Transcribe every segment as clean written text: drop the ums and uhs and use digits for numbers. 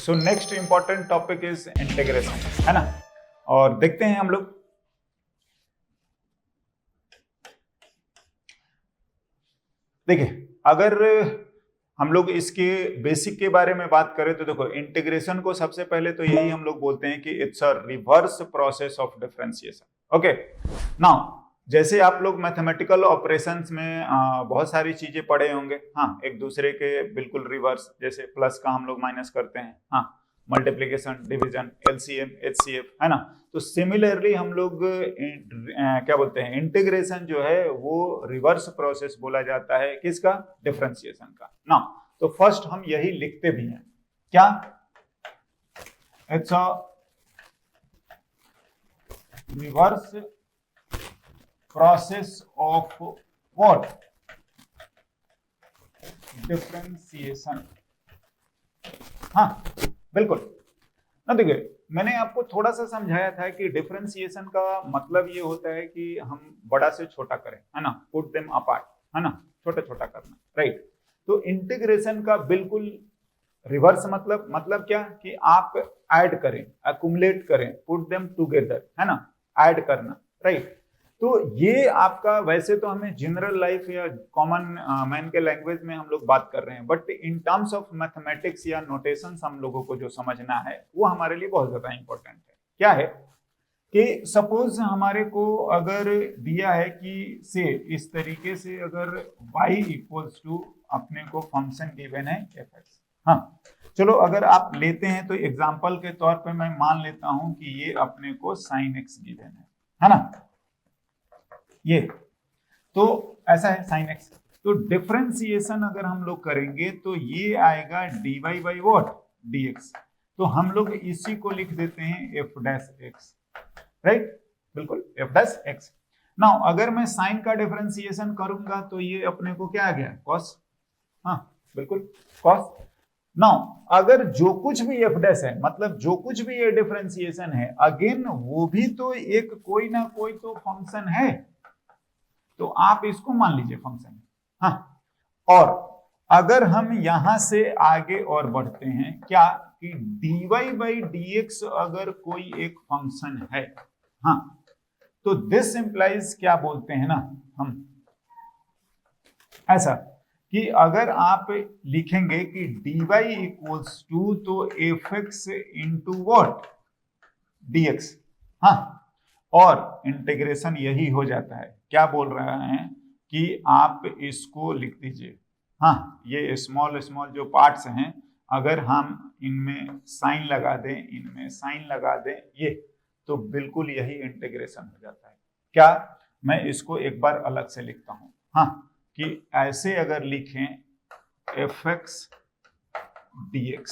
So next important topic is integration, है ना। और देखते हैं हम लोग। देखिए, अगर हम लोग इसके बेसिक के बारे में बात करें तो देखो, इंटीग्रेशन को सबसे पहले तो यही हम लोग बोलते हैं कि it's a reverse process of differentiation. Okay, now जैसे आप लोग मैथमेटिकल ऑपरेशंस में बहुत सारी चीजें पढ़े होंगे, हाँ, एक दूसरे के बिल्कुल रिवर्स, जैसे प्लस का हम लोग माइनस करते हैं, हाँ, मल्टीप्लिकेशन, डिवीजन, एलसीएम, एचसीएफ, है ना। तो सिमिलरली हम लोग क्या बोलते हैं, इंटीग्रेशन जो है वो रिवर्स प्रोसेस बोला जाता है, किसका, डिफरेंशिएशन का ना। तो फर्स्ट हम यही लिखते भी हैं, क्या, it's a reverse process of what, differentiation. हाँ बिल्कुल ना। देखिए, मैंने आपको थोड़ा सा समझाया था कि डिफरेंशिएशन का मतलब ये होता है कि हम बड़ा से छोटा करें, है ना, पुट देम अपार्ट, है ना, छोटा छोटा करना, राइट। तो इंटीग्रेशन का बिल्कुल रिवर्स मतलब क्या, कि आप ऐड करें, अकुमुलेट करें, पुट देम टुगेदर, है ना, ऐड करना, राइट। तो ये आपका, वैसे तो हमें जनरल लाइफ या कॉमन मैन के लैंग्वेज में हम लोग बात कर रहे हैं, but in terms of mathematics या नोटेशंस हम लोगों को जो समझना है वो हमारे लिए बहुत ज्यादा इंपॉर्टेंट है। क्या है कि सपोज हमारे को अगर दिया है कि से इस तरीके से, अगर y इक्वल्स टू अपने को फंक्शन गिवन है fx, हाँ, चलो अगर आप लेते हैं तो एग्जांपल के तौर पे मैं मान लेता हूं कि ये अपने को sin x गिवन है ना, ये तो ऐसा है sin x। तो डिफरेंशिएशन अगर हम लोग करेंगे तो ये आएगा dy बाई व्हाट, dx। तो हम लोग इसी को लिख देते हैं f डैश x, राइट, बिल्कुल f डैश x। नाउ अगर मैं साइन का डिफरेंशिएशन करूंगा तो ये अपने को क्या आ गया, cos, हाँ बिल्कुल cos। नाउ अगर जो कुछ भी f डैश है, मतलब जो कुछ भी ये डिफरेंशिएशन है, अगेन वो भी तो एक कोई ना कोई तो फंक्शन है, तो आप इसको मान लीजिए फंक्शन, हाँ। और अगर हम यहां से आगे और बढ़ते हैं, क्या, कि dy बाई dx अगर कोई एक फंक्शन है, हाँ, तो दिस इंप्लाइज क्या बोलते हैं ना हम, ऐसा कि अगर आप लिखेंगे कि dy इक्वल्स टू तो fx इंटू वॉट, dx, हाँ, और इंटीग्रेशन यही हो जाता है। क्या बोल रहा है कि आप इसको लिख दीजिए, हाँ, ये स्मॉल स्मॉल जो पार्ट्स हैं, अगर हम इनमें साइन लगा दें, इनमें साइन लगा दें, ये तो बिल्कुल यही इंटीग्रेशन हो जाता है। क्या, मैं इसको एक बार अलग से लिखता हूं, हाँ, कि ऐसे अगर लिखें fx dx,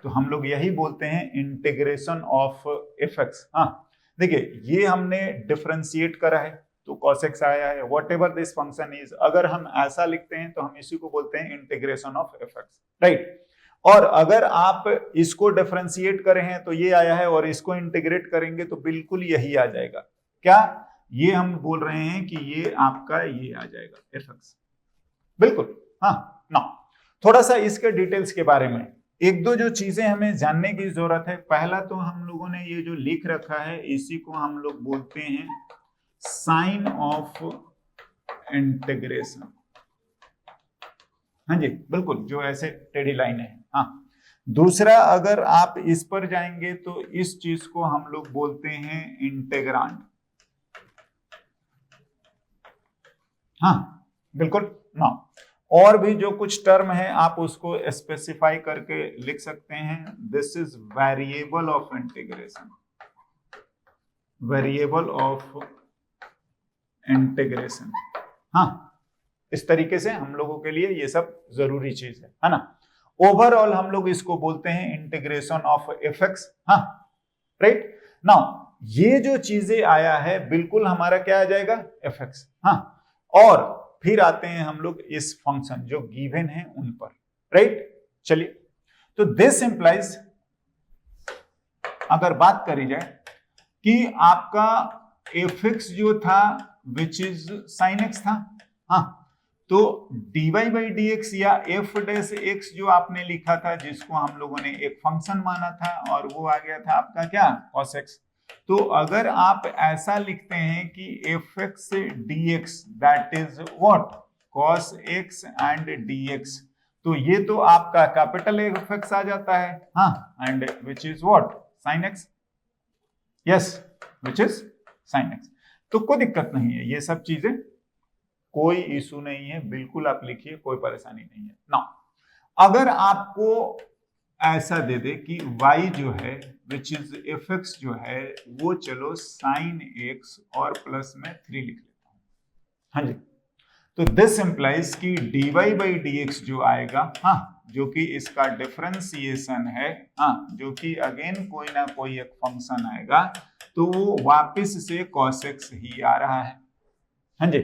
तो हम लोग यही बोलते हैं इंटीग्रेशन ऑफ fx। हाँ, देखिए ये हमने डिफरेंशिएट करा है तो cos x आया है, what ever this function is, अगर हम ऐसा लिखते हैं तो हम इसी को बोलते हैं इंटीग्रेशन ऑफ fx, राइट। और अगर आप इसको डिफरेंशिएट करे हैं तो ये आया है, और इसको इंटीग्रेट करेंगे तो बिल्कुल यही आ जाएगा। क्या, ये हम बोल रहे हैं कि ये आपका ये आ जाएगा fx, बिल्कुल, हाँ ना। थोड़ा सा इसके डिटेल्स के बारे में एक दो जो चीजें हमें जानने की जरूरत है। पहला तो हम लोगों ने ये जो लिख रखा है, इसी को हम लोग बोलते हैं साइन ऑफ इंटीग्रेशन, हाँ जी बिल्कुल, जो ऐसे टेढ़ी लाइन है, हाँ। दूसरा, अगर आप इस पर जाएंगे तो इस चीज को हम लोग बोलते हैं इंटेग्रांड, हाँ बिल्कुल ना। और भी जो कुछ टर्म है आप उसको स्पेसिफाई करके लिख सकते हैं। This is variable of integration, variable of integration, हाँ, इस तरीके से हम लोगों के लिए ये सब जरूरी चीज है ना। ओवरऑल हम लोग इसको बोलते हैं इंटीग्रेशन ऑफ fx, हाँ, राइट। नाउ ये जो चीजें आया है बिल्कुल हमारा क्या आ जाएगा, fx, हाँ। और फिर आते हैं हम लोग इस फंक्शन जो गिवन है उन पर, राइट। चलिए, तो दिस इंप्लाइज, अगर बात करी जाए कि आपका fx जो था विच इज sin x था, हाँ, तो dy बाई डी एक्स या एफ डैश एक्स जो आपने लिखा था, जिसको हम लोगों ने एक फंक्शन माना था, और वो आ गया था आपका क्या, cos x। तो अगर आप ऐसा लिखते हैं कि F x D x that is what, cos x and dx, तो ये तो आपका कैपिटल एफ एक्स आ जाता है, हाँ, and which is what, sin x, yes, which is sin x। तो कोई दिक्कत नहीं है, ये सब चीजें कोई इशू नहीं है, बिल्कुल आप लिखिए, कोई परेशानी नहीं है ना। अगर आपको ऐसा दे दे कि y जो है विच इज एफ एक्स जो है वो चलो sin x और प्लस में 3 लिख लेता हूं, हाँ जी, तो दिस इंप्लाइज कि dy बाई डी एक्स जो आएगा, हाँ, जो कि इसका डिफरेंशिएशन है, हाँ, जो कि अगेन कोई ना कोई एक फंक्शन आएगा, तो वो वापस से cos x ही आ रहा है, हाँ जी।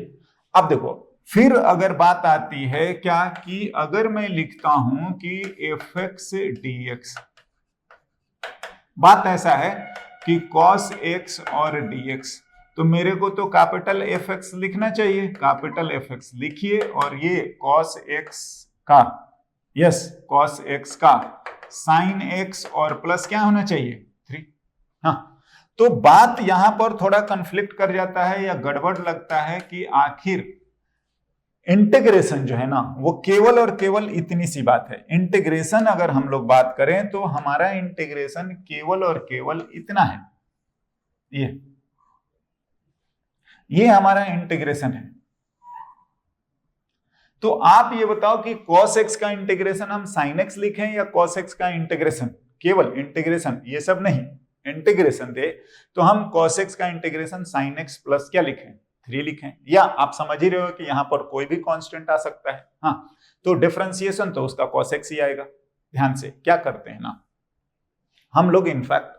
अब देखो, फिर अगर बात आती है क्या कि अगर मैं लिखता हूं कि एफ एक्स डी एक्स, बात ऐसा है कि cos x और dx, तो मेरे को तो कैपिटल एफ एक्स लिखना चाहिए, कैपिटल एफ एक्स लिखिए, और ये cos x का, यस, cos x का sin x और प्लस क्या होना चाहिए, 3, हाँ। तो बात यहां पर थोड़ा कंफ्लिक्ट कर जाता है या गड़बड़ लगता है कि आखिर इंटीग्रेशन जो है ना वो केवल और केवल इतनी सी बात है। इंटीग्रेशन अगर हम लोग बात करें तो हमारा इंटीग्रेशन केवल और केवल इतना है, ये हमारा इंटीग्रेशन है। तो आप ये बताओ कि cos x का इंटीग्रेशन हम sin x लिखें या cos x का इंटीग्रेशन, केवल इंटीग्रेशन, ये सब नहीं, इंटीग्रेशन दे तो हम cos x का इंटीग्रेशन sin x प्लस क्या लिखें, 3 लिखें, या आप समझ ही रहे हो कि यहां पर कोई भी कांस्टेंट आ सकता है, हाँ, तो डिफरेंशिएशन तो उसका cos x ही आएगा। ध्यान से क्या करते हैं ना हम लोग, इनफैक्ट,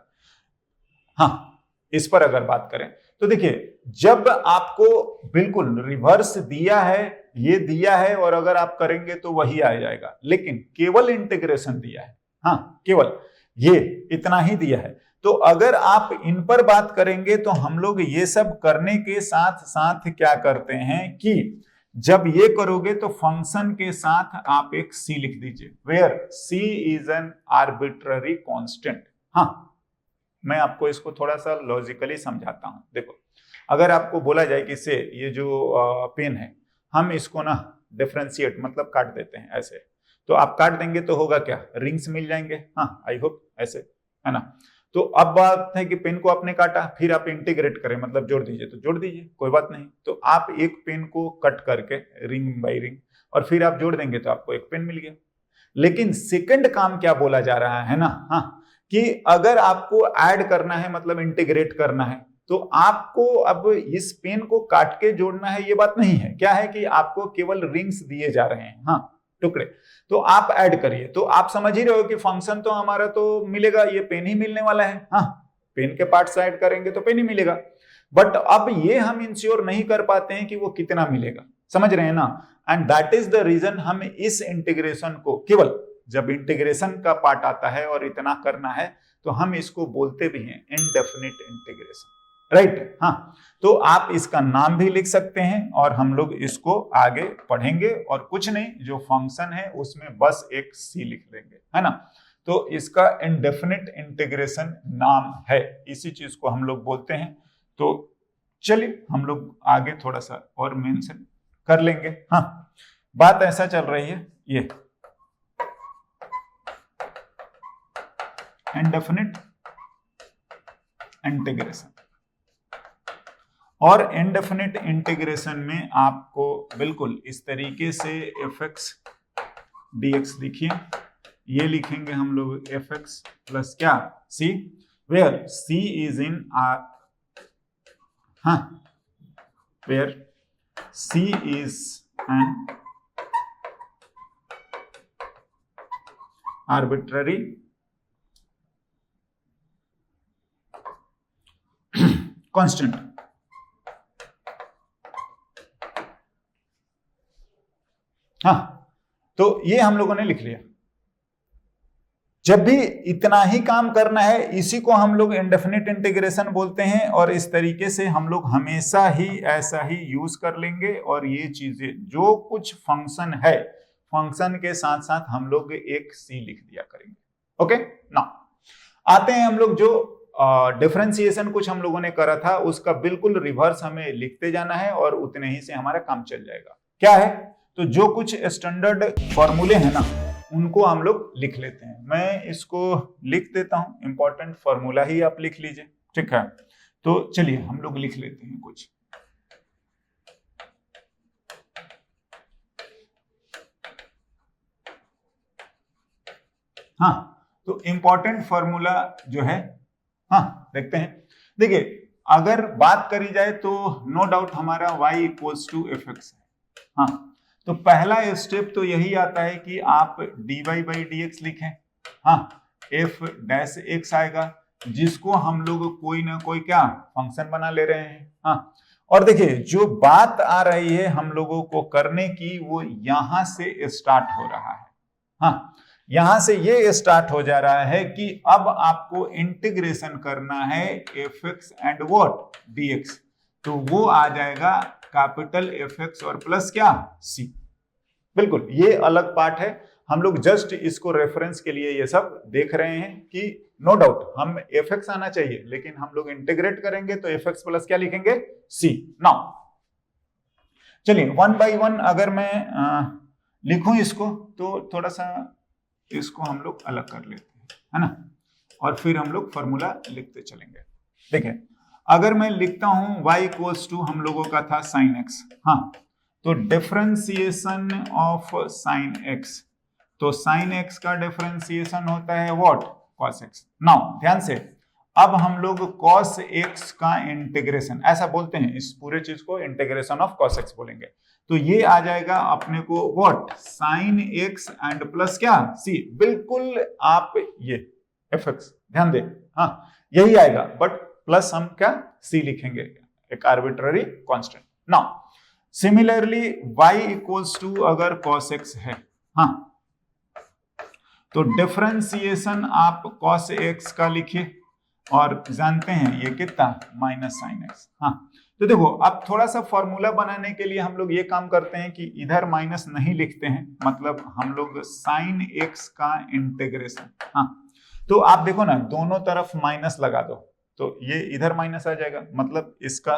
हाँ, इस पर अगर बात करें तो देखिए, जब आपको बिल्कुल रिवर्स दिया है, ये दिया है, और अगर आप करेंगे तो वही आ जाएगा, लेकिन केवल इंटीग्रेशन दिया है, हाँ, केवल ये इतना ही दिया है, तो अगर आप इन पर बात करेंगे तो हम लोग ये सब करने के साथ साथ क्या करते हैं कि जब ये करोगे तो फंक्शन के साथ आप एक c लिख दीजिए, where c is an arbitrary constant. हाँ, मैं आपको इसको थोड़ा सा लॉजिकली समझाता हूं। देखो, अगर आपको बोला जाए कि से ये जो पेन है, हम इसको ना डिफरेंशिएट मतलब काट देते हैं ऐसे, तो आप काट देंगे तो होगा क्या, रिंग्स मिल जाएंगे, हाँ, आई होप ऐसे, है ना। तो अब बात है कि पेन को आपने काटा, फिर आप इंटीग्रेट करें मतलब जोड़ दीजिए, तो जोड़ दीजिए, कोई बात नहीं। तो आप एक पेन को कट करके रिंग बाई रिंग और फिर आप जोड़ देंगे तो आपको एक पेन मिल गया। लेकिन सेकंड काम क्या बोला जा रहा है ना, हाँ, कि अगर आपको ऐड करना है मतलब इंटीग्रेट करना है, तो आपको अब इस पेन को काट के जोड़ना है, ये बात नहीं है। क्या है कि आपको केवल रिंग्स दिए जा रहे हैं, हाँ, टुकड़े, तो आप ऐड करिए। तो आप समझ ही रहे हो कि फंक्शन तो हमारा तो मिलेगा, ये पेन ही मिलने वाला है, हाँ, पेन के पार्ट्स ऐड करेंगे तो पेन ही मिलेगा। बट अब ये हम इंश्योर नहीं कर पाते हैं कि वो कितना मिलेगा, समझ रहे हैं ना। And that is the reason हम इस इंटीग्रेशन को, केवल जब इंटीग्रेशन का पार्ट आता है और इतना करना है, तो हम इसको बोलते भी हैं इनडेफिनिट इंटीग्रेशन, राइट, हाँ। तो आप इसका नाम भी लिख सकते हैं और हम लोग इसको आगे पढ़ेंगे, और कुछ नहीं, जो फंक्शन है उसमें बस एक सी लिख देंगे, है ना। तो इसका इनडेफिनिट इंटीग्रेशन नाम है, इसी चीज को हम लोग बोलते हैं। तो चलिए हम लोग आगे थोड़ा सा और मेंशन कर लेंगे, हाँ। बात ऐसा चल रही है, ये इनडेफिनिट इंटीग्रेशन, और इनडेफिनिट इंटीग्रेशन में आपको बिल्कुल इस तरीके से एफ एक्स डी एक्स लिखिए, ये लिखेंगे हम लोग एफ एक्स प्लस क्या, C, where C is in R, हाँ, where C is an arbitrary constant. हाँ, तो ये हम लोगों ने लिख लिया। जब भी इतना ही काम करना है, इसी को हम लोग इंडेफिनिट इंटीग्रेशन बोलते हैं, और इस तरीके से हम लोग हमेशा ही ऐसा ही यूज कर लेंगे। और ये चीजें जो कुछ फंक्शन है, फंक्शन के साथ साथ हम लोग एक सी लिख दिया करेंगे। ओके ना, आते हैं हम लोग जो डिफरेंशिएशन कुछ हम लोगों ने करा था, उसका बिल्कुल रिवर्स हमें लिखते जाना है और उतने ही से हमारा काम चल जाएगा। क्या है, तो जो कुछ स्टैंडर्ड फॉर्मूले हैं ना, उनको हम लोग लिख लेते हैं। मैं इसको लिख देता हूं, इंपॉर्टेंट फॉर्मूला ही आप लिख लीजिए, ठीक है। तो चलिए हम लोग लिख लेते हैं कुछ। हाँ, तो इंपॉर्टेंट फॉर्मूला जो है, हाँ देखते हैं। देखिए, अगर बात करी जाए तो नो डाउट हमारा y equals to F X है। हाँ, तो पहला स्टेप तो यही आता है कि आप dy बाई डी एक्स लिखें। हाँ, f डैश एक्स आएगा, जिसको हम लोग कोई ना कोई क्या फंक्शन बना ले रहे हैं। हाँ, और देखिए जो बात आ रही है हम लोगों को करने की, वो यहां से स्टार्ट हो रहा है। हाँ, यहां से ये स्टार्ट हो जा रहा है कि अब आपको इंटीग्रेशन करना है F x and what D x, तो वो आ जाएगा कैपिटल एफ एक्स और प्लस क्या सी। बिल्कुल ये अलग पार्ट है, हम लोग जस्ट इसको रेफरेंस के लिए ये सब देख रहे हैं कि नो डाउट हम एफ एक्स आना चाहिए, लेकिन हम लोग इंटीग्रेट करेंगे तो एफ एक्स प्लस क्या लिखेंगे सी। नाउ चलिए वन बाई वन अगर मैं लिखूं इसको, तो थोड़ा सा इसको हम लोग अलग कर लेते हैं, है ना, और फिर हम लोग फॉर्मूला लिखते चलेंगे। देखिए, अगर मैं लिखता हूं y इक्वल्स टू हम लोगों का था साइन x। हाँ, तो डिफरेंशिएशन ऑफ साइन x, तो साइन x का डिफरेंशिएशन होता है व्हाट cos x। नाउ ध्यान से, अब हम लोग cos x का इंटीग्रेशन ऐसा बोलते हैं, इस पूरे चीज को इंटीग्रेशन ऑफ cos x बोलेंगे, तो ये आ जाएगा अपने को what sine x and plus क्या c। बिल्कुल आप ये एफ एक्स ध्यान दें, हाँ यही आएगा, बट प्लस हम क्या c लिखेंगे, एक arbitrary constant. Now similarly y equals to अगर cos x है, हाँ, तो डिफरेंशिएशन आप cos x का लिखिए, और जानते हैं ये कितना माइनस साइन एक्स। हाँ, तो देखो अब थोड़ा सा फॉर्मूला बनाने के लिए हम लोग ये काम करते हैं कि इधर माइनस नहीं लिखते हैं, मतलब हम लोग साइन एक्स का इंटीग्रेशन। हाँ, तो आप देखो ना, दोनों तरफ माइनस लगा दो, तो ये इधर माइनस आ जाएगा, मतलब इसका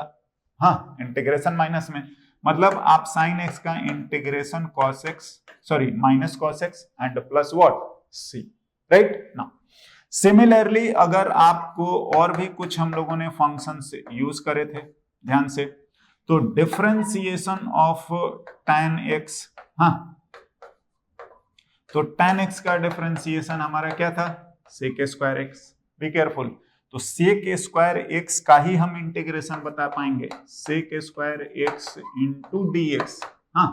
हाँ इंटीग्रेशन माइनस में, मतलब आप साइन एक्स का integration cos X sorry minus cos X and plus what C, right ना। सिमिलरली अगर आपको और भी कुछ हम लोगों ने फंक्शन से यूज करे थे ध्यान से, तो डिफरेंशिएशन ऑफ tan x, हाँ, तो tan x का डिफरेंशिएशन हमारा क्या था sec square x। Be careful, तो sec स्क्वायर x का ही हम इंटीग्रेशन बता पाएंगे, sec square x into dx। हाँ,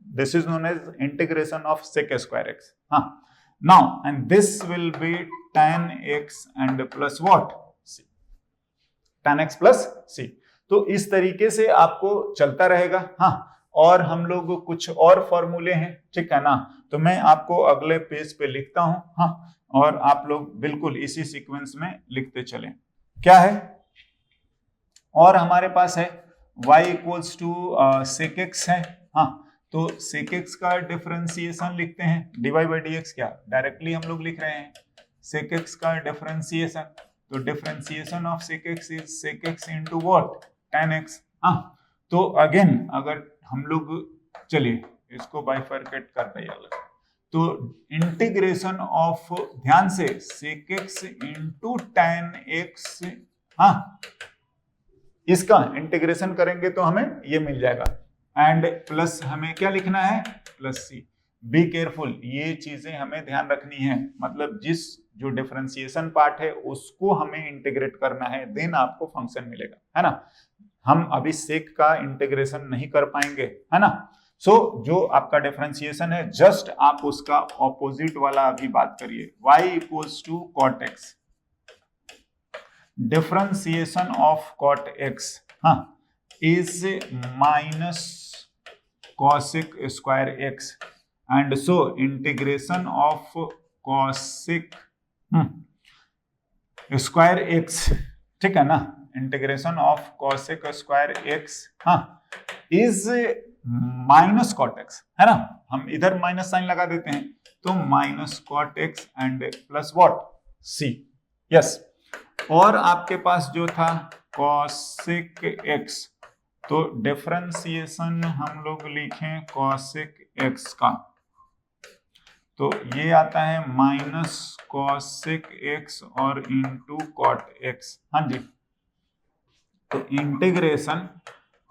this is known as integration of sec square x। हाँ, now and this will be tan x and plus what c, tan x plus c। तो इस तरीके से आपको चलता रहेगा। हाँ, और हम लोग कुछ और फॉर्मूले हैं, ठीक है ना, तो मैं आपको अगले पेज पे लिखता हूं। हाँ, और आप लोग बिल्कुल इसी सीक्वेंस में लिखते चलें। क्या है, और हमारे पास है y equals to sec x है। हाँ, तो sec x का डिफरेंशिएशन लिखते हैं, dy बाई डी एक्स क्या डायरेक्टली हम लोग लिख रहे हैं, sec x का डिफरेंशिएशन, तो differentiation of sec x is sec x into what tan x। हाँ, तो अगेन अगर हम लोग चलिए इसको बाइफरकेट कर रहे अलग, तो इंटीग्रेशन ऑफ ध्यान से sec x into tan x, हाँ इसका इंटीग्रेशन करेंगे तो हमें ये मिल जाएगा, एंड प्लस हमें क्या लिखना है प्लस सी। बी केयरफुल, ये चीजें हमें ध्यान रखनी है, मतलब जिस जो डिफरेंशिएशन पार्ट है उसको हमें इंटीग्रेट करना है, देन आपको फंक्शन मिलेगा, है ना। हम अभी सेक का इंटीग्रेशन नहीं कर पाएंगे, है ना। सो जो आपका डिफरेंशिएशन है जस्ट आप उसका ऑपोजिट वाला अभी बात करिए, y equals to cot X, differentiation of cot X हाँ is minus cosec square x, and so integration of cosec square X, ठीक है ना, integration of cosec square X is minus cot X, है ना, हम इधर माइनस साइन लगा देते हैं, तो minus cot X and plus what C, yes. और आपके पास जो था कॉसिक एक्स, तो डिफरेंशिएशन हम लोग लिखें कॉसिक एक्स का, तो ये आता है माइनस कॉसिक एक्स और इंटू कॉट एक्स, हाँ जी, तो integration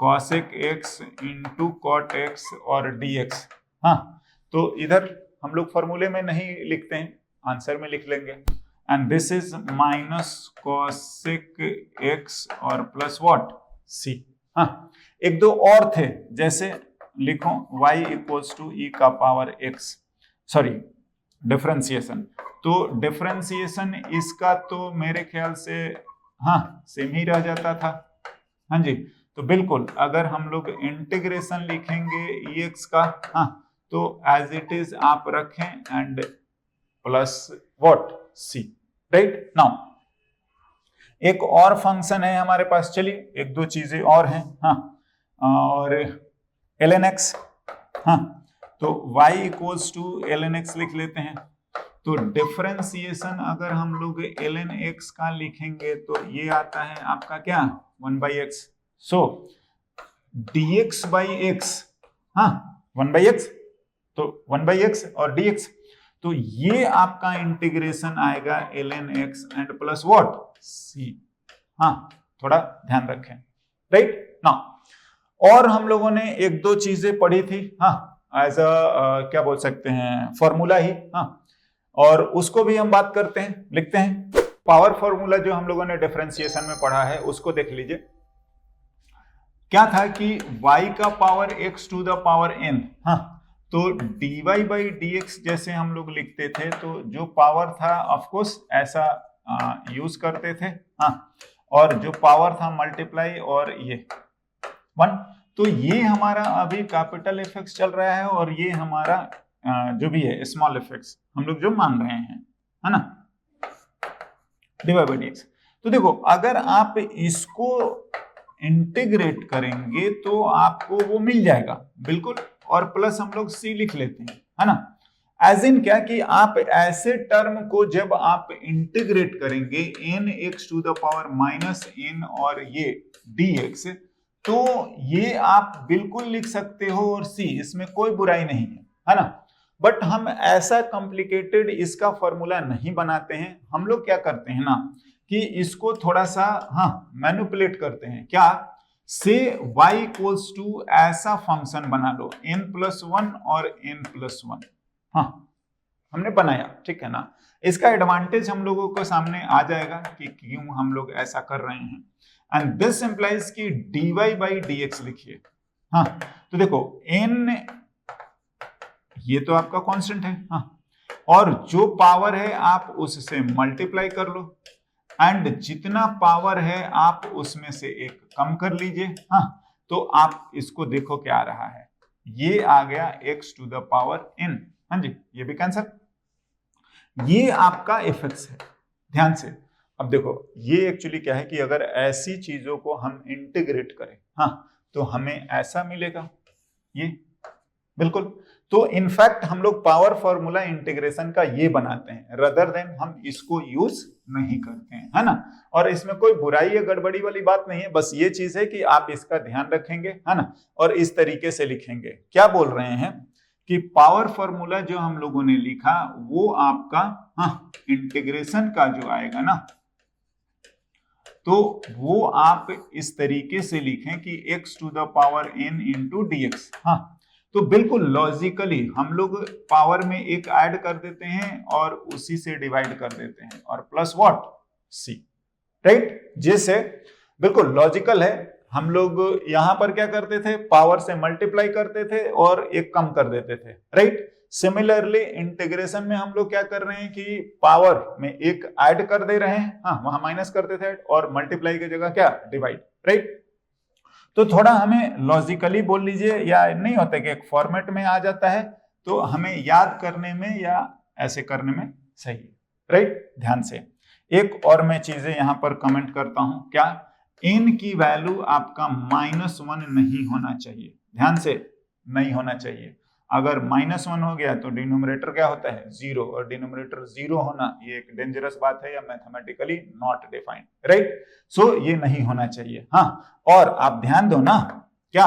cosec X into cot X और dx, हाँ, तो इधर हम लोग फॉर्मूले में नहीं लिखते हैं, आंसर में लिख लेंगे, and this is minus cosec X और प्लस व्हाट सी। हाँ, एक दो और थे, जैसे लिखो y इक्वल्स टू e का पावर x, सॉरी डिफरेंशिएशन, तो डिफरेंशिएशन इसका तो मेरे ख्याल से हाँ सेम ही रह जाता था, हाँ जी, तो बिल्कुल अगर हम लोग इंटीग्रेशन लिखेंगे ex का, हाँ, तो एज इट इज आप रखें and plus what C, right. Now एक और फंक्शन है हमारे पास, चलिए एक दो चीजें और हैं, हाँ, और ln x, हाँ, तो y equals to ln x लिख लेते हैं, तो डिफरेंशिएशन अगर हम लोग ln x का लिखेंगे तो ये आता है आपका क्या 1/x, so dx by x, हाँ 1/x, तो 1/x और dx, तो ये आपका इंटीग्रेशन आएगा ln x and plus what c, हाँ थोड़ा ध्यान रखें, राइट ना। और हम लोगों ने एक दो चीजें पढ़ी थी, हाँ, एज अ क्या बोल सकते हैं फॉर्मूला ही, हाँ, और उसको भी हम बात करते हैं, लिखते हैं। पावर फॉर्मूला जो हम लोगों ने डिफरेंशिएशन में पढ़ा है उसको देख लीजिए, क्या था कि y का power x to the power n, हाँ, तो dy by dx जैसे हम लोग लिखते थे, तो जो पावर था ऑफ कोर्स ऐसा यूज करते थे, हाँ, और जो पावर था मल्टीप्लाई और ये 1, तो ये हमारा अभी कैपिटल एफ चल रहा है और ये हमारा जो भी है स्मॉल एफ हम लोग जो मान रहे हैं, है ना, dy by dx। तो देखो अगर आप इसको इंटीग्रेट करेंगे तो आपको वो मिल जाएगा बिल्कुल, और प्लस हम लोग c लिख लेते हैं, है ना, एज इन क्या कि आप ऐसे टर्म को जब आप इंटीग्रेट करेंगे nx to the power minus n और ये dx, तो ये आप बिल्कुल लिख सकते हो और c, इसमें कोई बुराई नहीं है ना, बट हम ऐसा कॉम्प्लिकेटेड इसका फॉर्मूला नहीं बनाते हैं, हम लोग क्या करते हैं ना कि इसको थोड़ा सा हाँ मैनिपुलेट करते हैं, क्या से y इक्वल्स टू ऐसा फंक्शन बना लो n+1 और n+1, हाँ हमने बनाया, ठीक है ना, इसका एडवांटेज हम लोगों को सामने आ जाएगा कि क्यों हम लोग ऐसा कर रहे हैं, एंड दिस इंप्लाइज कि dy by dx लिखिए, हाँ, तो देखो n ये तो आपका कांस्टेंट है, हाँ, और जो पावर है आप उससे मल्टीप्लाई कर लो, एंड जितना पावर है आप उसमें से एक कम कर लीजिए, हाँ, तो आप इसको देखो क्या आ रहा है, ये आ गया x to the power n, हाँ जी, ये भी कैंसिल, ये आपका एफएक्स है, ध्यान से। अब देखो ये एक्चुअली क्या है कि अगर ऐसी चीजों को हम इंटीग्रेट करें, हाँ, तो हमें ऐसा मिलेगा, ये बिल्कुल, तो इनफैक्ट हम लोग पावर फॉर्मूला इंटीग्रेशन का ये बनाते हैं, रदर देन हम इसको यूज नहीं करते हैं, है ना, और इसमें कोई बुराई या गड़बड़ी वाली बात नहीं है, बस ये चीज है कि आप इसका ध्यान रखेंगे, है ना, और इस तरीके से लिखेंगे। क्या बोल रहे हैं कि पावर फॉर्मूला जो हम लोगों ने लिखा वो आपका हाँ इंटीग्रेशन का जो आएगा ना, तो वो आप इस तरीके से लिखें कि x to the power n into dx, हाँ, तो बिल्कुल लॉजिकली हम लोग पावर में एक ऐड कर देते हैं और उसी से डिवाइड कर देते हैं और प्लस व्हाट c, राइट, जैसे बिल्कुल लॉजिकल है। हम लोग यहां पर क्या करते थे, पावर से मल्टीप्लाई करते थे और एक कम कर देते थे, राइट। सिमिलरली इंटीग्रेशन में हम लोग क्या कर रहे हैं कि पावर में एक ऐड कर दे रहे हैं, हाँ, वहां माइनस करते थे और मल्टीप्लाई की जगह क्या डिवाइड, राइट। तो थोड़ा हमें लॉजिकली बोल लीजिए, या नहीं होता कि एक फॉर्मेट में आ जाता है तो हमें याद करने में या ऐसे करने में सही है, राइट। ध्यान से एक और मैं चीजें यहां पर कमेंट करता हूं, क्या n की वैल्यू आपका -1 नहीं होना चाहिए, ध्यान से नहीं होना चाहिए। अगर -1 हो गया तो डिनोमिनेटर क्या होता है 0, और डिनोमिनेटर 0 होना ये एक डेंजरस बात है या मैथमेटिकली नॉट डिफाइंड, राइट। सो ये नहीं होना चाहिए। हाँ, और आप ध्यान दो ना, क्या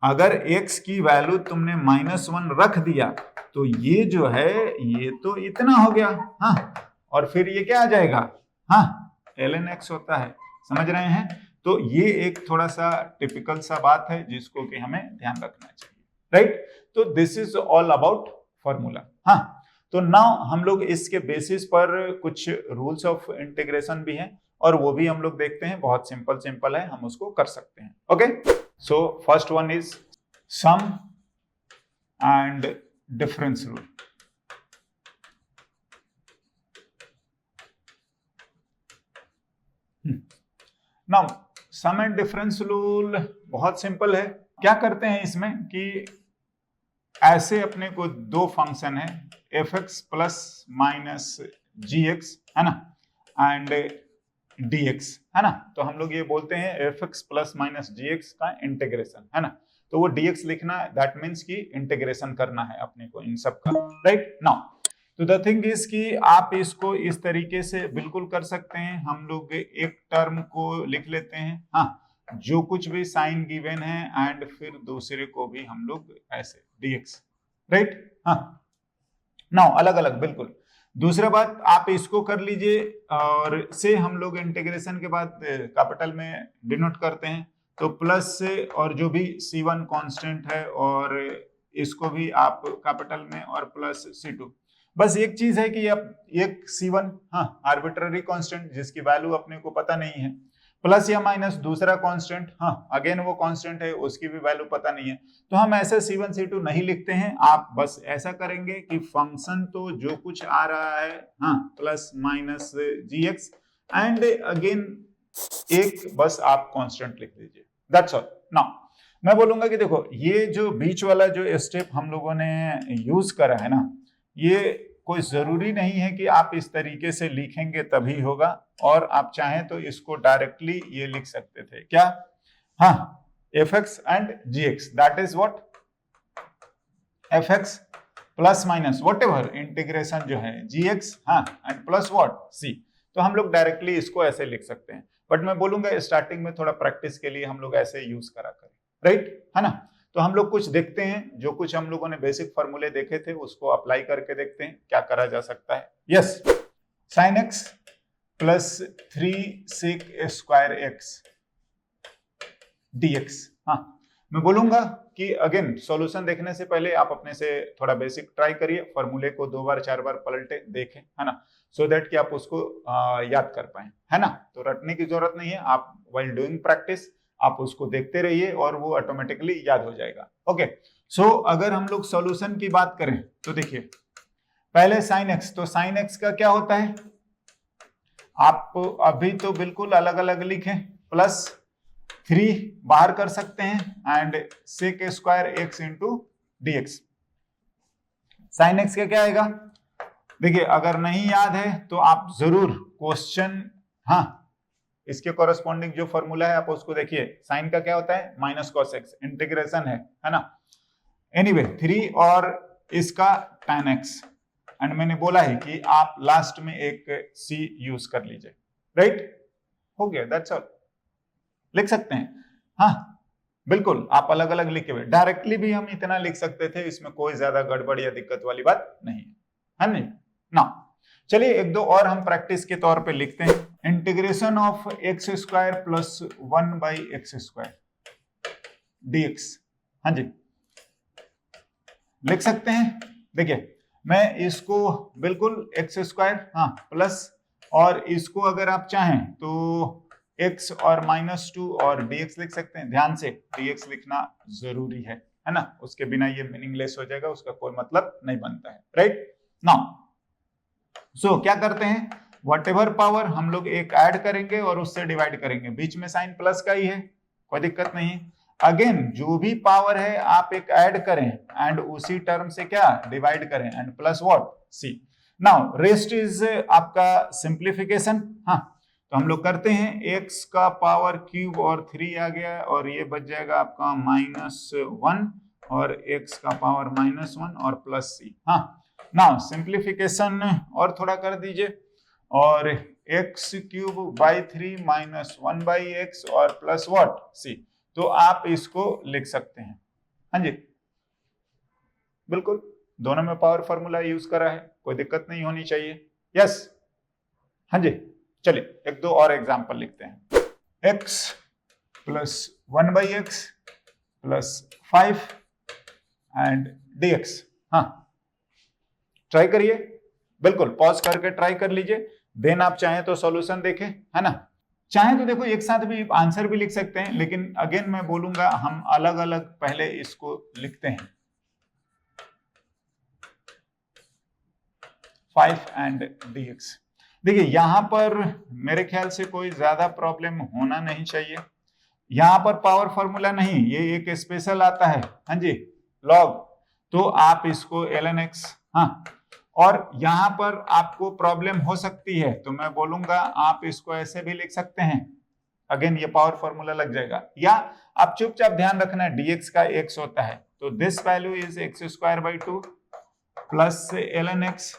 अगर x की वैल्यू तुमने -1 रख दिया तो ये जो है ये तो इतना हो गया, हाँ, और फिर ये क्या आ जाएगा, हाँ, ln x होता है, समझ रहे हैं। तो ये एक थोड़ा सा टिपिकल सा बात है जिसको कि हमें ध्यान रखना चाहिए, राइट। तो this is all about formula. हाँ, तो नाउ हम लोग इसके बेसिस पर कुछ रूल्स ऑफ इंटीग्रेशन भी हैं और वो भी हम लोग देखते हैं, बहुत सिंपल सिंपल है, हम उसको कर सकते हैं। Okay, so first one is sum and difference rule. Now sum and difference rule बहुत सिंपल है। क्या करते हैं इसमें कि ऐसे अपने को दो फंक्शन है f(x) प्लस माइनस gx, है ना, एंड dx, है ना। तो हम लोग ये बोलते हैं f(x) प्लस माइनस gx का इंटीग्रेशन, है ना। तो वो dx लिखना है, दैट मीन्स कि इंटीग्रेशन करना है अपने को इन सब का, राइट। नाउ तो द थिंग इज कि आप इसको इस तरीके से बिल्कुल कर सकते हैं। हम लोग एक टर्म को लिख लेते हैं, हाँ, जो कुछ भी साइन गिवन है, एंड फिर दूसरे को भी हम लोग ऐसे dx, राइट। हाँ, नाउ अलग अलग बिल्कुल। दूसरा बात आप इसको कर लीजिए, और से हम लोग इंटीग्रेशन के बाद कैपिटल में डिनोट करते हैं, तो प्लस से, और जो भी c1 कांस्टेंट है और इसको भी आप कैपिटल में, और प्लस c2। बस एक चीज है कि अब एक c1, हाँ, आर्बिट्ररी कांस्टेंट जिसकी वैल्यू अपने को पता नहीं है, प्लस या माइनस दूसरा कांस्टेंट, हाँ, अगेन वो कांस्टेंट है, उसकी भी वैल्यू पता नहीं है। तो हम ऐसे c1 c2 नहीं लिखते हैं। आप बस ऐसा करेंगे कि फंक्शन तो जो कुछ आ रहा है, हाँ, plus minus gx, and again एक बस आप कांस्टेंट लिख दीजिए, दैट्स ऑल। नाउ मैं बोलूंगा कि देखो ये जो बीच वाला जो स्टेप हम लोगों ने यूज करा है ना, ये कोई जरूरी नहीं है कि आप इस तरीके से लिखेंगे तभी होगा, और आप चाहें तो इसको डायरेक्टली ये लिख सकते थे, क्या, हाँ, f(x) and gx, that is what, f(x) plus minus what ever integration जो है gx, हाँ, एंड प्लस व्हाट c। तो हम लोग डायरेक्टली इसको ऐसे लिख सकते हैं, बट मैं बोलूंगा स्टार्टिंग में थोड़ा प्रैक्टिस के लिए हम लोग ऐसे यूज करा करें, राइट, है ना। तो हम लोग कुछ देखते हैं, जो कुछ हम लोगों ने बेसिक फॉर्मूले देखे थे उसको अप्लाई करके देखते हैं क्या करा जा सकता है। Yes, sin x plus 3 sec square x dx। हाँ, मैं बोलूंगा कि अगेन सॉल्यूशन देखने से पहले आप अपने से थोड़ा बेसिक ट्राई करिए, फॉर्मूले को 2 बार 4 बार पलटे देखें, है ना, सो दैट कि आप उसको याद कर पाए, है ना। तो रटने की जरूरत नहीं है, आप व्हाइल डूइंग प्रैक्टिस आप उसको देखते रहिए और वो ऑटोमेटिकली याद हो जाएगा। ओके, सो अगर हम लोग सॉल्यूशन की बात करें तो देखिए पहले sin x, तो sin x का क्या होता है, आप अभी तो बिल्कुल अलग अलग लिखें, प्लस 3 बाहर कर सकते हैं and sec square x into dx। sin x का क्या आएगा, देखिए अगर नहीं याद है तो आप जरूर क्वेश्चन, हाँ, इसके कॉरेस्पॉन्डिंग जो फॉर्मूला है आप उसको देखिए। साइन का क्या होता है माइनस कॉस एक्स, इंटीग्रेशन है ना। एनीवे 3 और इसका tan x, एंड मैंने बोला है कि आप लास्ट में एक c यूज कर लीजिए, राइट, हो गया, दैट्स ऑल। लिख सकते हैं, हाँ, बिल्कुल आप अलग अलग लिखे हुए, डायरेक्टली भी हम इतना लिख सकते थे, इसमें कोई ज्यादा गड़बड़ या दिक्कत वाली बात नहीं है नहीं ना। चलिए एक दो और हम प्रैक्टिस के तौर पे लिखते हैं। Integration of x square plus 1 by x square dx, हाँ जी, लिख सकते हैं। देखिए मैं इसको बिल्कुल एक्स स्क्वायर, हाँ, प्लस, और इसको अगर आप चाहें तो x और -2 और dx लिख सकते हैं। ध्यान से dx लिखना जरूरी है ना, उसके बिना ये मीनिंगलेस हो जाएगा, उसका कोई मतलब नहीं बनता है, राइट। नाउ सो क्या करते हैं, वट एवर पावर हम लोग एक ऐड करेंगे और उससे डिवाइड करेंगे, बीच में साइन प्लस का ही है, कोई दिक्कत नहीं है। अगेन जो भी पावर है आप एक ऐड करें एंड उसी टर्म से क्या डिवाइड करें, and plus what c। Now rest is आपका सिंप्लीफिकेशन। हाँ, तो हम लोग करते हैं, x का पावर क्यूब और 3 आ गया और ये बच जाएगा आपका -1 और x का पावर -1 और प्लस c। हाँ, नाउ सिंप्लीफिकेशन और थोड़ा कर दीजिए और x cube by 3 -1 by x और प्लस व्हाट c। तो आप इसको लिख सकते हैं। हाँ जी, बिल्कुल, दोनों में पावर फॉर्मूला यूज करा है, कोई दिक्कत नहीं होनी चाहिए। यस, हाँ जी, चलिए एक दो और एग्जांपल लिखते हैं। x plus 1 by x plus 5 and dx। हाँ, ट्राई करिए, बिल्कुल पॉज करके ट्राई कर लीजिए, देन आप चाहें तो सॉल्यूशन देखें, है ना। चाहे तो देखो एक साथ भी आंसर भी लिख सकते हैं, लेकिन अगेन मैं बोलूंगा हम अलग अलग पहले इसको लिखते हैं। 5 एंड dx। देखिए यहां पर मेरे ख्याल से कोई ज्यादा प्रॉब्लम होना नहीं चाहिए। यहां पर पावर फॉर्मूला नहीं, ये एक स्पेशल आता है, हाँ जी, लॉग, तो आप इसको ln x। हाँ, और यहां पर आपको प्रॉब्लम हो सकती है तो मैं बोलूंगा आप इसको ऐसे भी लिख सकते हैं, अगेन ये पावर फॉर्मूला लग जाएगा, या आप चुपचाप ध्यान रखना dx का x होता है, तो this value is x²/2 plus ln x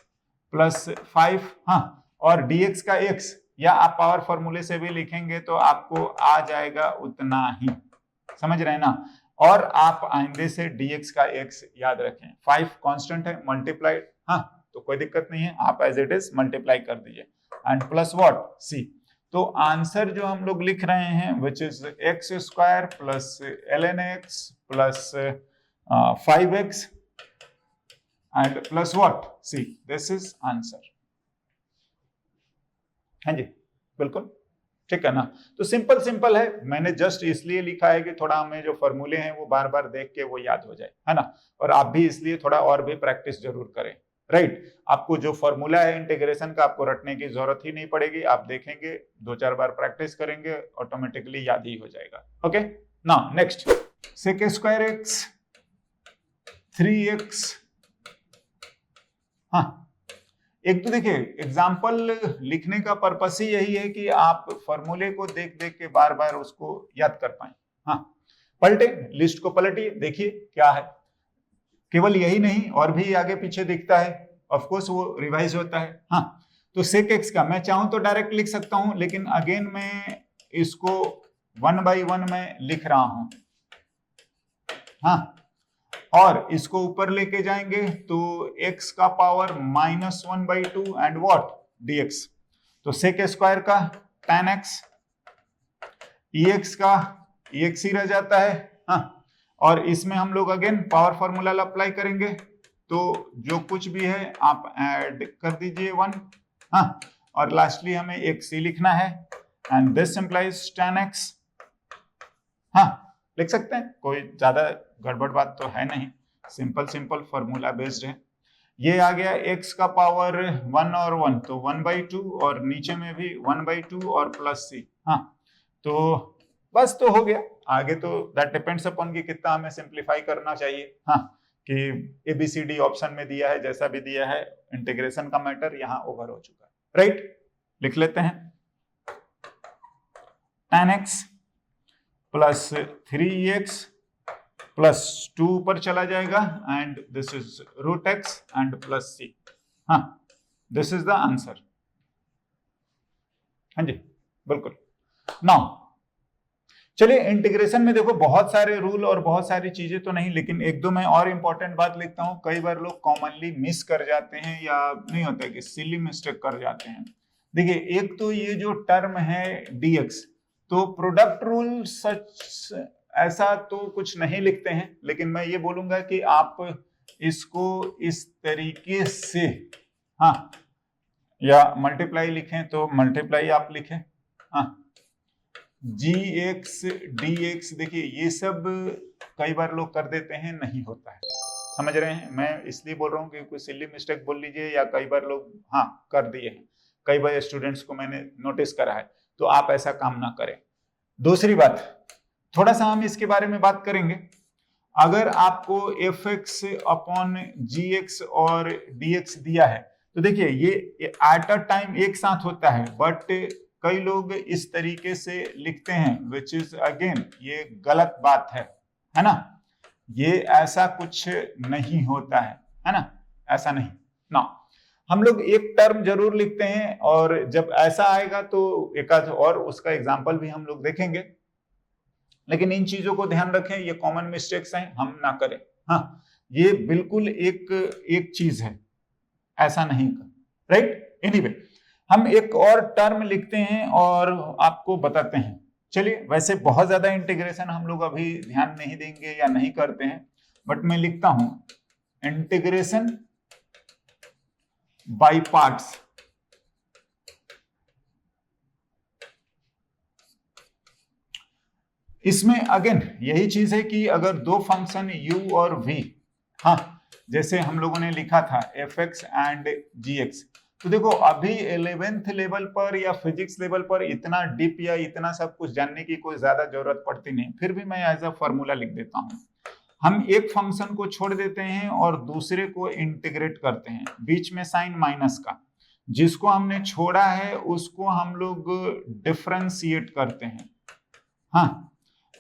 plus 5। हाँ, और dx का x या आप पावर फॉर्मूले से भी लिखेंगे तो आपको आ जाएगा उतना ही, समझ रहे हैं ना। और आप आइंदे से dx का x याद रखें, 5 कांस्टेंट है, मल्टीप्लाइड, हाँ, तो कोई दिक्कत नहीं है, आप एज इट इज मल्टीप्लाई कर दीजिए एंड प्लस व्हाट c। तो आंसर जो हम लोग लिख रहे हैं which is x² plus ln x plus 5x and plus what c, this is answer. हाँ जी, बिल्कुल ठीक है ना। तो सिंपल सिंपल है, मैंने जस्ट इसलिए लिखा है कि थोड़ा हमें जो फॉर्मूले हैं वो बार बार देख के वो याद हो जाए, है ना। और आप भी इसलिए थोड़ा और भी प्रैक्टिस जरूर करें, राइट। आपको जो फॉर्मूला है इंटीग्रेशन का आपको रटने की जरूरत ही नहीं पड़ेगी, आप देखेंगे 2-4 बार प्रैक्टिस करेंगे ऑटोमेटिकली याद ही हो जाएगा। Okay, now next, sec² x 3x। हाँ, एक तो देखिए एग्जाम्पल लिखने का पर्पस ही यही है कि आप फॉर्मूले को देख देख के बार बार उसको याद कर पाए। हाँ, पलटे, लिस्ट को पलटिए, देखिए क्या है, केवल यही नहीं और भी आगे पीछे दिखता है, ऑफ कोर्स वो रिवाइज होता है। हाँ, तो sec x का मैं चाहूं तो डायरेक्ट लिख सकता हूं, लेकिन अगेन मैं इसको 1/1 में लिख रहा हूं। हाँ, और इसको ऊपर लेके जाएंगे तो x का पावर -1/2 एंड व्हाट dx। तो sec² का tan x, ex का ex ही रह जाता है। हाँ, और इसमें हम लोग अगेन पावर फॉर्मूला अप्लाई करेंगे, तो जो कुछ भी है आप ऐड कर दीजिए 1। हाँ, और लास्टली हमें एक c लिखना है and this implies tan x। हाँ, लिख सकते हैं, कोई ज्यादा गड़बड़ बात तो है नहीं, सिंपल सिंपल फॉर्मूला बेस्ड है। ये आ गया x का पावर 1 और 1 तो 1/2 और नीचे में भी 1/2 और प्लस c। हाँ, तो बस तो हो गया, आगे तो दैट डिपेंड्स अपॉन कि कितना हमें सिंप्लीफाई करना चाहिए। हाँ, कि ABCD ऑप्शन में दिया है, जैसा भी दिया है, इंटीग्रेशन का मैटर यहाँ ओवर हो चुका है, राइट। लिख लेते हैं, tan x plus 3x plus 2 ऊपर चला जाएगा and this is √x and plus c। हाँ, दिस इज द आंसर। हाँ जी, बिल्कुल। नाउ चलिए इंटीग्रेशन में देखो बहुत सारे रूल और बहुत सारी चीजें तो नहीं, लेकिन एक दो मैं और इंपॉर्टेंट बात लिखता हूं, कई बार लोग कॉमनली मिस कर जाते हैं या नहीं होता है कि सिली मिस्टेक कर जाते हैं। देखिए एक तो ये जो टर्म है dx, तो प्रोडक्ट रूल सच ऐसा तो कुछ नहीं लिखते हैं, लेकिन मैं ये बोलूंगा कि आप इसको इस तरीके से, हाँ, या मल्टीप्लाई लिखें तो मल्टीप्लाई आप लिखें। हाँ, gx dx, देखिए ये सब कई बार लोग कर देते हैं, नहीं होता है, समझ रहे हैं। मैं इसलिए बोल रहा हूँ कि कोई सिली मिस्टेक बोल लीजिए, या कई बार लोग हाँ कर दिए हैं, कई बार स्टूडेंट्स को मैंने नोटिस करा है, तो आप ऐसा काम ना करें। दूसरी बात, थोड़ा सा हम इसके बारे में बात करेंगे। अगर आपको fx अपॉन gx और dx दिया है तो देखिए ये एट अ टाइम एक साथ होता है, बट कई लोग इस तरीके से लिखते हैं, विच इज अगेन ये गलत बात है ना। ये ऐसा कुछ नहीं होता है ना, ऐसा नहीं ना। हम लोग एक टर्म जरूर लिखते हैं, और जब ऐसा आएगा तो एक आध और उसका एग्जाम्पल भी हम लोग देखेंगे, लेकिन इन चीजों को ध्यान रखें, ये कॉमन मिस्टेक्स हैं, हम ना करें। हाँ, ये बिल्कुल एक चीज है, ऐसा नहीं कर, राइट। एनीवे हम एक और टर्म लिखते हैं और आपको बताते हैं। चलिए, वैसे बहुत ज्यादा इंटीग्रेशन हम लोग अभी ध्यान नहीं देंगे या नहीं करते हैं, बट मैं लिखता हूं इंटीग्रेशन बाय पार्ट्स। इसमें अगेन यही चीज है कि अगर दो फंक्शन u और v, हाँ, जैसे हम लोगों ने लिखा था fx एंड gx, तो देखो अभी 11th लेवल पर या फिजिक्स लेवल पर इतना डीप या इतना सब कुछ जानने की कोई ज्यादा जरूरत पड़ती नहीं, फिर भी मैं एज अ फॉर्मूला लिख देता हूं। हम एक फंक्शन को छोड़ देते हैं और दूसरे को इंटीग्रेट करते हैं, बीच में साइन माइनस का, जिसको हमने छोड़ा है उसको हम लोग डिफरेंशिएट करते हैं, हाँ,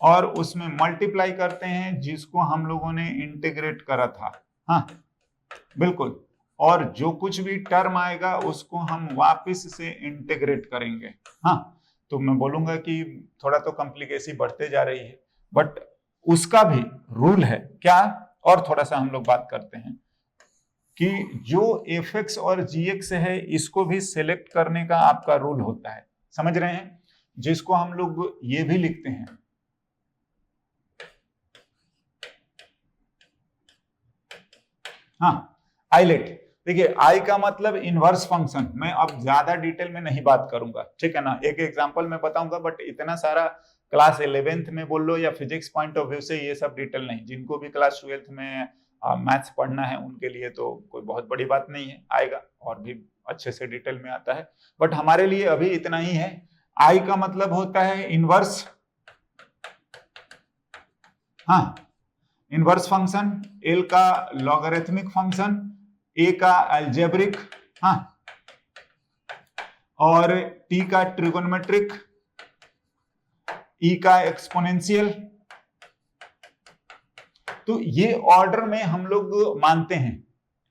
और उसमें मल्टीप्लाई करते हैं जिसको हम लोगों ने इंटीग्रेट करा था, हाँ बिल्कुल, और जो कुछ भी टर्म आएगा उसको हम वापस से इंटीग्रेट करेंगे। हाँ, तो मैं बोलूंगा कि थोड़ा तो कॉम्प्लिकेसी बढ़ते जा रही है, बट उसका भी रूल है क्या, और थोड़ा सा हम लोग बात करते हैं कि जो fx और gx है इसको भी सिलेक्ट करने का आपका रूल होता है, समझ रहे हैं, जिसको हम लोग ये भी लिखते हैं हाँ आइलेट। देखिए आई का मतलब इनवर्स फंक्शन, मैं अब ज्यादा डिटेल में नहीं बात करूंगा, ठीक है ना, एक एग्जांपल में बताऊंगा, बट इतना सारा क्लास 11th में बोल लो या फिजिक्स पॉइंट ऑफ व्यू से ये सब डिटेल नहीं, जिनको भी क्लास 12th में मैथ्स पढ़ना है उनके लिए तो कोई बहुत बड़ी बात नहीं है, आएगा और भी अच्छे से डिटेल में आता है, बट हमारे लिए अभी इतना ही है। आई का मतलब होता है इनवर्स, हाँ, इनवर्स फंक्शन, एल का लॉगरिथमिक फंक्शन, ए का अलजेब्रिक, हाँ, और टी का ट्रिगोनोमेट्रिक, ई का एक्सपोनेंशियल। तो ये ऑर्डर में हम लोग मानते हैं,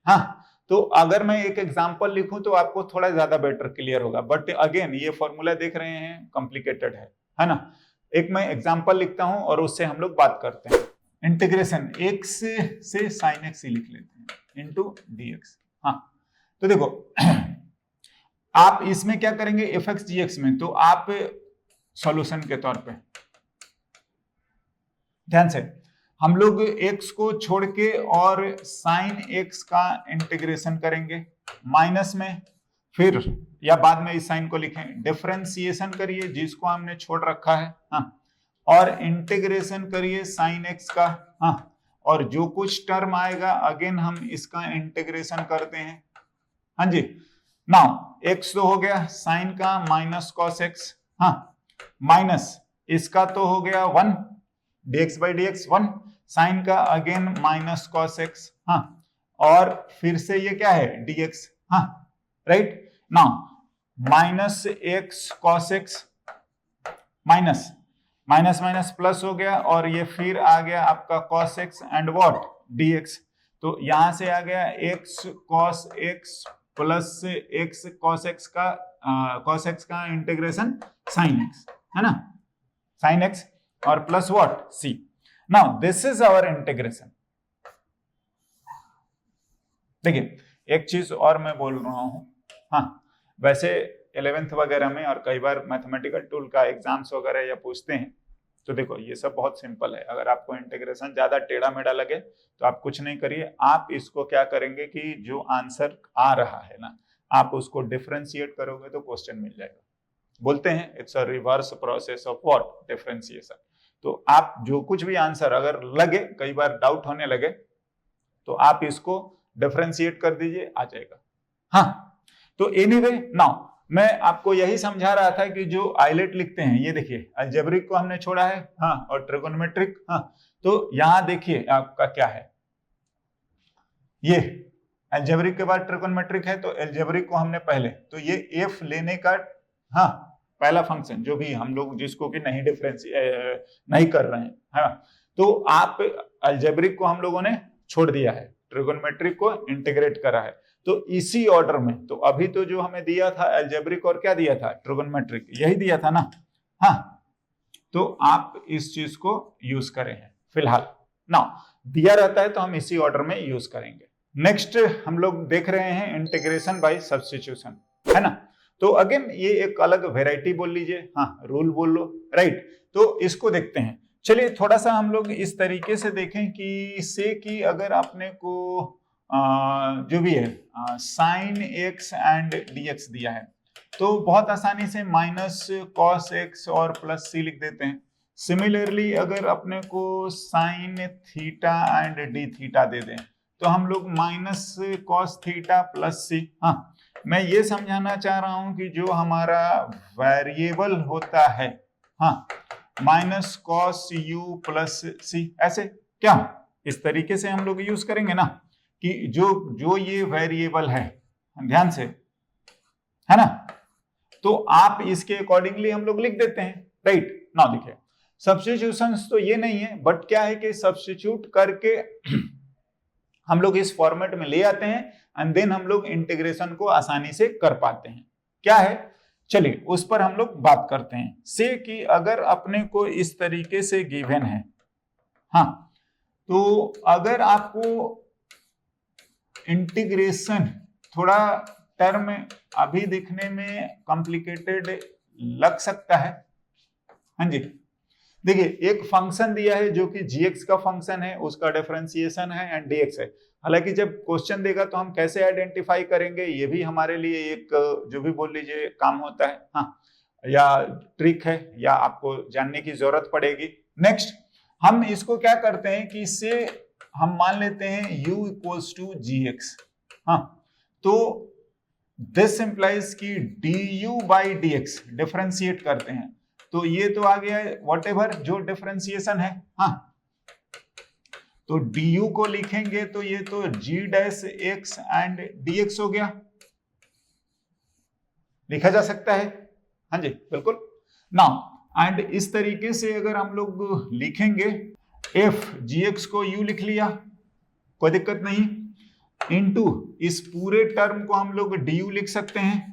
हाँ, तो अगर मैं एक एग्जांपल लिखूं तो आपको थोड़ा ज्यादा बेटर क्लियर होगा, बट अगेन ये फॉर्मूला देख रहे हैं कॉम्प्लिकेटेड है ना। एक मैं एग्जांपल लिखता हूं और उससे हम लोग बात करते हैं। इंटीग्रेशन x से sin x लिख लेते हैं इंटू dx। हाँ, तो देखो आप इसमें क्या करेंगे, fx gx में, तो आप सॉल्यूशन के तौर पे ध्यान से हम लोग x को छोड़ के और sin x का इंटीग्रेशन करेंगे माइनस में, फिर या बाद में इस साइन को लिखें, डिफरेंशिएशन करिए जिसको हमने छोड़ रखा है, हाँ, और इंटीग्रेशन करिए साइन एक्स का, हाँ, और जो कुछ टर्म आएगा अगेन हम इसका इंटीग्रेशन करते हैं, हाँ जी। नाउ एक्स तो हो गया साइन का माइनस कॉस एक्स, हाँ, माइनस इसका तो हो गया 1 dx बाई dx 1, साइन का अगेन माइनस कॉस एक्स, हाँ, और फिर से ये क्या है dx, हाँ, right. Now minus x cos x, minus minus minus plus हो गया, और ये फिर आ गया आपका cos x and what dx, तो यहां से आ गया x cos x plus x cos x का इंटीग्रेशन sin x, है ना, sin x और plus what c। Now this is our integration. देखिए एक चीज और मैं बोल रहा हूं, हाँ, वैसे 11th वगैरह में और कई बार मैथमेटिकल टूल का एग्जाम्स वगैरह या पूछते हैं, तो देखो ये सब बहुत सिंपल है। अगर आपको इंटीग्रेशन ज्यादा टेढ़ा मेढ़ा लगे तो आप कुछ नहीं करिए, आप इसको क्या करेंगे कि जो आंसर आ रहा है ना, आप उसको डिफरेंशिएट करोगे तो क्वेश्चन मिल जाएगा। बोलते हैं it's a reverse process of what, differentiation. तो आप जो कुछ भी आंसर अगर लगे, कई बार डाउट होने लगे, तो आप इसको डिफरेंशिएट कर दीजिए, आ जाएगा। हाँ, तो एनीवे नाउ मैं आपको यही समझा रहा था कि जो आइलेट लिखते हैं, ये देखिए अलजेब्रिक को हमने छोड़ा है, हाँ, और ट्रिगोनोमेट्रिक, हाँ, तो यहां देखिए आपका क्या है, ये एल्जेब्रिक के बाद ट्रिगोनोमेट्रिक है, तो एल्जेब्रिक को हमने पहले, तो ये एफ लेने का हाँ पहला फंक्शन जो भी हम लोग जिसको कि नहीं नहीं कर रहे हैं, हाँ, तो आप एल्जेब्रिक को हम लोगों ने छोड़ दिया है, ट्रिगोनोमेट्रिक को इंटीग्रेट करा है, तो इसी ऑर्डर में, तो अभी तो जो हमें दिया था एल्जेब्रिक और क्या दिया था, ट्रिगोनोमेट्रिक, यही दिया था ना, हाँ, तो आप इस चीज को यूज करें हैं फिलहाल ना, दिया रहता है तो हम इसी ऑर्डर में यूज करेंगे। नेक्स्ट हम लोग देख रहे हैं इंटीग्रेशन बाय सब्स्टिट्यूशन, है ना, तो अगेन ये एक अलग वेराइटी बोल लीजिए, हाँ रूल बोल लो, राइट, तो इसको देखते हैं। चलिए थोड़ा सा हम लोग इस तरीके से देखें कि से कि अगर आपने को जो भी है साइन एक्स एंड dx दिया है, तो बहुत आसानी से माइनस कॉस एक्स और प्लस सी लिख देते हैं। सिमिलरली अगर अपने को sine theta and D theta दे दें, तो हम लोग minus cos theta plus C, हाँ मैं ये समझाना चाह रहा हूं कि जो हमारा वेरिएबल होता है, हाँ माइनस कॉस यू प्लस सी, ऐसे क्या इस तरीके से हम लोग यूज करेंगे ना, कि जो ये वेरिएबल है, ध्यान से, है ना, तो आप इसके अकॉर्डिंगली हम लोग लिख देते हैं, राइट ना। देखिए सब्स्टिट्यूशंस तो ये नहीं है, बट क्या है कि सब्स्टिट्यूट करके हम लोग इस फॉर्मेट में ले आते हैं एंड देन हम लोग इंटीग्रेशन को आसानी से कर पाते हैं। क्या है, चलिए उस पर हम लोग बात करते हैं। से कि अगर अपने को इस तरीके से गिवन है, हाँ, तो अगर आपको इंटीग्रेशन थोड़ा टर्म अभी दिखने में कॉम्प्लिकेटेड लग सकता है, हाँ जी, देखिए एक फंक्शन दिया है जो कि gx का फंक्शन है, उसका डिफरेंशिएशन है एंड dx है। हालांकि जब क्वेश्चन देगा तो हम कैसे आइडेंटिफाई करेंगे, ये भी हमारे लिए एक जो भी बोल लीजिए काम होता है, हाँ, या ट्रिक है, या आपको जानने की जरूरत पड़ेगी। नेक्स्ट हम इसको क्या करते हैं कि इससे हम मान लेते हैं u इक्वल्स टू gx, हाँ, तो दिस इंप्लाइज की du बाई dx डिफरेंशिएट करते हैं, तो ये तो आ गया व्हाटएवर जो डिफरेंशिएशन है, हाँ, तो du को लिखेंगे तो ये तो g dash x and dx हो गया, लिखा जा सकता है, हाँ जी बिल्कुल। नाउ एंड इस तरीके से अगर हम लोग लिखेंगे f gx को u लिख लिया, कोई दिक्कत नहीं, इनटू इस पूरे टर्म को हम लोग du लिख सकते हैं,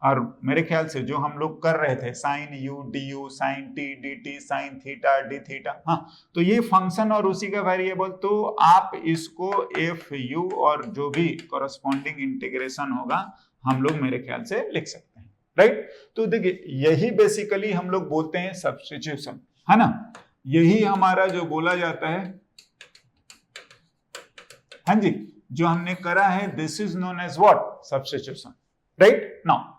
और मेरे ख्याल से जो हम लोग कर रहे थे sine u d u, sine t d t, sine theta d theta, हाँ, तो ये फंक्शन और उसी का वेरिएबल, तो आप इसको एफ यू और जो भी कॉरस्पॉन्डिंग इंटीग्रेशन होगा हम लोग मेरे ख्याल से लिख सकते हैं, राइट। तो देखिए यही बेसिकली हम लोग बोलते हैं सब्स्टिट्यूशन, है ना, यही हमारा जो बोला जाता है, हाँ जी, जो हमने करा है, this is known as what, substitution, right. Now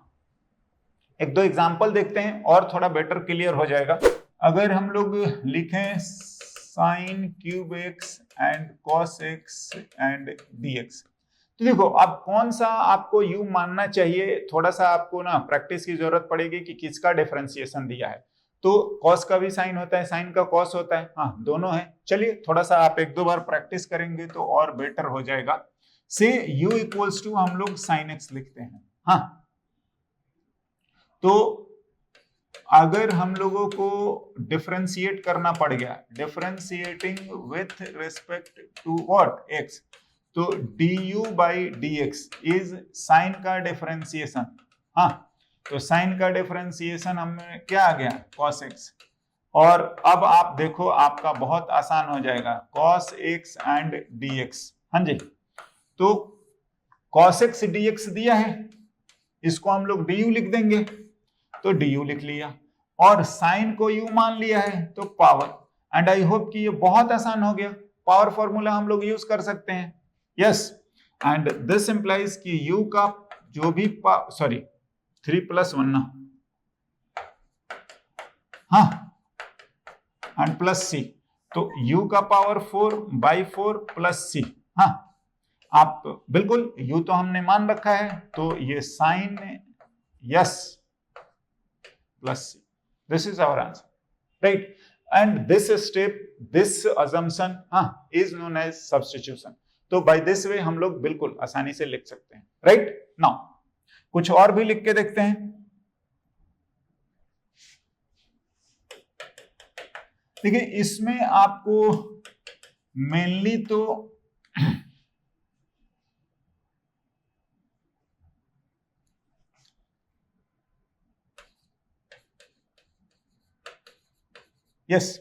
एक दो एग्जांपल देखते हैं और थोड़ा बेटर क्लियर हो जाएगा। अगर हम लोग लिखें sine cube x and cos X and dx, तो देखो अब कौन सा आपको यू मानना चाहिए, थोड़ा सा आपको ना प्रैक्टिस की जरूरत पड़ेगी कि किसका डिफरेंशिएशन दिया है। तो कॉस का भी साइन होता है, साइन का कॉस होता है, हाँ दोनों है। चलिए थोड़ा सा आप एक दो बार प्रैक्टिस करेंगे तो और बेटर हो जाएगा। से u इक्वल्स टू हम लोग साइन एक्स लिखते हैं, हाँ, तो अगर हम लोगों को डिफरेंशिएट करना पड़ गया, differentiating with respect to what x, तो du by dx is sine का डिफरेंशिएशन, हाँ, तो साइन का डिफरेंशिएशन हमें क्या आ गया, cos x, और अब आप देखो आपका बहुत आसान हो जाएगा, cos x एंड dx, हाँ जी, तो cos x dx दिया है, इसको हम लोग du लिख देंगे, तो du लिख लिया, और साइन को u मान लिया है तो पावर, एंड आई होप कि ये बहुत आसान हो गया, पावर फॉर्मूला हम लोग यूज कर सकते हैं, यस, एंड दिस इंप्लाइज कि u का जो भी सॉरी 3 + 1 ना, हाँ, एंड प्लस c, तो u का पावर 4/4 प्लस c, हाँ, आप बिल्कुल u तो हमने मान रखा है, तो ये sine yes plus c. This is our answer, right? And this step, this assumption is known as substitution. तो बाय दिस वे हम लोग बिल्कुल आसानी से लिख सकते हैं, राइट। नाउ कुछ और भी लिख के देखते हैं। देखिए इसमें आपको मेनली तो यस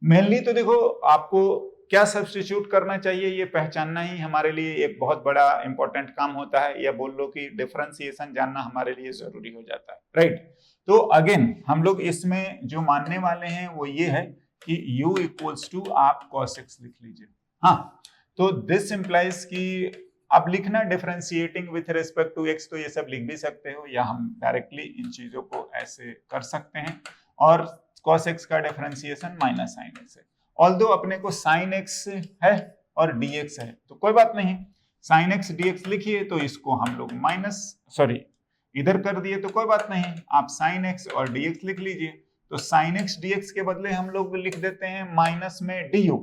मेनली तो देखो आपको क्या सब्स्टिट्यूट करना चाहिए ये पहचानना ही हमारे लिए एक बहुत बड़ा इंपॉर्टेंट काम होता है, या बोल लो कि डिफरेंशिएशन जानना हमारे लिए जरूरी हो जाता है, राइट। तो अगेन हम लोग इसमें जो मानने वाले हैं वो ये है कि u इक्वल्स टू आप cos x लिख लीजिए। हाँ, तो दिस इंप्लाइज कि अब लिखना differentiating with respect to x, तो ये सब लिख भी सकते हो, या हम डायरेक्टली इन चीजों को ऐसे कर सकते हैं। और cos x का डिफरेंशिएशन माइनस sin x है। ऑल्दो अपने को sin x है और dx है, तो कोई बात नहीं, sin x dx लिखिए, तो इसको हम लोग इधर कर दिए तो कोई बात नहीं, आप sin x और dx लिख लीजिए। तो sin x dx के बदले हम लोग लिख देते हैं माइनस में du,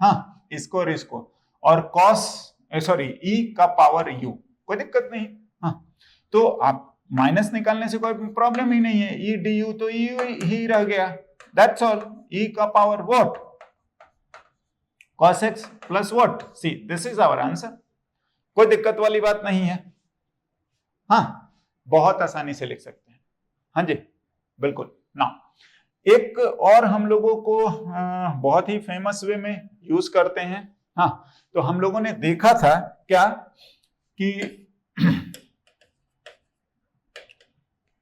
हाँ इसको और इसको, और e का पावर u, कोई दिक्कत नहीं। हाँ, तो आप माइनस निकालने से कोई प्रॉब्लम ही नहीं है, e du तो e ही रह गया, दैट्स ऑल। e का power what, cos x plus what, c this is our answer, कोई दिक्कत वाली बात नहीं है। हाँ, बहुत आसानी से लिख सकते हैं, हाँ जी बिल्कुल। नाउ एक और हम लोगों को बहुत ही फेमस वे में यूज करते हैं। हाँ, तो हम लोगों ने देखा था क्या कि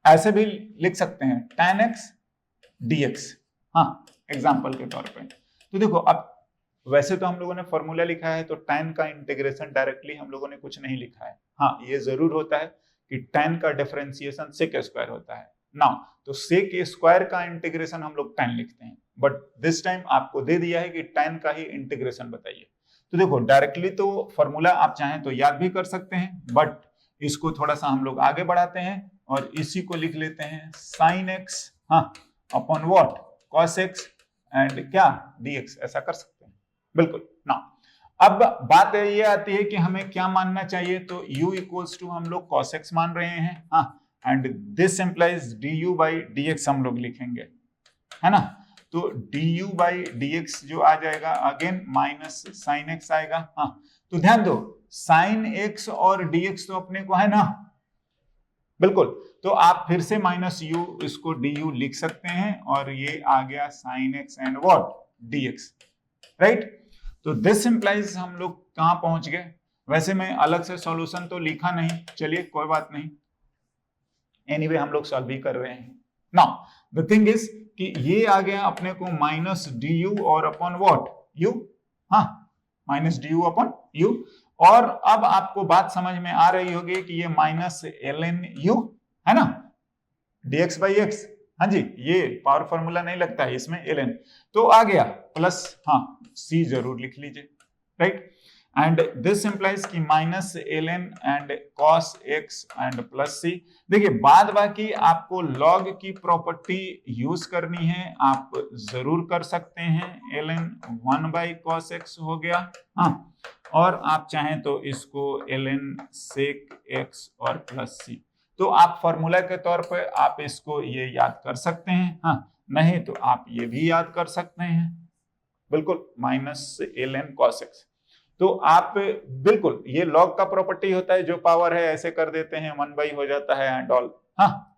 ऐसे भी लिख सकते हैं tan x dx, हाँ एग्जाम्पल के तौर पे। तो देखो अब वैसे तो हम लोगों ने फॉर्मूला लिखा है, तो tan का इंटीग्रेशन डायरेक्टली हम लोगों ने कुछ नहीं लिखा है। हाँ, ये जरूर होता है कि tan का डिफरेंशिएशन sec स्क्वायर होता है। नाउ तो sec स्क्वायर का इंटीग्रेशन हम लोग tan लिखते हैं, बट दिस टाइम आपको दे दिया है कि tan का ही इंटीग्रेशन बताइए। तो देखो डायरेक्टली तो फॉर्मूला आप चाहें तो याद भी कर सकते हैं, बट इसको थोड़ा सा हम लोग आगे बढ़ाते हैं और इसी को लिख लेते हैं sin x, हाँ upon what, cos x and क्या dx, ऐसा कर सकते हैं बिल्कुल। ना अब बात ये आती है कि हमें क्या मानना चाहिए, तो u इक्वल्स टू हम लोग cos x मान रहे हैं, हाँ, and this implies du by dx हम लोग लिखेंगे, है ना। तो du बाई dx जो आ जाएगा अगेन माइनस sin x आएगा। हाँ, तो ध्यान दो sin x और dx तो अपने को है ना, बिल्कुल, तो आप फिर से माइनस u इसको du लिख सकते हैं, और ये आ गया sin x and what dx, right. तो दिस इंप्लाइज हम लोग कहां पहुंच गए, वैसे मैं अलग से सॉल्यूशन तो लिखा नहीं, चलिए कोई बात नहीं, एनीवे हम लोग सॉल्व भी कर रहे हैं। नाउ द थिंग इज कि ये आ गया अपने को माइनस du और अपॉन व्हाट u, हाँ माइनस du अपॉन u, और अब आपको बात समझ में आ रही होगी कि ये माइनस ln u है ना, dx बाई x, हाँ जी, ये पावर फॉर्मूला नहीं लगता है इसमें ln, तो आ गया प्लस, हाँ c जरूर लिख लीजिए, राइट। एंड दिस इंप्लाइज कि minus ln and cos x and plus c। देखिए बाद बाकी आपको लॉग की प्रॉपर्टी यूज करनी है, आप जरूर कर सकते हैं, ln 1 बाई cos x हो गया, हाँ, और आप चाहें तो इसको ln sec x और प्लस c, तो आप फॉर्मूला के तौर पर आप इसको ये याद कर सकते हैं, हाँ, नहीं तो आप ये भी याद कर सकते हैं बिल्कुल, माइनस ln cos x। तो आप बिल्कुल ये लॉग का प्रॉपर्टी होता है, जो पावर है ऐसे कर देते हैं, 1 बाई हो जाता है एंड ऑल, हाँ।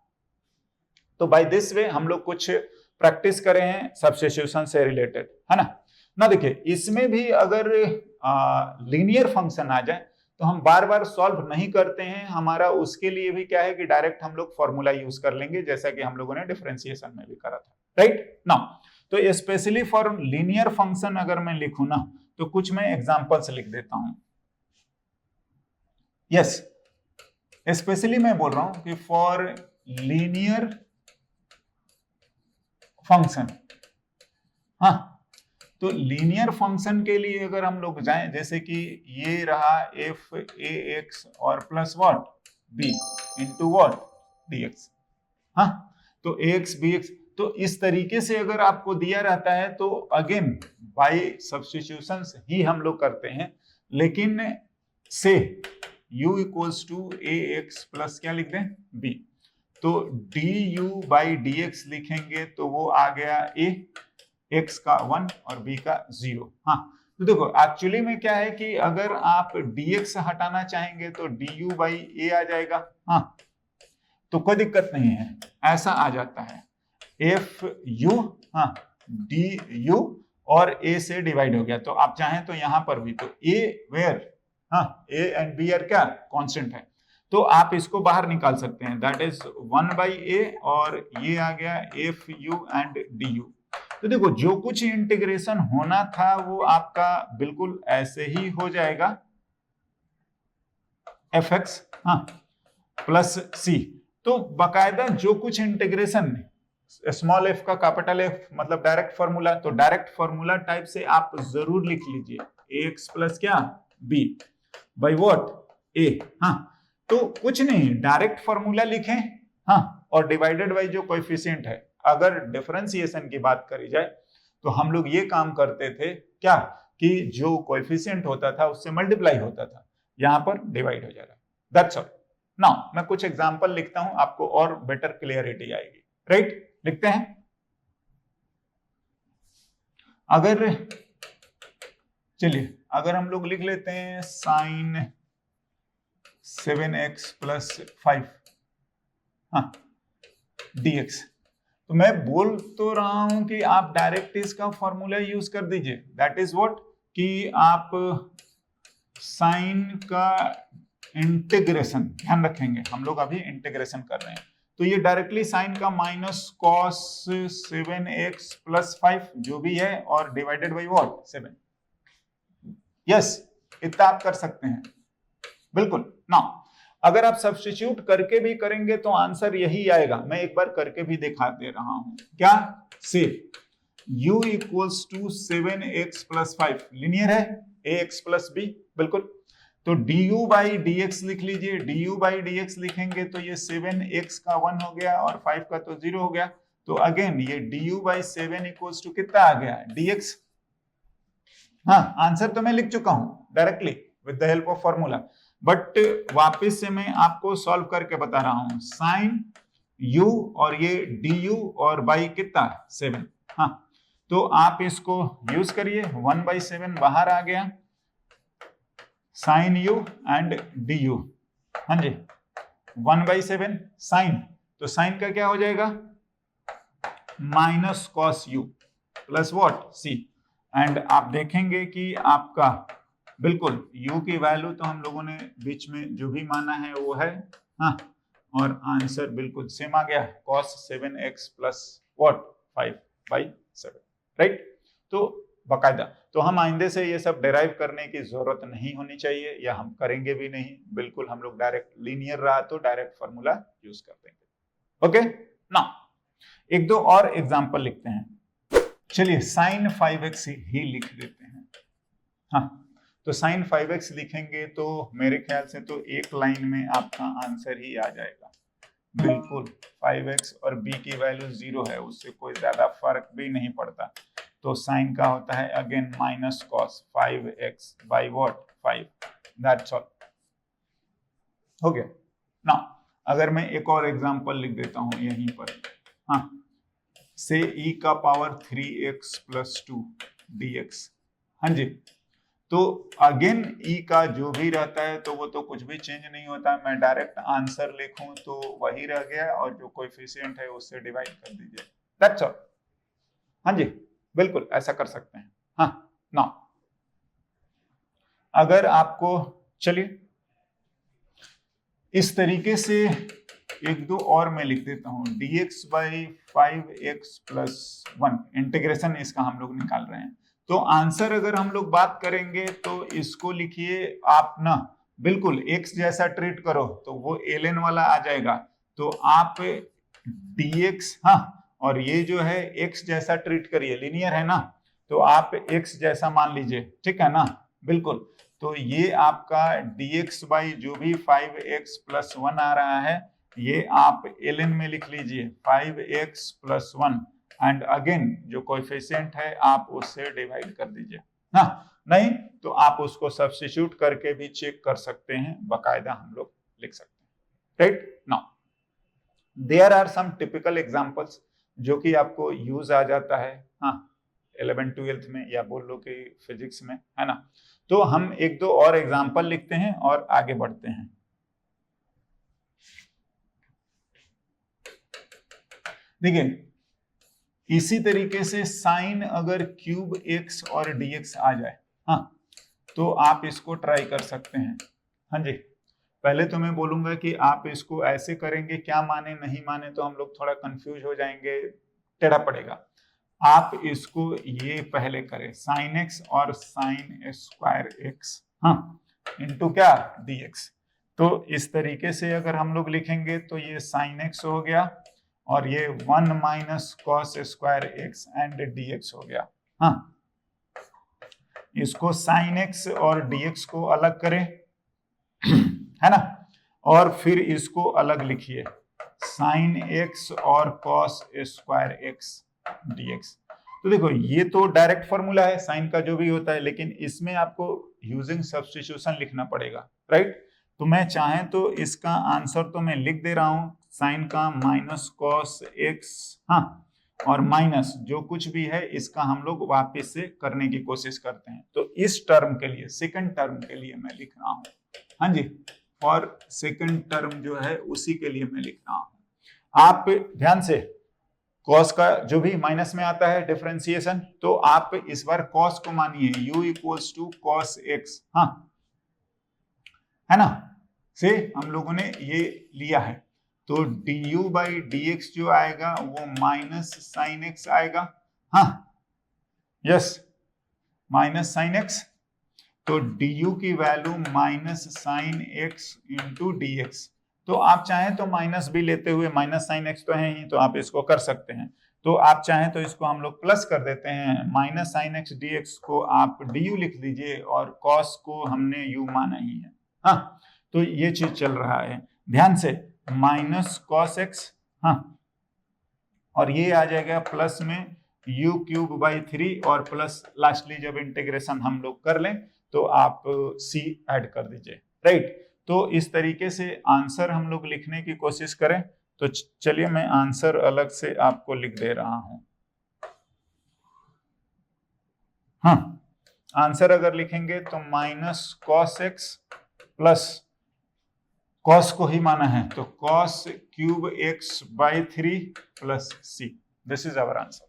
तो बाय दिस वे हम लोग कुछ प्रैक्टिस करे हैं सब्स्टिट्यूशन से रिलेटेड, है ना। ना देखिए इसमें भी अगर लीनियर फंक्शन आ जाए तो हम बार बार सॉल्व नहीं करते हैं, हमारा उसके लिए भी क्या है कि डायरेक्ट हम लोग फॉर्मूला यूज कर लेंगे, जैसा कि हम लोगों ने डिफरेंशिएशन में भी करा था, राइट। नाउ तो स्पेशली फॉर लीनियर फंक्शन अगर मैं लिखूं ना, तो कुछ मैं एग्जांपल्स लिख देता हूं। यस, स्पेशली मैं बोल रहा हूं कि फॉर लीनियर फंक्शन, हाँ, तो लीनियर फंक्शन के लिए अगर हम लोग जाएं, जैसे कि ये रहा एफ ए एक्स और plus what b into what dx, हाँ, तो ax bx, तो इस तरीके से अगर आपको दिया रहता है तो अगेन बाय सब्स्टिट्यूशंस ही हम लोग करते हैं, लेकिन से u equals to a x plus क्या लिख दें b, तो du बाई डी एक्स लिखेंगे तो वो आ गया a, x का 1 और b का 0। हाँ, तो देखो एक्चुअली में क्या है कि अगर आप dx हटाना चाहेंगे तो du बाई ए आ जाएगा। हाँ, तो कोई दिक्कत नहीं है, ऐसा आ जाता है एफ यू, हाँ डी यू और ए से डिवाइड हो गया। तो आप चाहें तो यहां पर भी तो ए वेयर, हाँ ए एंड बी आर क्या कांस्टेंट है, तो आप इसको बाहर निकाल सकते हैं, दैट इज 1 बाई ए और ये आ गया F you and D you. तो देखो जो कुछ इंटीग्रेशन होना था वो आपका बिल्कुल ऐसे ही हो जाएगा, एफ एक्स हाँ प्लस सी। तो बकायदा जो कुछ इंटीग्रेशन स्मॉल एफ का कैपिटल एफ मतलब डायरेक्ट फॉर्मूला, तो डायरेक्ट फॉर्मूला टाइप से आप जरूर लिख लीजिए एक्स प्लस क्या बी बाई व्हाट ए। हाँ, तो कुछ नहीं डायरेक्ट फॉर्मूला लिखें, हाँ और डिवाइडेड बाई जो कोएफिशिएंट है। अगर डिफरेंशिएशन की बात करी जाए तो हम लोग ये काम करते थे क्या कि जो कोएफिशिएंट होता था उससे मल्टीप्लाई होता था, यहां पर डिवाइड हो जा रहा है, दैट्स ऑल। नाउ मैं कुछ एग्जांपल लिखता हूं, आपको और बेटर क्लियरिटी आएगी, राइट? लिखते हैं, अगर चलिए अगर हम लोग लिख लेते हैं साइन 7x प्लस 5 हाँ dx, तो मैं बोल तो रहा हूं कि आप डायरेक्ट इसका फॉर्मूला यूज कर दीजिए, दैट इज व्हाट कि आप साइन का इंटीग्रेशन, ध्यान रखेंगे हम लोग अभी इंटीग्रेशन कर रहे हैं, तो ये डायरेक्टली साइन का माइनस कॉस 7x प्लस 5 जो भी है और डिवाइडेड बाई व्हाट 7। यस, इतना आप कर सकते हैं बिल्कुल। ना अगर आप सब्स्टिट्यूट करके भी करेंगे तो आंसर यही आएगा, मैं एक बार करके भी दिखा दे रहा हूं, क्या से u equals to 7x plus 5 linear है ax प्लस b, बिल्कुल। तो du बाई dx लिख लीजिए, du बाई dx लिखेंगे तो ये 7x का 1 हो गया और 5 का तो 0 हो गया, तो अगेन ये du बाई 7 इक्वल्स टू कितना आ गया dx। हाँ, आंसर तो मैं लिख चुका हूं directly with the help of formula, but वापस से मैं आपको सॉल्व करके बता रहा हूं, साइन u और ये du और बाई कितना 7। हाँ, तो आप इसको यूज करिए, 1 बाई 7 बाहर आ गया, साइन u एंड du, हाँ जी 1 बाई 7 साइन, तो साइन का क्या हो जाएगा minus cos u plus what c, and आप देखेंगे कि आपका बिल्कुल u की वैल्यू तो हम लोगों ने बीच में जो भी माना है वो है, हाँ और आंसर बिल्कुल सेम आ गया cos 7x plus what 5 by 7, right? तो बाकायदा तो हम आइंदे से ये सब डिराइव करने की जरूरत नहीं होनी चाहिए, या हम करेंगे भी नहीं, बिल्कुल हम लोग डायरेक्ट लीनियर रहा तो डायरेक्ट फॉर्मूला यूज कर देंगे। ओके, ना एक दो और एग्जांपल लिखते हैं, चलिए साइन 5x ही लिख देते हैं। हाँ, तो साइन 5x लिखेंगे तो मेरे ख्याल से तो एक लाइन में आपका आंसर ही आ जाएगा, बिल्कुल 5x और b की वैल्यू 0 है, उससे कोई ज्यादा फर्क भी नहीं पड़ता, तो साइन का होता है again minus cos 5x by what 5, that's all, हो गया ना। अगर मैं एक और एग्जांपल लिख देता हूं यहीं पर, हाँ से e का पावर 3x प्लस 2 dx, हाँ जी, तो अगेन e का जो भी रहता है तो वो तो कुछ भी चेंज नहीं होता, मैं डायरेक्ट आंसर लिखूं तो वही रह गया और जो कोएफिशिएंट है उससे डिवाइड कर दीजिए, दैट्स ऑल। हाँ जी, बिल्कुल ऐसा कर सकते हैं। हाँ ना, अगर आपको चलिए इस तरीके से एक दो और मैं लिख देता हूं, dx by 5x plus 1 integration इसका हम लोग निकाल रहे हैं, तो आंसर अगर हम लोग बात करेंगे तो इसको लिखिए आप ना बिल्कुल x जैसा ट्रीट करो तो वो ln वाला आ जाएगा, तो आप dx, हाँ और ये जो है x जैसा ट्रीट करिए, लीनियर है ना, तो आप x जैसा मान लीजिए, ठीक है ना, बिल्कुल। तो ये आपका dx बाई जो भी 5x प्लस 1 आ रहा है ये आप ln में लिख लीजिए 5x प्लस 1 एंड अगेन जो कोएफिशिएंट है आप उससे डिवाइड कर दीजिए, हाँ, नहीं तो आप उसको सब्स्टिट्यूट करके भी चेक कर सकते हैं, बाकायदा हम लोग लिख सकते हैं, right. Now there are some typical examples जो कि आपको यूज आ जाता है, हाँ, 11th-12th में या बोल लो कि फिजिक्स में, है ना। तो हम एक दो और एग्जांपल लिखते हैं और आगे बढ़ते हैं। देखिए, इसी तरीके से साइन अगर क्यूब एक्स और डीएक्स आ जाए, हाँ, तो आप इसको ट्राई कर सकते हैं। हाँ जी, पहले तो मैं बोलूंगा कि आप इसको ऐसे करेंगे, क्या माने नहीं माने तो हम लोग थोड़ा कंफ्यूज हो जाएंगे, टेढ़ा पड़ेगा। आप इसको ये पहले करें, साइन एक्स और साइन स्क्वायर एक्स, हाँ, इंटू क्या, डीएक्स। तो इस तरीके से अगर हम लोग लिखेंगे तो ये साइन एक्स हो गया और ये 1 minus cos square x and dx हो गया। हाँ, इसको साइन एक्स और डीएक्स को अलग करें, है ना, और फिर इसको अलग लिखिए, साइन एक्स और कॉस स्क्वायर एक्स डीएक्स। तो देखो ये तो डायरेक्ट फॉर्मूला है साइन का जो भी होता है, लेकिन इसमें आपको यूजिंग सब्स्टिट्यूशन लिखना पड़ेगा, राइट। तो मैं चाहें तो इसका आंसर तो मैं लिख दे रहा हूं, साइन का माइनस कॉस एक्स, हाँ, और माइनस जो कुछ भी है इसका हम लोग वापस से करने की कोशिश करते हैं। तो इस टर्म के लिए, सेकंड टर्म के लिए मैं लिख रहा हूं, हाँ जी, और सेकंड टर्म जो है उसी के लिए मैं लिख रहा हूं। आप ध्यान से, कॉस का जो भी माइनस में आता है डिफरेंशिएशन, तो आप इस बार कॉस को मानिए u equals to cos x, हाँ, है ना, से हम लोगों ने ये लिया है। तो du बाई dx जो आएगा वो माइनस साइन एक्स आएगा, हाँ, यस, माइनस साइन एक्स। तो du की value minus sine x into dx। तो आप चाहें तो माइनस भी लेते हुए, माइनस साइन एक्स तो है ही, तो आप इसको कर सकते हैं। तो आप चाहें तो इसको हम लोग प्लस कर देते हैं, माइनस साइन एक्स डीएक्स को आप du लिख लीजिए और कॉस को हमने u माना ही है, हाँ। तो ये चीज चल रहा है, ध्यान से, माइनस कॉस एक्स, हाँ, और ये आ जाएगा प्लस में u क्यूब बाई 3 और प्लस लास्टली जब इंटीग्रेशन हम लोग कर लें तो आप c ऐड कर दीजिए, राइट। तो इस तरीके से आंसर हम लोग लिखने की कोशिश करें। तो चलिए मैं आंसर अलग से आपको लिख दे रहा हूं, हाँ, आंसर अगर लिखेंगे तो minus cos x plus, cos को ही माना है तो cos cube x by 3 plus c, this is our answer,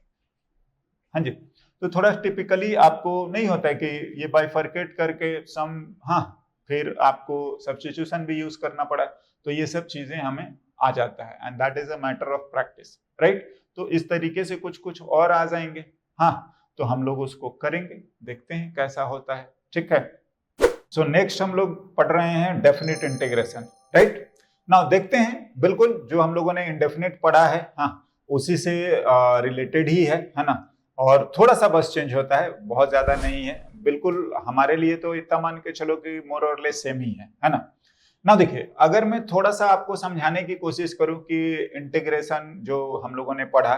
हाँ जी। तो थोड़ा टिपिकली आपको नहीं होता है कि ये बाइफरकेट करके सम, हाँ, फिर आपको सब्स्टिट्यूशन भी यूज करना पड़ा, तो ये सब चीजें हमें आ जाता है, and that is a matter of practice, right. तो इस तरीके से कुछ कुछ और आ जाएंगे, हाँ, तो हम लोग उसको करेंगे, देखते हैं कैसा होता है, ठीक है। सो नेक्स्ट हम लोग पढ़ रहे हैं डेफिनिट इंटीग्रेशन, राइट। नाउ देखते हैं, बिल्कुल जो हम लोगों ने इंडेफिनिट पढ़ा है, हाँ, उसी से रिलेटेड ही है ना, और थोड़ा सा बस चेंज होता है, बहुत ज्यादा नहीं है, बिल्कुल हमारे लिए तो इतना मान के चलो कि मोर और लेस सेम ही है ना। ना देखिए, अगर मैं थोड़ा सा आपको समझाने की कोशिश करूं कि इंटीग्रेशन जो हम लोगों ने पढ़ा,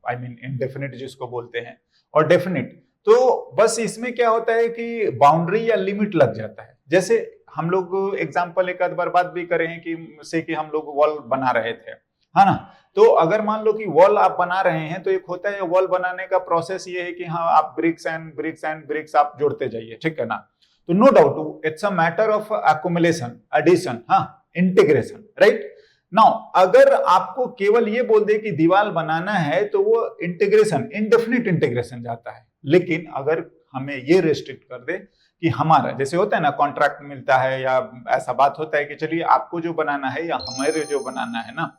आई मीन इंडेफिनिट जिसको बोलते हैं और डेफिनिट, तो बस इसमें क्या होता है कि बाउंड्री या लिमिट लग जाता है। जैसे हम लोग एग्जांपल एक आध बार बात भी करे हैं कि हम लोग वॉल बना रहे थे, है ना। तो अगर मान लो कि वॉल आप बना रहे हैं, तो एक होता है वॉल बनाने का प्रोसेस ये है कि हाँ, आप bricks and bricks and bricks आप जोड़ते जाइए, ठीक है ना। तो no doubt it's a matter of accumulation, addition, हाँ, इंटीग्रेशन, राइट। नाउ अगर आपको केवल ये बोल दे कि दीवार बनाना है तो वो इंटीग्रेशन, इंडेफिनिट इंटीग्रेशन जाता है। लेकिन अगर हमें ये रेस्ट्रिक्ट कर दे कि हमारा, जैसे होता है ना, कॉन्ट्रैक्ट मिलता है या ऐसा बात होता है कि चलिए आपको जो बनाना है या हमारे जो बनाना है ना,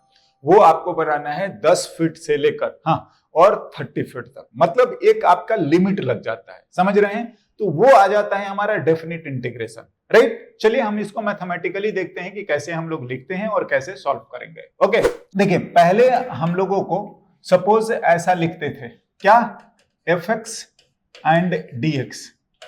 वो आपको बनाना है 10 फीट से लेकर, हाँ, और 30 फीट तक, मतलब एक आपका लिमिट लग जाता है, समझ रहे हैं। तो वो आ जाता है हमारा डेफिनिट इंटीग्रेशन, राइट। चलिए हम इसको मैथमेटिकली देखते हैं कि कैसे हम लोग लिखते हैं और कैसे सॉल्व करेंगे। ओके, देखिए पहले हम लोगों को सपोज ऐसा लिखते थे, क्या, fx एंड dx,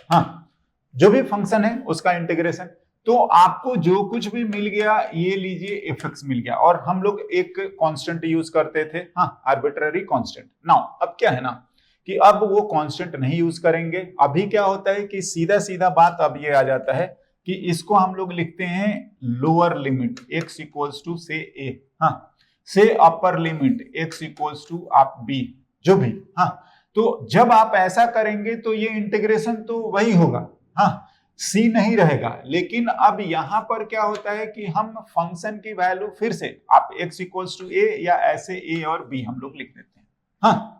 हाँ, जो भी फंक्शन है उसका इंटीग्रेशन। तो आपको जो कुछ भी मिल गया ये लीजिए fx मिल गया, और हम लोग एक कांस्टेंट यूज करते थे, हाँ, आर्बिट्ररी कांस्टेंट। नाउ अब क्या है ना कि अब वो कांस्टेंट नहीं यूज करेंगे। अभी क्या होता है कि सीधा सीधा बात अब ये आ जाता है कि इसको हम लोग लिखते हैं lower limit x equals to से a, हाँ, से upper limit x equals to आप b, जो भी, हाँ। तो जब आप ऐसा करेंगे तो ये इंटीग्रेशन तो वही होगा, हाँ, c नहीं रहेगा। लेकिन अब यहां पर क्या होता है कि हम फंक्शन की वैल्यू फिर से आप x इक्वल्स टू a या ऐसे a और b हम लोग लिख देते हैं, हाँ।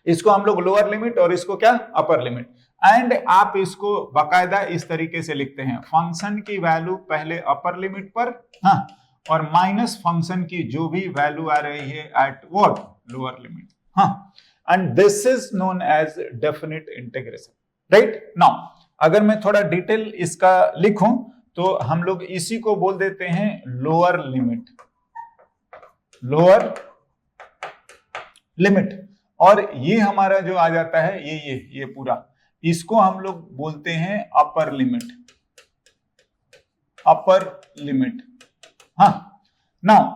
इसको हम लोग लोअर लिमिट और इसको क्या अपर लिमिट, एंड आप इसको बाकायदा इस तरीके से लिखते हैं, फंक्शन की वैल्यू पहले अपर लिमिट पर, हाँ, और माइनस फंक्शन की जो भी वैल्यू आ रही है एट व्हाट लोअर लिमिट, हाँ, and this is known as definite integration, right. Now अगर मैं थोड़ा डिटेल इसका लिखूं तो हम लोग इसी को बोल देते हैं लोअर लिमिट, लोअर लिमिट, और ये हमारा जो आ जाता है ये पूरा, इसको हम लोग बोलते हैं अपर लिमिट, अपर लिमिट, हाँ। नाउ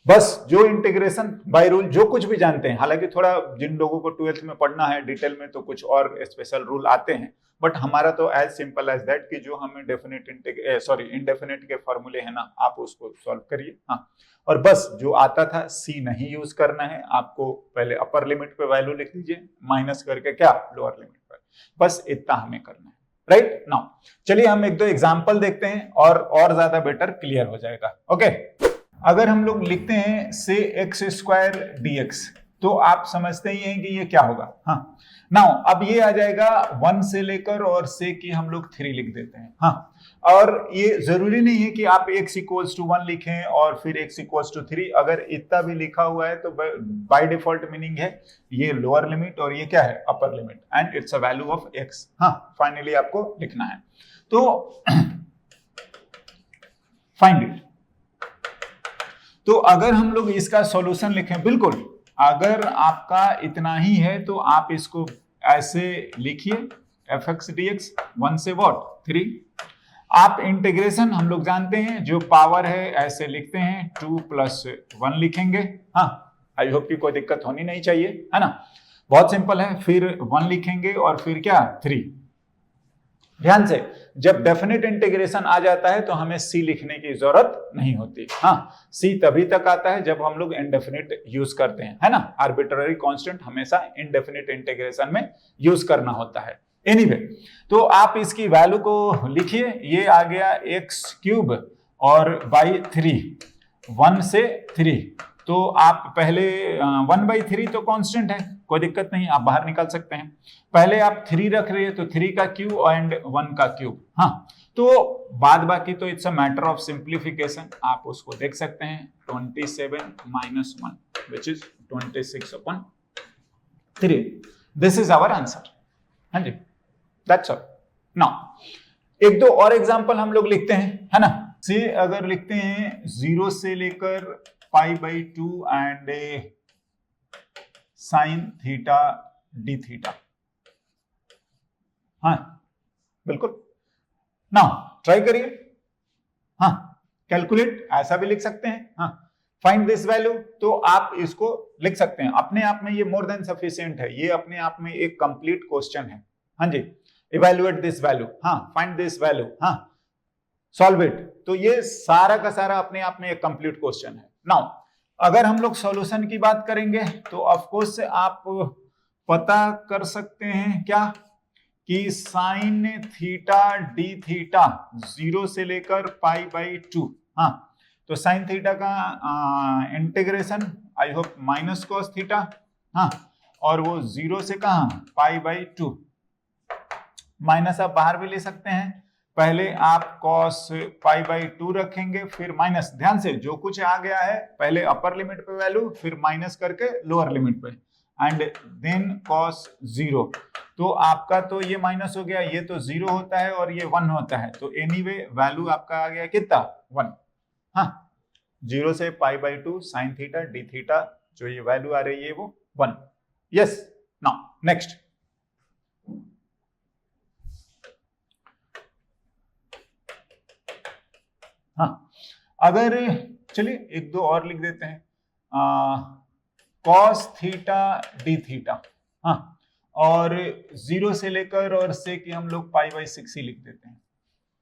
बस जो इंटीग्रेशन बाय रूल जो कुछ भी जानते हैं, हालांकि थोड़ा जिन लोगों को 12th में पढ़ना है डिटेल में तो कुछ और स्पेशल रूल आते हैं, बट हमारा तो एज सिंपल एज दैट कि जो हमें डेफिनेट इंडेफिनेट के फॉर्मूले है ना, आप उसको सॉल्व करिए, हाँ। और बस जो आता था सी नहीं यूज करना है, आपको पहले अपर लिमिट पे वैल्यू लिख दीजिए, माइनस करके क्या लोअर लिमिट पर, बस इतना हमें करना है, राइट। नाउ चलिए हम एक दो एग्जांपल देखते हैं और ज्यादा बेटर क्लियर हो जाएगा, ओके। अगर हम लोग लिखते हैं से एक्स स्क्वायर dx, तो आप समझते ही हैं कि ये क्या होगा, हाँ। नाउ अब ये आ जाएगा 1 से लेकर और से की हम लोग 3 लिख देते हैं, हाँ। और ये जरूरी नहीं है कि आप x इक्वल्स टू 1 लिखें और फिर x इक्वल्स टू 3, अगर इतना भी लिखा हुआ है तो बाय डिफॉल्ट मीनिंग है ये लोअर लिमिट और ये क्या है upper limit, and it's a value of x, हाँ। फाइनली आपको लिखना है, तो फाइंड इट। तो अगर हम लोग इसका सॉल्यूशन लिखें, बिल्कुल अगर आपका इतना ही है तो आप इसको ऐसे लिखिए fx dx 1 से व्हाट 3, आप इंटीग्रेशन हम लोग जानते हैं जो पावर है ऐसे लिखते हैं 2 + 1 लिखेंगे, हाँ। आई होप कि कोई दिक्कत होनी नहीं चाहिए, है ना, बहुत सिंपल है। फिर 1 लिखेंगे और फिर क्या 3। ध्यान से, जब डेफिनेट इंटीग्रेशन आ जाता है तो हमें सी लिखने की जरूरत नहीं होती, हाँ। सी तभी तक आता है जब हम लोग इनडेफिनिट यूज करते हैं, है ना, आर्बिट्ररी कांस्टेंट हमेशा इनडेफिनिट इंटीग्रेशन में यूज करना होता है। एनीवे, तो आप इसकी वैल्यू को लिखिए, ये आ गया x³ और बाई 3, 1 से 3, तो आप पहले 1/3 तो कांस्टेंट है, कोई दिक्कत नहीं, आप बाहर निकाल सकते हैं। पहले आप 3 रख रहे हैं तो 3 का क्यूब एंड 1 का क्यूब, हाँ। तो बाद बाकी तो it's a matter of simplification, आप उसको देख सकते हैं 27 - 1 which is 26/3, this is our answer, हाँ जी, दैट्स ऑल। नाउ एक दो और एग्जांपल हम लोग लिखते हैं, है ना। से अगर लिखते हैं 0 से लेकर π/2 and sin theta d theta, हाँ बिल्कुल। नाउ ट्राई करिए, हाँ, कैलकुलेट ऐसा भी लिख सकते हैं, हाँ। फाइंड दिस वैल्यू, तो आप इसको लिख सकते हैं, अपने आप में ये मोर देन सफिशिएंट है, ये अपने आप में एक कंप्लीट क्वेश्चन है, हाँ जी। इवैल्यूएट दिस वैल्यू, हाँ, फाइंड दिस वैल्यू, हाँ, सॉल्व इट, तो ये सारा का सारा अपने आप में एक कंप्लीट क्वेश्चन है। नाउ अगर हम लोग सॉल्यूशन की बात करेंगे तो ऑफ कोर्स आप पता कर सकते हैं क्या कि sin थीटा d थीटा 0 से लेकर π/2, हाँ। तो sin थीटा का integration I hope minus cos theta, हाँ, और वो 0 से कहां π/2, माइनस आप बाहर भी ले सकते हैं, पहले आप cos π/2 रखेंगे फिर माइनस, ध्यान से जो कुछ आ गया है पहले अपर लिमिट पे वैल्यू फिर माइनस करके लोअर लिमिट पे, एंड देन cos 0, तो आपका तो ये माइनस हो गया, ये तो 0 होता है और ये 1 होता है, तो एनीवे वैल्यू आपका आ गया कितना 1, हाँ। 0 से π/2 sin थीटा d थीटा जो ये वैल्यू आ रही है वो 1, यस। नाउ नेक्स्ट, हाँ, अगर चलिए एक दो और लिख देते हैं, cos थीटा d थीटा, हाँ, और 0 से लेकर और से कि हम लोग पाई बाई 6 ही लिख देते हैं,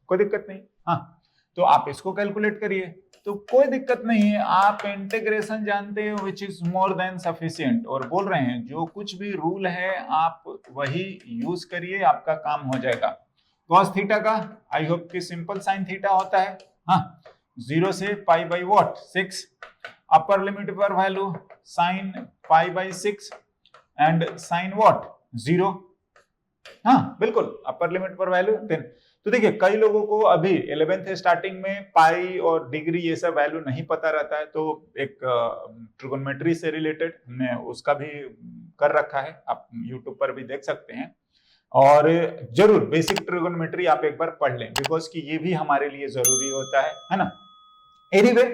कोई दिक्कत नहीं। हाँ, तो आप इसको कैलकुलेट करिए, तो कोई दिक्कत नहीं है। आप इंटीग्रेशन जानते हैं, which is more than sufficient, और बोल रहे हैं जो कुछ भी रूल है आप वही यूज करिए, आपका काम हो जाएगा। कॉस थीटा का आई होप कि सिंपल साइन थीटा होता है। हाँ, 0 से pi by what 6, upper limit पर value sine pi by 6 and sine what 0। हाँ बिल्कुल, अपर लिमिट पर वैल्यू 10। तो देखिए कई लोगों को अभी 11th स्टार्टिंग में पाई और डिग्री ये सब वैल्यू नहीं पता रहता है, तो एक ट्रिगोनोमेट्री से रिलेटेड हमने उसका भी कर रखा है, आप यूट्यूब पर भी देख सकते हैं। और जरूर बेसिक ट्रिगोनोमेट्री आप एक बार पढ़ लें, बिकॉज कि ये भी हमारे लिए जरूरी होता है ना। एनीवे,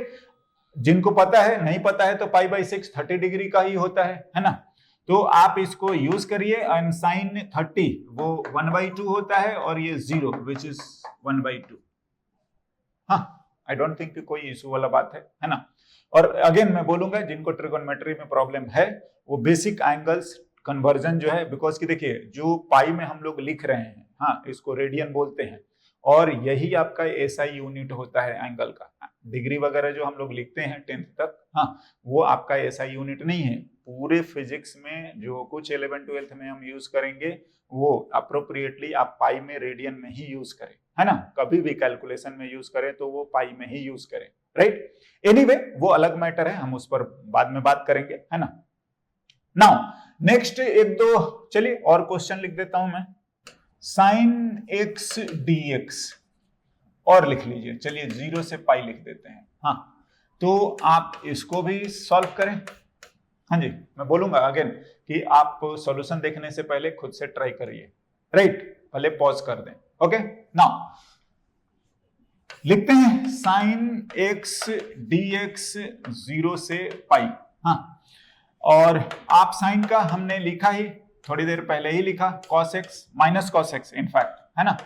जिनको पता है, नहीं पता है तो पाई बाई 6 30 डिग्री का ही होता है ना। तो आप इसको यूज करिए, एंड साइन 30 वो 1/2 होता है, और ये 0 विच इज 1/2। हाँ, आई डोंट थिंक कि कोई इशू वाला बात है ना। और अगेन मैं बोलूंगा जिनको ट्रिगोनोमेट्री में प्रॉब्लम है वो बेसिक एंगल्स कन्वर्जन जो है, बिकॉज कि देखिए जो पाई में हम लोग लिख रहे हैं, हाँ इसको रेडियन बोलते हैं, और यही आपका एसआई यूनिट होता है एंगल का। डिग्री वगैरह जो हम लोग लिखते हैं 10th तक, हाँ वो आपका एसआई यूनिट नहीं है। पूरे फिजिक्स में जो कुछ 11th 12th में हम यूज करेंगे वो अप्रोप्रिएटली आप पाई में रेडियन में ही यूज करें, है ना। कभी भी कैलकुलेशन में यूज करें तो वो पाई में ही यूज करें, राइट। एनीवे वो अलग मैटर है, हम उस पर बाद में बात करेंगे, है ना। नाउ नेक्स्ट एक दो चलिए और क्वेश्चन लिख देता हूं मैं। साइन एक्स dx और लिख लीजिए, चलिए 0 से पाई लिख देते हैं। हाँ, तो आप इसको भी सॉल्व करें। हाँ जी, मैं बोलूंगा अगेन कि आप सॉल्यूशन देखने से पहले खुद से ट्राई करिए, राइट। पहले पॉज कर दें। ओके, नाउ लिखते हैं साइन एक्स dx 0 से पाई। हाँ, और आप साइन का हमने लिखा ही, थोड़ी देर पहले ही लिखा, cos x minus cos x in fact, है ना।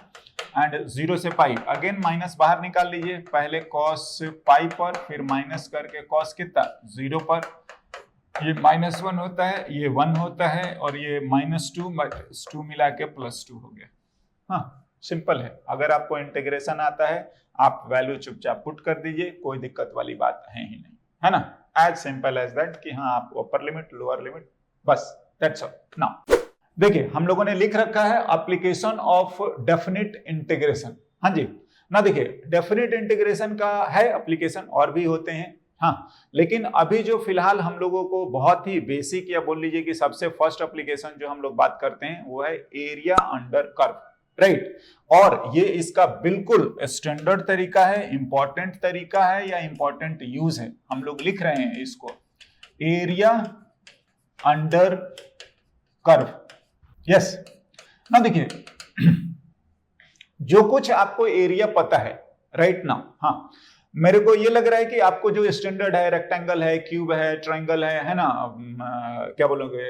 एंड 0 से पाई, अगेन माइनस बाहर निकाल लीजिए, पहले cos पाई पर, फिर माइनस करके cos कितना 0 पर, ये -1 होता है, ये 1 होता है, और ये -2 मिला के +2 हो गया। हाँ सिंपल है, अगर आपको इंटीग्रेशन आता है आप वैल्यू चुपचाप पुट कर दीजिए, कोई दिक्कत वाली बात है ही नहीं, है ना। एज सिंपल एज दैट कि हाँ आप अपर लिमिट लोअर लिमिट, बस दैट्स ऑल। नाउ देखिए हम लोगों ने लिख रखा है एप्लीकेशन ऑफ डेफिनिट इंटीग्रेशन। हाँ जी ना, देखिए डेफिनिट इंटीग्रेशन का है एप्लीकेशन, और भी होते हैं, हाँ, लेकिन अभी जो फिलहाल हम लोगों को बहुत ही बेसिक या बोल लीजिए कि सबसे फर्स्ट एप्लीकेशन जो हम लोग बात करते हैं वो है एरिया अंडर कर्व, राइट। और ये इसका बिल्कुल स्टैंडर्ड तरीका है, इंपॉर्टेंट तरीका है या इंपॉर्टेंट यूज है। हम लोग लिख रहे हैं इसको एरिया अंडर कर्व। यस ना, देखिए जो कुछ आपको एरिया पता है राइट नाउ, हाँ मेरे को ये लग रहा है कि आपको जो स्टैंडर्ड है, रेक्टेंगल है, क्यूब है, ट्रायंगल है ना, क्या बोलोगे,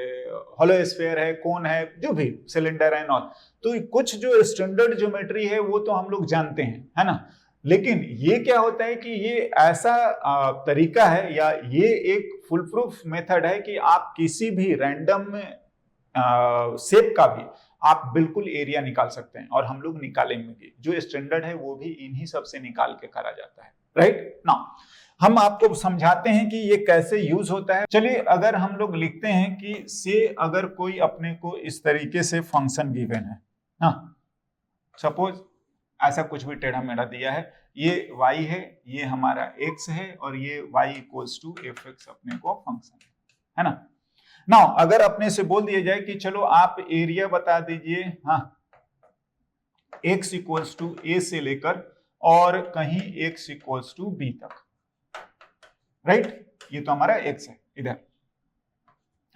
हॉलो स्फीयर है, कोन है, जो भी सिलेंडर है, नॉट, तो कुछ जो स्टैंडर्ड ज्योमेट्री है वो तो हम लोग जानते हैं, है ना। लेकिन ये क्या होता है कि ये ऐसा तरीका है या ये एक फुल प्रूफ मेथड है कि आप किसी भी रैंडम शेप का भी आप बिल्कुल एरिया निकाल सकते हैं, और हम लोग निकालेंगे। जो स्टैंडर्ड है वो भी इन्हीं सब से निकाल के करा जाता है, राइट ना। हम आपको समझाते हैं कि ये कैसे यूज होता है। चलिए अगर हम लोग लिखते हैं कि से अगर कोई अपने को इस तरीके से फंक्शन गिवन है, हाँ सपोज ऐसा कुछ भी टेढ़ा मेढ़ा दिया है, ये y है, ये हमारा x है, और ये y इक्वल्स टू fx अपने को फंक्शन है ना। नाउ अगर अपने से बोल दिया जाए कि चलो आप एरिया बता दीजिए, हाँ x इक्वल्स टू a से लेकर और कहीं x इक्वल्स टू b तक, राइट। ये तो हमारा x है इधर,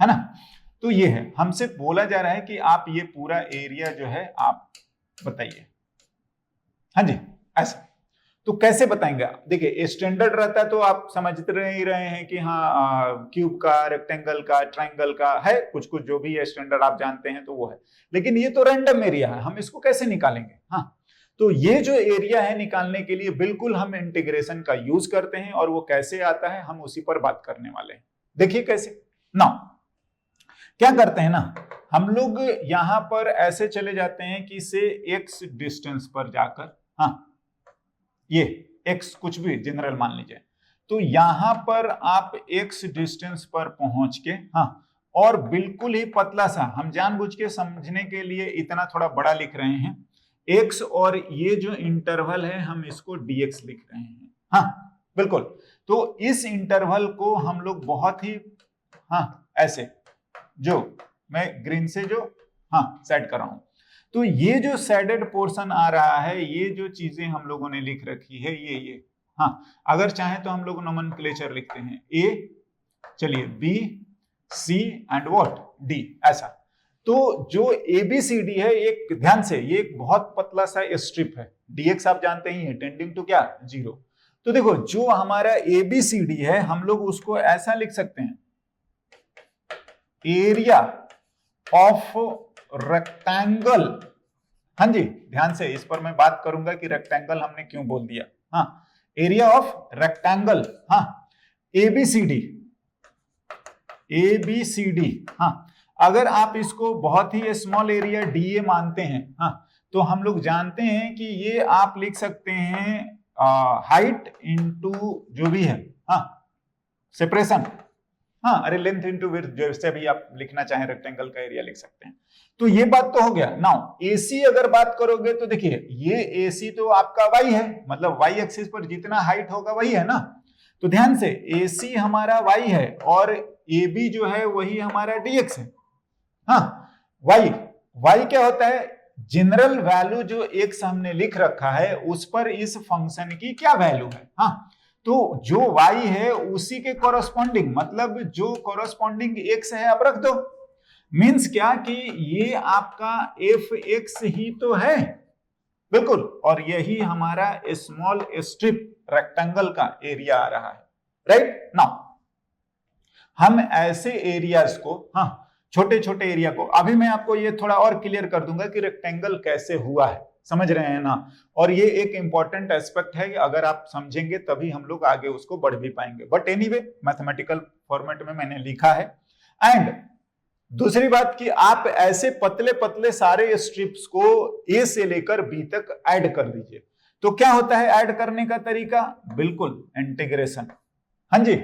है ना। तो ये है, हमसे बोला जा रहा है कि आप ये पूरा एरिया जो है आप बताइए। हाँ जी ऐसा, तो कैसे बताएंगे। देखिए स्टैंडर्ड रहता है तो आप समझते ही रहे हैं कि हाँ क्यूब का, रेक्टेंगल का, ट्रायंगल का है, कुछ कुछ जो भी है स्टैंडर्ड आप जानते हैं तो वो है। लेकिन ये तो रैंडम एरिया है, हम इसको कैसे निकालेंगे। हाँ, तो ये जो एरिया है निकालने के लिए बिल्कुल हम इंटीग्रेशन का यूज करते हैं, और वो कैसे आता है हम उसी पर बात करने वाले हैं। देखिए कैसे ना, क्या करते हैं ना, हम लोग यहां पर ऐसे चले जाते हैं कि से x डिस्टेंस पर जाकर, हाँ ये x कुछ भी जनरल मान लीजिए, तो यहां पर आप x डिस्टेंस पर पहुंच के, हाँ, और बिल्कुल ही पतला सा, हम जानबूझ के समझने के लिए इतना थोड़ा बड़ा लिख रहे हैं x, और ये जो इंटरवल है हम इसको dx लिख रहे हैं, हाँ बिल्कुल। तो इस इंटरवल को हम लोग बहुत ही, हाँ ऐसे, जो मैं ग्रीन से जो, हाँ सेट कर रहा हूं, तो ये जो शेडेड पोर्शन आ रहा है, ये जो चीजें हम लोगों ने लिख रखी है ये, हाँ, अगर चाहे तो हम लोग नोमेनक्लेचर लिखते हैं ए, चलिए B C and what D, ऐसा। तो जो ABCD है, एक ध्यान से, ये एक बहुत पतला सा स्ट्रिप है, dx आप जानते ही है टेंडिंग टू क्या, 0। तो देखो जो हमारा ABCD है, हम लोग उसको ऐसा लिख सकते हैं, एरिया ऑफ रेक्टेंगल, हाँ जी ध्यान से, इस पर मैं बात करूंगा कि रेक्टेंगल हमने क्यों बोल दिया, हाँ, एरिया ऑफ रेक्टेंगल, हाँ, ABCD, हाँ, अगर आप इसको बहुत ही स्मॉल एरिया DA मानते हैं, हाँ, तो हम लोग जानते हैं कि ये आप लिख सकते हैं हाइट इनटू जो भी है, हाँ, सेपरेशन, हाँ, अरे लेंथ इनटू विड्थ, जैसे भी आप लिखना चाहें रेक्टेंगल का एरिया लिख सकते हैं। तो ये बात तो हो गया। नाउ AC अगर बात करोगे तो देखिए ये AC तो आपका y है, मतलब y एक्सिस पर जितना हाइट होगा वही है ना, तो ध्यान से AC हमारा y है और AB जो है वही हमारा dx है, हाँ, y क्या होता है, जनरल वैल्यू जो एक सामने लिख रखा है उस पर इस फंक्शन की क्या वैल्यू है, हाँ, तो जो y है उसी के कॉरस्पॉन्डिंग, मतलब जो कॉरस्पॉन्डिंग x है आप रख दो, मींस क्या कि ये आपका fx ही तो है, बिल्कुल, और यही हमारा स्मॉल स्ट्रिप रेक्टेंगल का एरिया आ रहा है, राइट। नाउ हम ऐसे एरियाज को, हाँ, छोटे छोटे एरिया को, अभी मैं आपको ये थोड़ा और क्लियर कर दूंगा कि रेक्टेंगल कैसे हुआ है, समझ रहे हैं ना, और ये एक इंपॉर्टेंट एस्पेक्ट है कि अगर आप समझेंगे तभी हम लोग आगे उसको बढ़ भी पाएंगे, बट एनीवे मैथमेटिकल फॉर्मेट में मैंने लिखा है। एंड दूसरी बात कि आप ऐसे पतले पतले सारे स्ट्रिप्स को A से लेकर B तक ऐड कर दीजिए, तो क्या होता है ऐड करने का तरीका, बिल्कुल इंटीग्रेशन, हाँ जी,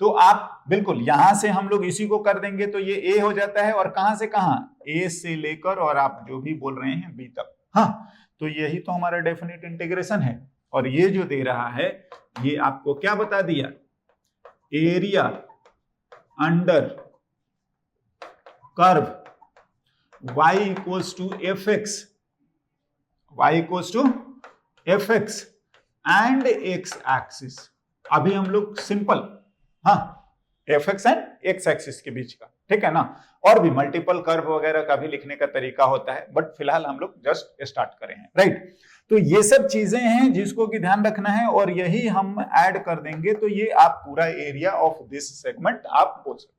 तो आप बिल्कुल यहां से हम लोग इसी को कर देंगे तो ये A हो जाता है, और कहां से कहां, A से लेकर और आप जो भी बोल रहे हैं B तक, हाँ, तो यही तो हमारा डेफिनेट इंटीग्रेशन है। और ये जो दे रहा है ये आपको क्या बता दिया, area under curve y equals to fx and x axis. अभी हम लोग सिंपल, हाँ, fx एंड x एक्सिस के बीच का, ठीक है ना, और भी मल्टीपल कर्व वगैरह का भी लिखने का तरीका होता है, बट फिलहाल हम लोग जस्ट स्टार्ट करें हैं, राइट। तो ये सब चीजें हैं जिसको कि ध्यान रखना है, और यही हम ऐड कर देंगे तो ये आप पूरा एरिया ऑफ दिस सेगमेंट आप बोल सकते हैं,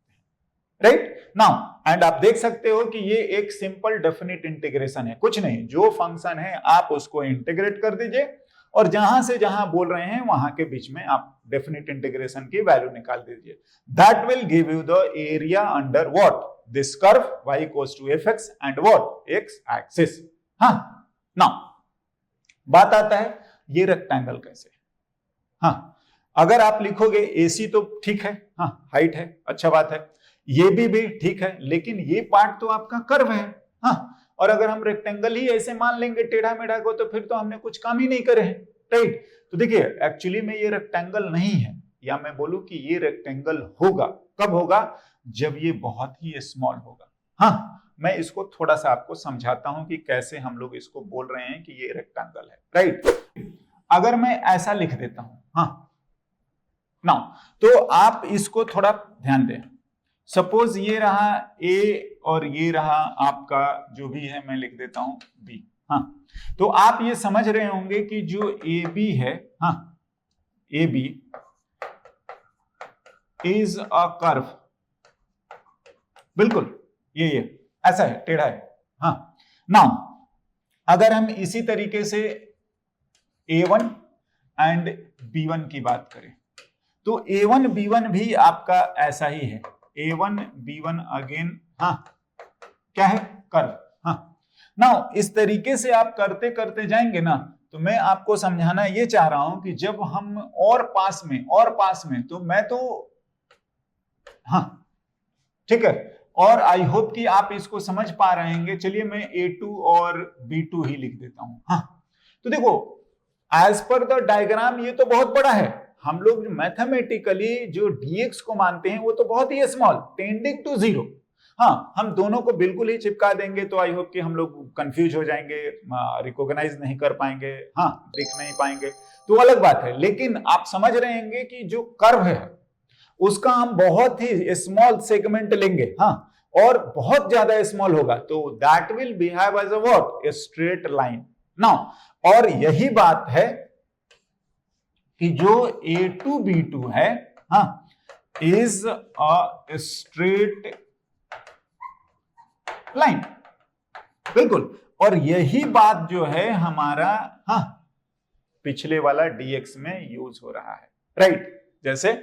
राइट। नाउ एंड आप देख सकते हो कि ये एक सिंपल डेफिनिट इंटीग्रेशन है, कुछ नहीं, जो फंक्शन है आप उसको इंटीग्रेट कर दीजिए और जहां से जहां बोल रहे हैं वहां के बीच में आप डेफिनिट इंटीग्रेशन की वैल्यू निकाल दीजिए, that will give you the area under what, this curve y equals to fx and what, x axis. हाँ, नाउ बात आता है ये रेक्टेंगल कैसे, हाँ, अगर आप लिखोगे AC तो ठीक है, हाँ हाइट है, अच्छा बात है, ये भी ठीक है, लेकिन ये पार्ट तो आपका कर्व है, हाँ, और अगर हम रेक्टेंगल ही ऐसे मान लेंगे टेढ़ा मेढ़ा को तो फिर तो हमने कुछ काम ही नहीं करे हैं, राइट। तो देखिए एक्चुअली में ये रेक्टेंगल नहीं है, या मैं बोलूं कि ये रेक्टेंगल होगा, कब होगा, जब ये बहुत ही स्मॉल होगा। हाँ, मैं इसको थोड़ा सा आपको समझाता हूं कि कैसे हम लोग इसको बोल रहे हैं कि ये रेक्टेंगल है, राइट। अगर मैं ऐसा लिख देता हूं, हाँ, नाउ तो आप इसको थोड़ा ध्यान दें, सपोज ये रहा A और ये रहा आपका जो भी है, मैं लिख देता हूं B, हाँ, तो आप ये समझ रहे होंगे कि जो AB है, हाँ, AB इज अ कर्व, बिल्कुल ये ऐसा है, टेढ़ा है, हाँ। नाउ अगर हम इसी तरीके से A1 एंड B1 की बात करें तो A1 B1 भी आपका ऐसा ही है, A1 B1 अगेन, हाँ, क्या है, कर्व। हाँ, नाउ इस तरीके से आप करते करते जाएंगे ना, तो मैं आपको समझाना ये चाह रहा हूं कि जब हम और पास में तो मैं तो हाँ ठीक है, और आई होप कि आप इसको समझ पा रहे हैं। चलिए मैं A2 और B2 ही लिख देता हूं। हाँ, तो देखो एज पर द डायग्राम ये तो बहुत बड़ा है, हम लोग मैथमेटिकली जो dx को मानते हैं वो तो बहुत ही स्मॉल, टेंडिंग टू 0। हाँ, हम दोनों को बिल्कुल ही चिपका देंगे तो आई होप कि हम लोग कंफ्यूज हो जाएंगे, रिकॉग्नाइज नहीं कर पाएंगे, हाँ दिख नहीं पाएंगे, तो अलग बात है। लेकिन आप समझ रहे हैं कि जो कर्व है उसका हम बहुत ही स्मॉल सेगमेंट लेंगे, हाँ, और बहुत ज्यादा स्मॉल होगा, तो that will behave as a what, a straight line. Now और यही बात है कि जो A2 B2 है, हाँ, इज अ स्ट्रेट लाइन, बिल्कुल। और यही बात जो है हमारा, हाँ, पिछले वाला dx में यूज हो रहा है, राइट। जैसे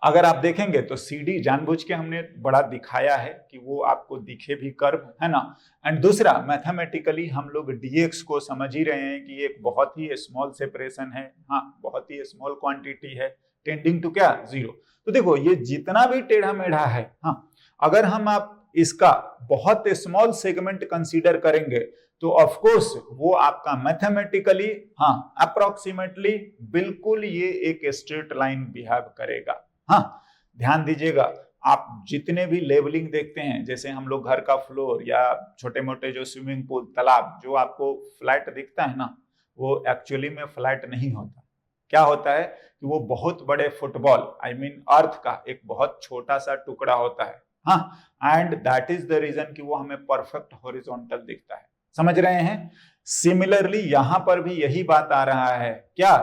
अगर आप देखेंगे तो CD जानबूझ के हमने बड़ा दिखाया है कि वो आपको दिखे भी कर्व, है ना। एंड दूसरा, मैथमेटिकली हम लोग dx को समझ ही रहे हैं कि एक बहुत ही स्मॉल सेपरेशन है, हाँ, बहुत ही स्मॉल क्वांटिटी है, टेंडिंग टू क्या, 0। तो देखो ये जितना भी टेढ़ा मेढ़ा है, हाँ, अगर हम आप इसका बहुत स्मॉल सेगमेंट कंसीडर करेंगे तो ऑफ कोर्स वो आपका मैथमेटिकली, हाँ, अप्रोक्सीमेटली बिल्कुल ये एक स्ट्रेट लाइन बिहेव करेगा। हाँ, ध्यान दीजिएगा, आप जितने भी लेवलिंग देखते हैं, जैसे हम लोग घर का फ्लोर या छोटे मोटे जो स्विमिंग पूल, तालाब, जो आपको फ्लैट दिखता है ना, वो एक्चुअली में फ्लैट नहीं होता। क्या होता है कि वो बहुत बड़े फुटबॉल, आई मीन अर्थ का एक बहुत छोटा सा टुकड़ा होता है, हाँ, and that is the reason कि वो हमें परफेक्ट हॉरिजॉन्टल दिखता है। समझ रहे हैं? सिमिलरली यहां पर भी यही बात आ रहा है, क्या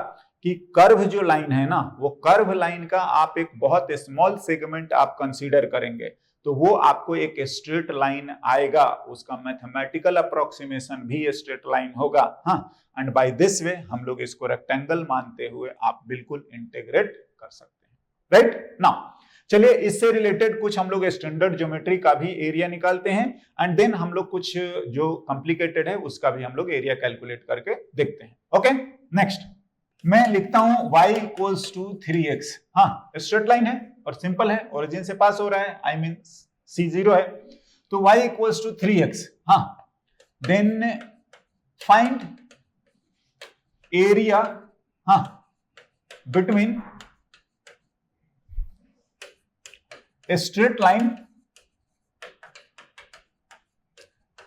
कि कर्व जो लाइन है ना, वो कर्व लाइन का आप एक बहुत स्मॉल सेगमेंट आप कंसीडर करेंगे तो वो आपको एक स्ट्रेट लाइन आएगा, उसका मैथमेटिकल अप्रोक्सीमेशन भी स्ट्रेट लाइन होगा, हाँ, एंड बाय दिस वे हम लोग इसको रेक्टेंगल मानते हुए आप बिल्कुल इंटीग्रेट कर सकते हैं, राइट। नाउ चलिए इससे रिलेटेड कुछ हम लोग स्टैंडर्ड ज्योमेट्री का भी एरिया निकालते हैं एंड देन हम लोग कुछ जो कॉम्प्लिकेटेड है उसका भी हम लोग एरिया कैलकुलेट करके देखते हैं। ओके, नेक्स्ट मैं लिखता हूं y इक्वल्स टू 3x। हाँ, स्ट्रेट लाइन है और सिंपल है, ओरिजिन से पास हो रहा है, आई मीन C0 है, तो y इक्वल्स टू 3x। हाँ, देन फाइंड एरिया, हाँ, between a straight line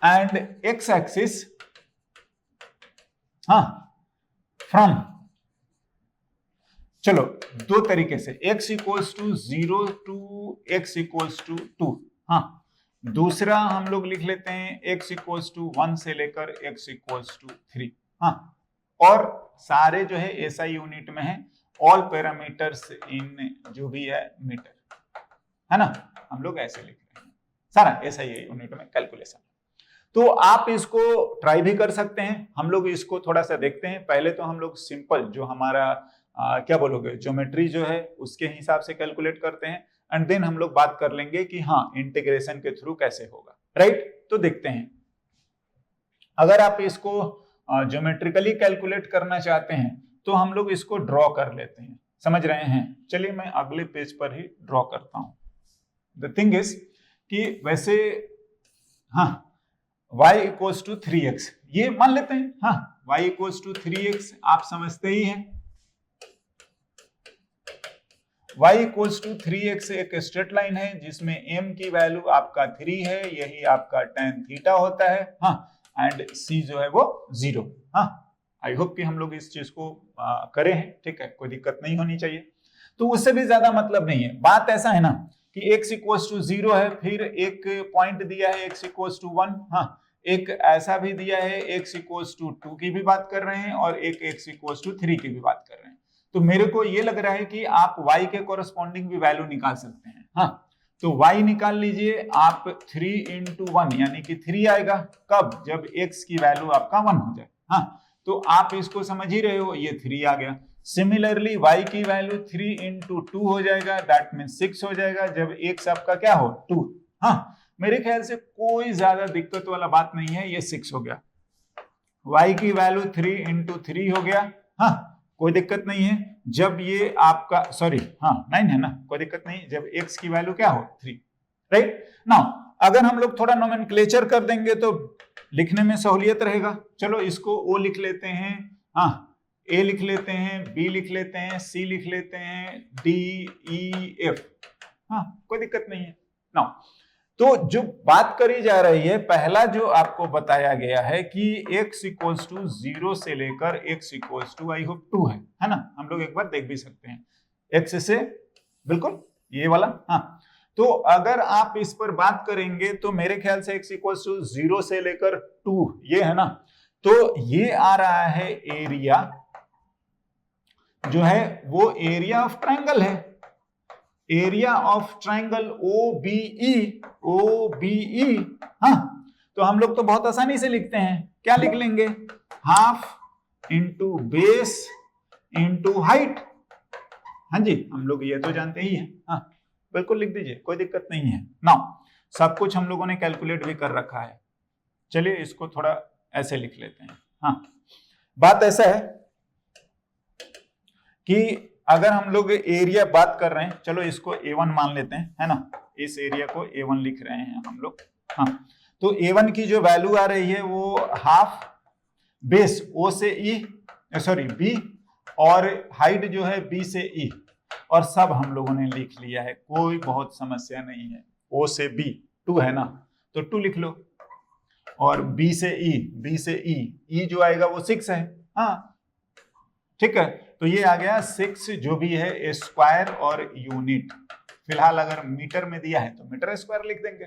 and x-axis, हाँ, from, चलो दो तरीके से, x equals to 0 to x equals to 2, हाँ, दूसरा हम लोग लिख लेते हैं x इक्वल्स टू 1 से लेकर x इक्वल्स टू 3, हाँ, और सारे जो है SI यूनिट में है, ऑल पैरामीटर्स इन जो भी है मीटर, है ना, हम लोग ऐसे लिख रहे हैं, सारा SI यूनिट में कैलकुलेशन। तो आप इसको ट्राई भी कर सकते हैं, हम लोग इसको थोड़ा सा देखते हैं। पहले तो हम लोग सिंपल जो हमारा क्या बोलोगे ज्योमेट्री जो है उसके हिसाब से कैलकुलेट करते हैं एंड देन हम लोग बात कर लेंगे कि हाँ इंटीग्रेशन के थ्रू कैसे होगा, राइट। तो देखते हैं, अगर आप इसको ज्योमेट्रिकली कैलकुलेट करना चाहते हैं तो हम लोग इसको ड्रॉ कर लेते हैं, समझ रहे हैं। चलिए मैं अगले पेज पर ही ड्रॉ करता हूं। द थिंग इज कि वैसे हाँ y इक्वल्स टू 3x ये मान लेते हैं, हाँ, y इक्वल्स टू 3x आप समझते ही हैं। y इक्वल्स टू 3x एक स्ट्रेट लाइन है जिसमें m की वैल्यू आपका 3 है, यही आपका tan थीटा होता है, हाँ, एंड c जो है वो 0। हाँ, आई होप कि हम लोग इस चीज को करें हैं, ठीक है, कोई दिक्कत नहीं होनी चाहिए। तो उससे भी ज्यादा मतलब नहीं है, बात ऐसा है ना कि x इक्वल्स टू 0 है, फिर एक पॉइंट दिया है x इक्वल्स टू 1, हाँ, एक ऐसा भी दिया है x इक्वल्स टू 2 की भी बात कर रहे हैं और एक x इक्वल्स टू 3 की भी बात कर रहे हैं। तो मेरे को ये लग रहा है कि आप y के कोरस्पॉन्डिंग भी वैल्यू निकाल सकते हैं, हाँ, तो y निकाल लीजिए आप 3 into 1 यानी कि 3 आएगा, कब, जब x की वैल्यू आपका 1 हो जाए, हाँ, तो आप इसको समझ ही रहे हो, ये 3 आ गया। सिमिलरली y की वैल्यू 3 into 2 हो जाएगा, दैट मीन 6 हो जाएगा जब x आपका क्या हो 2, हाँ, मेरे ख्याल से कोई ज्यादा दिक्कत वाला बात नहीं है, ये 6 हो गया। y की वैल्यू 3 इंटू 3 हो गया। हाँ, कोई दिक्कत नहीं है। जब ये आपका सॉरी 9 है ना, कोई दिक्कत नहीं जब x की वैल्यू क्या हो 3, राइट। नाउ अगर हम लोग थोड़ा नोमेनक्लेचर कर देंगे तो लिखने में सहूलियत रहेगा। चलो इसको O लिख लेते हैं, A लिख लेते हैं, B लिख लेते हैं, C लिख लेते हैं, D E F, कोई दिक्कत नहीं है। नाउ तो जो बात करी जा रही है, पहला जो आपको बताया गया है कि x इक्वल्स टू 0 से लेकर x equals to I hope 2 है ना। हम लोग एक बार देख भी सकते हैं x से, बिल्कुल ये वाला। तो अगर आप इस पर बात करेंगे तो मेरे ख्याल से x इक्वल्स टू 0 से लेकर 2 ये है ना, तो ये आ रहा है एरिया जो है वो एरिया ऑफ ट्रायंगल है, एरिया ऑफ ट्रायंगल OBE। तो हम लोग तो बहुत आसानी से लिखते हैं, क्या लिख लेंगे, half into base into height. हम लोग ये तो जानते ही हैं। बिल्कुल लिख दीजिए, कोई दिक्कत नहीं है। नाउ सब कुछ हम लोगों ने कैलकुलेट भी कर रखा है। चलिए इसको थोड़ा ऐसे लिख लेते हैं। बात ऐसा है कि अगर हम लोग एरिया बात कर रहे हैं, चलो इसको A1 मान लेते हैं, है ना, इस एरिया को A1 लिख रहे हैं हम लोग। तो A1 की जो वैल्यू आ रही है वो हाफ बेस O से B और हाइट जो है B से E, और सब हम लोगों ने लिख लिया है, कोई बहुत समस्या नहीं है। O से B 2 है ना, तो 2 लिख लो, और B से E जो आएगा वो 6 है। ठीक है, तो ये आ गया 6 जो भी है स्क्वायर और यूनिट। फिलहाल अगर मीटर में दिया है तो मीटर स्क्वायर लिख देंगे।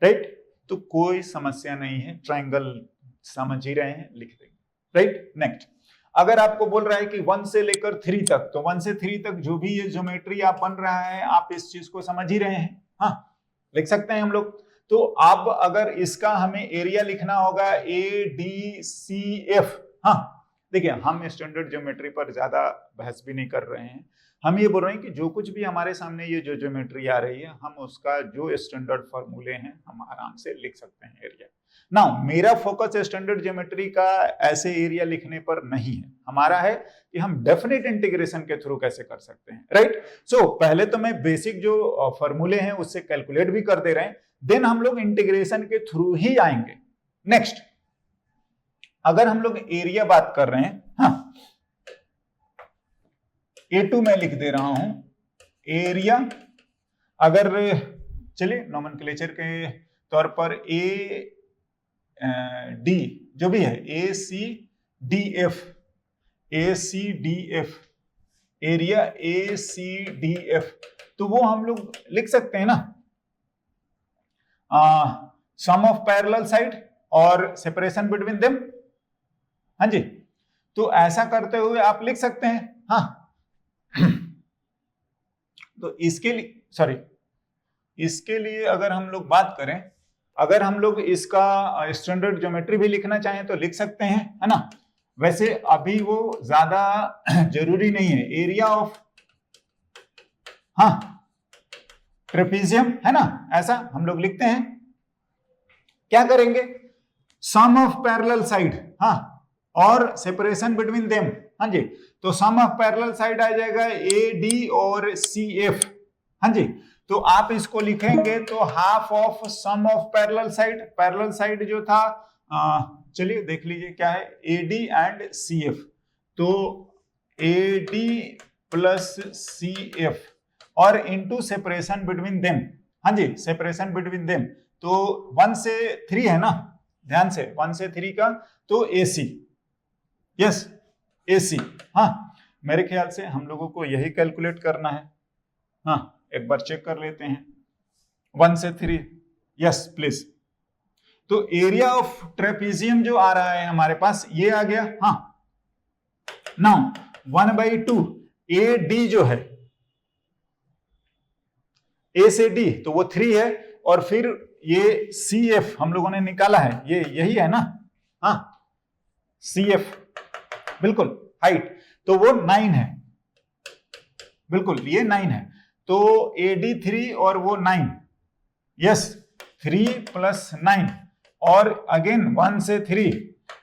राइट, तो कोई समस्या नहीं है, ट्रायंगल समझ ही रहे हैं, लिख देंगे। राइट, नेक्स्ट अगर आपको बोल रहा है कि 1 से लेकर 3 तक, तो 1 से 3 तक जो भी ये ज्योमेट्री आप बन रहा है, आप इस चीज को समझ ही रहे हैं। लिख सकते हैं हम लोग। तो अब अगर इसका हमें एरिया लिखना होगा ADCF। देखिए हम स्टैंडर्ड ज्योमेट्री पर ज्यादा बहस भी नहीं कर रहे हैं, हम ये बोल रहे हैं कि जो कुछ भी हमारे सामने ये जो ज्योमेट्री आ रही है, हम उसका जो स्टैंडर्ड फॉर्मूले हैं हम आराम से लिख सकते हैं एरिया। नाउ मेरा फोकस स्टैंडर्ड ज्योमेट्री का ऐसे एरिया लिखने पर नहीं है, हमारा है कि हम डेफिनेट इंटीग्रेशन के थ्रू कैसे कर सकते हैं। राइट, सो पहले तो मैं बेसिक जो फॉर्मूले हैं उससे कैलकुलेट भी कर दे रहे हैं, देन हम लोग इंटीग्रेशन के थ्रू ही आएंगे। नेक्स्ट अगर हम लोग एरिया बात कर रहे हैं, A2 मैं लिख दे रहा हूं एरिया। अगर चलिए नोमेनक्लेचर के तौर पर AD जो भी है ACDF एरिया ACDF, तो वो हम लोग लिख सकते हैं ना, सम ऑफ पैरेलल साइड और सेपरेशन बिटवीन देम। तो ऐसा करते हुए आप लिख सकते हैं। तो इसके लिए अगर हम लोग बात करें, अगर हम लोग इसका स्टैंडर्ड ज्योमेट्री भी लिखना चाहें तो लिख सकते हैं, है ना। वैसे अभी वो ज्यादा जरूरी नहीं है। एरिया ऑफ ट्रेपेजियम, है ना, ऐसा हम लोग लिखते हैं। क्या करेंगे, सम ऑफ पैरेलल साइड और सेपरेशन बिटवीन देम। तो सम ऑफ पैरेलल साइड आ जाएगा AD और CF। तो आप इसको लिखेंगे तो half of sum of parallel side जो था, चलिए देख लीजिए क्या है, AD एंड CF। तो AD प्लस CF और into separation between them. Separation between them, तो 1 से 3 है ना, ध्यान से 1 से 3 का, तो AC, यस AC। मेरे ख्याल से हम लोगों को यही कैलकुलेट करना है। एक बार चेक कर लेते हैं, 1 से 3, यस प्लीज। तो एरिया ऑफ ट्रेपेजियम जो आ रहा है हमारे पास, ये आ गया। नाउ 1/2 AD जो है, A से D तो वो 3 है, और फिर ये CF हम लोगों ने निकाला है, ये यही है ना, CF बिल्कुल, हाइट तो वो 9 है, बिल्कुल ये 9 है। तो AD 3 और वो 9, यस 3 + 9 और अगेन 1 से 3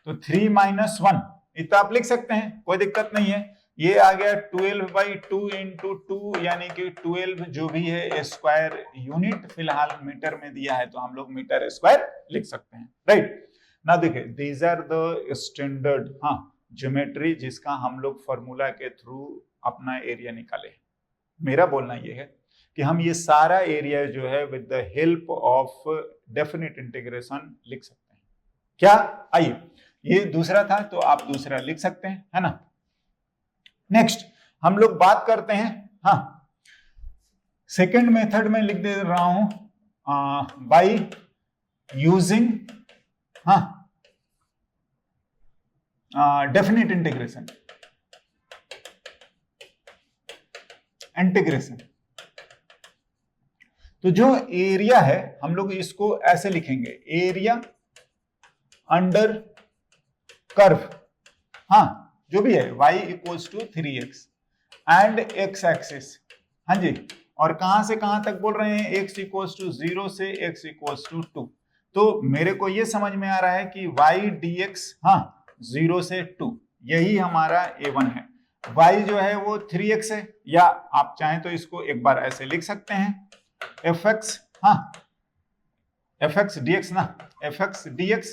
तो 3 - 1 इतना आप लिख सकते हैं, कोई दिक्कत नहीं है। ये आ गया 12/2 × 2 यानी कि 12 जो भी है स्क्वायर यूनिट, फिलहाल मीटर में दिया है तो हम लोग मीटर स्क्वायर लिख सकते हैं, राइट ना। देखिए these are the standard geometry जिसका हम लोग फॉर्मूला के थ्रू अपना एरिया निकाले। मेरा बोलना ये है कि हम ये सारा एरिया जो है with the help of definite integration लिख सकते हैं। क्या, आइए ये दूसरा था तो आप दूसरा लिख सकते हैं, है ना। नेक्स्ट हम लोग बात करते हैं सेकेंड मेथड में लिख दे रहा हूं बाय यूजिंग डेफिनेट इंटीग्रेशन। तो जो एरिया है हम लोग इसको ऐसे लिखेंगे, एरिया अंडर कर्व, जो भी है y = 3x and x axis, जी, और कहां से कहां तक बोल रहे हैं, x = 0 से x = 2। तो मेरे को ये समझ में आ रहा है कि y dx 0 से 2 यही हमारा a1 है। y जो है वो 3x है, या आप चाहें तो इसको एक बार ऐसे लिख सकते हैं fx dx ना, fx dx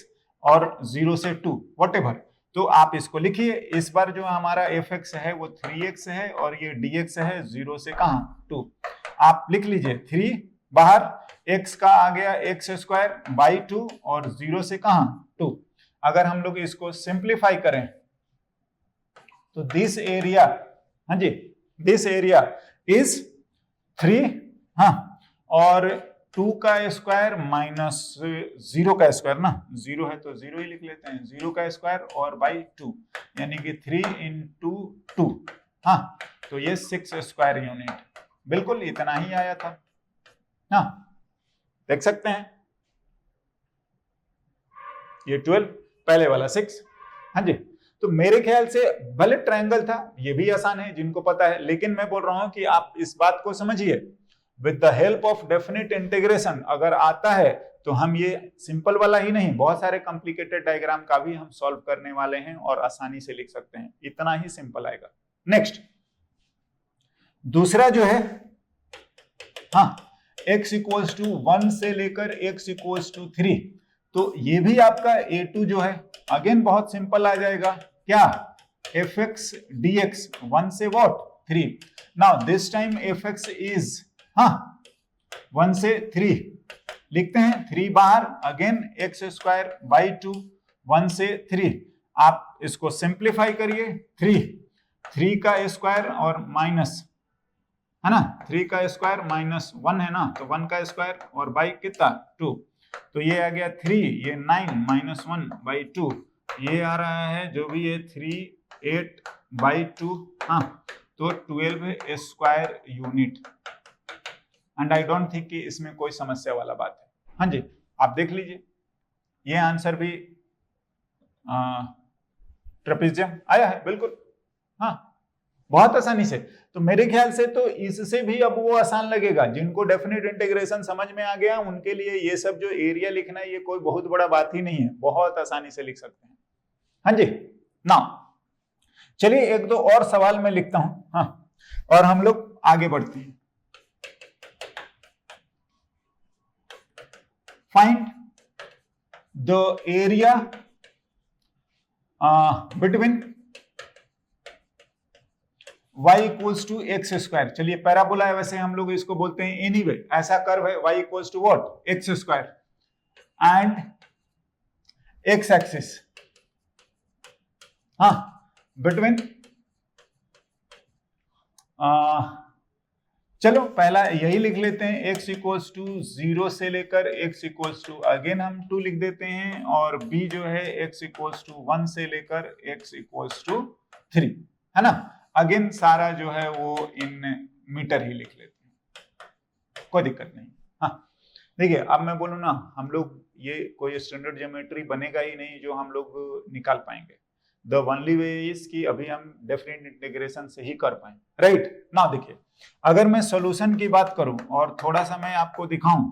और 0 से 2 व्हाटएवर। तो आप इसको लिखिए, इस बार जो हमारा fx है वो 3x है और ये dx है 0 से कहां 2। आप लिख लीजिए 3 बाहर, x का आ गया x²/2 और 0 से कहां 2। अगर हम लोग इसको सिंप्लीफाई करें तो दिस एरिया, जी, दिस एरिया इज 3 और 2 का स्क्वायर माइनस 0 का स्क्वायर ना, 0 है तो 0 ही लिख लेते हैं, 0 का स्क्वायर और /2 यानी कि 3 × 2 तो ये 6 स्क्वायर यूनिट, बिल्कुल इतना ही आया था। देख सकते हैं ये 12 पहले वाला 6, जी। तो मेरे ख्याल से भले ट्रायंगल था, ये भी आसान है जिनको पता है, लेकिन मैं बोल रहा हूं कि आप इस बात को समझिए with the help of definite integration अगर आता है तो हम ये सिंपल वाला ही नहीं, बहुत सारे कॉम्प्लिकेटेड डायग्राम का भी हम सॉल्व करने वाले हैं और आसानी से लिख सकते हैं, इतना ही सिंपल आएगा। नेक्स्ट दूसरा जो है x = 1 से लेकर x = 3, तो ये भी आपका a2 जो है अगेन बहुत सिंपल आ जाएगा। क्या, fx dx 1 से what 3। Now this time fx is 1 से 3 लिखते हैं, 3 बाहर, अगेन x²/2 1 से 3। आप इसको सिंप्लीफाई करिए, 3 का स्क्वायर और माइनस, है ना, 3 का स्क्वायर -1 है ना, तो 1 का स्क्वायर और बाई कितना 2, तो ये आ गया 3, ये 9 - 1/2, ये आ रहा है जो भी ये 3 8/2 तो 12 square unit. And I don't think कि इसमें कोई समस्या वाला बात है, जी। आप देख लीजिए ये आंसर भी ट्रेपेजियम आया है, बिल्कुल बहुत आसानी से। तो मेरे ख्याल से तो इससे भी अब वो आसान लगेगा, जिनको डेफिनेट इंटीग्रेशन समझ में आ गया उनके लिए ये सब जो एरिया लिखना है ये कोई बहुत बड़ा बात ही नहीं है, बहुत आसानी से लिख सकते हैं, जी। नाउ चलिए एक दो और सवाल मैं लिखता हूं, और हम लोग आगे बढ़ते हैं। Find the area between y = x²। चलिए पैराबोला है, वैसे हम लोग इसको बोलते हैं एनीवे, ऐसा कर्व है y = what x² and x axis between, चलो पहला यही लिख लेते हैं, x = 0 से लेकर x = अगेन हम 2 लिख देते हैं, और b जो है x = 1 से लेकर x = 3, है ना। अगेन सारा जो है वो इन मीटर ही लिख लेते हैं, कोई दिक्कत नहीं। देखिए अब मैं बोलूँ ना, हम लोग ये कोई स्टैंडर्ड ज्योमेट्री बनेगा ही नहीं जो हम लोग निकाल पाएंगे। द ओनली वे इज कि अभी हम डेफिनेट इंटीग्रेशन से ही कर पाए, राइट ना। देखिए अगर मैं सॉल्यूशन की बात करूं और थोड़ा सा मैं आपको दिखाऊं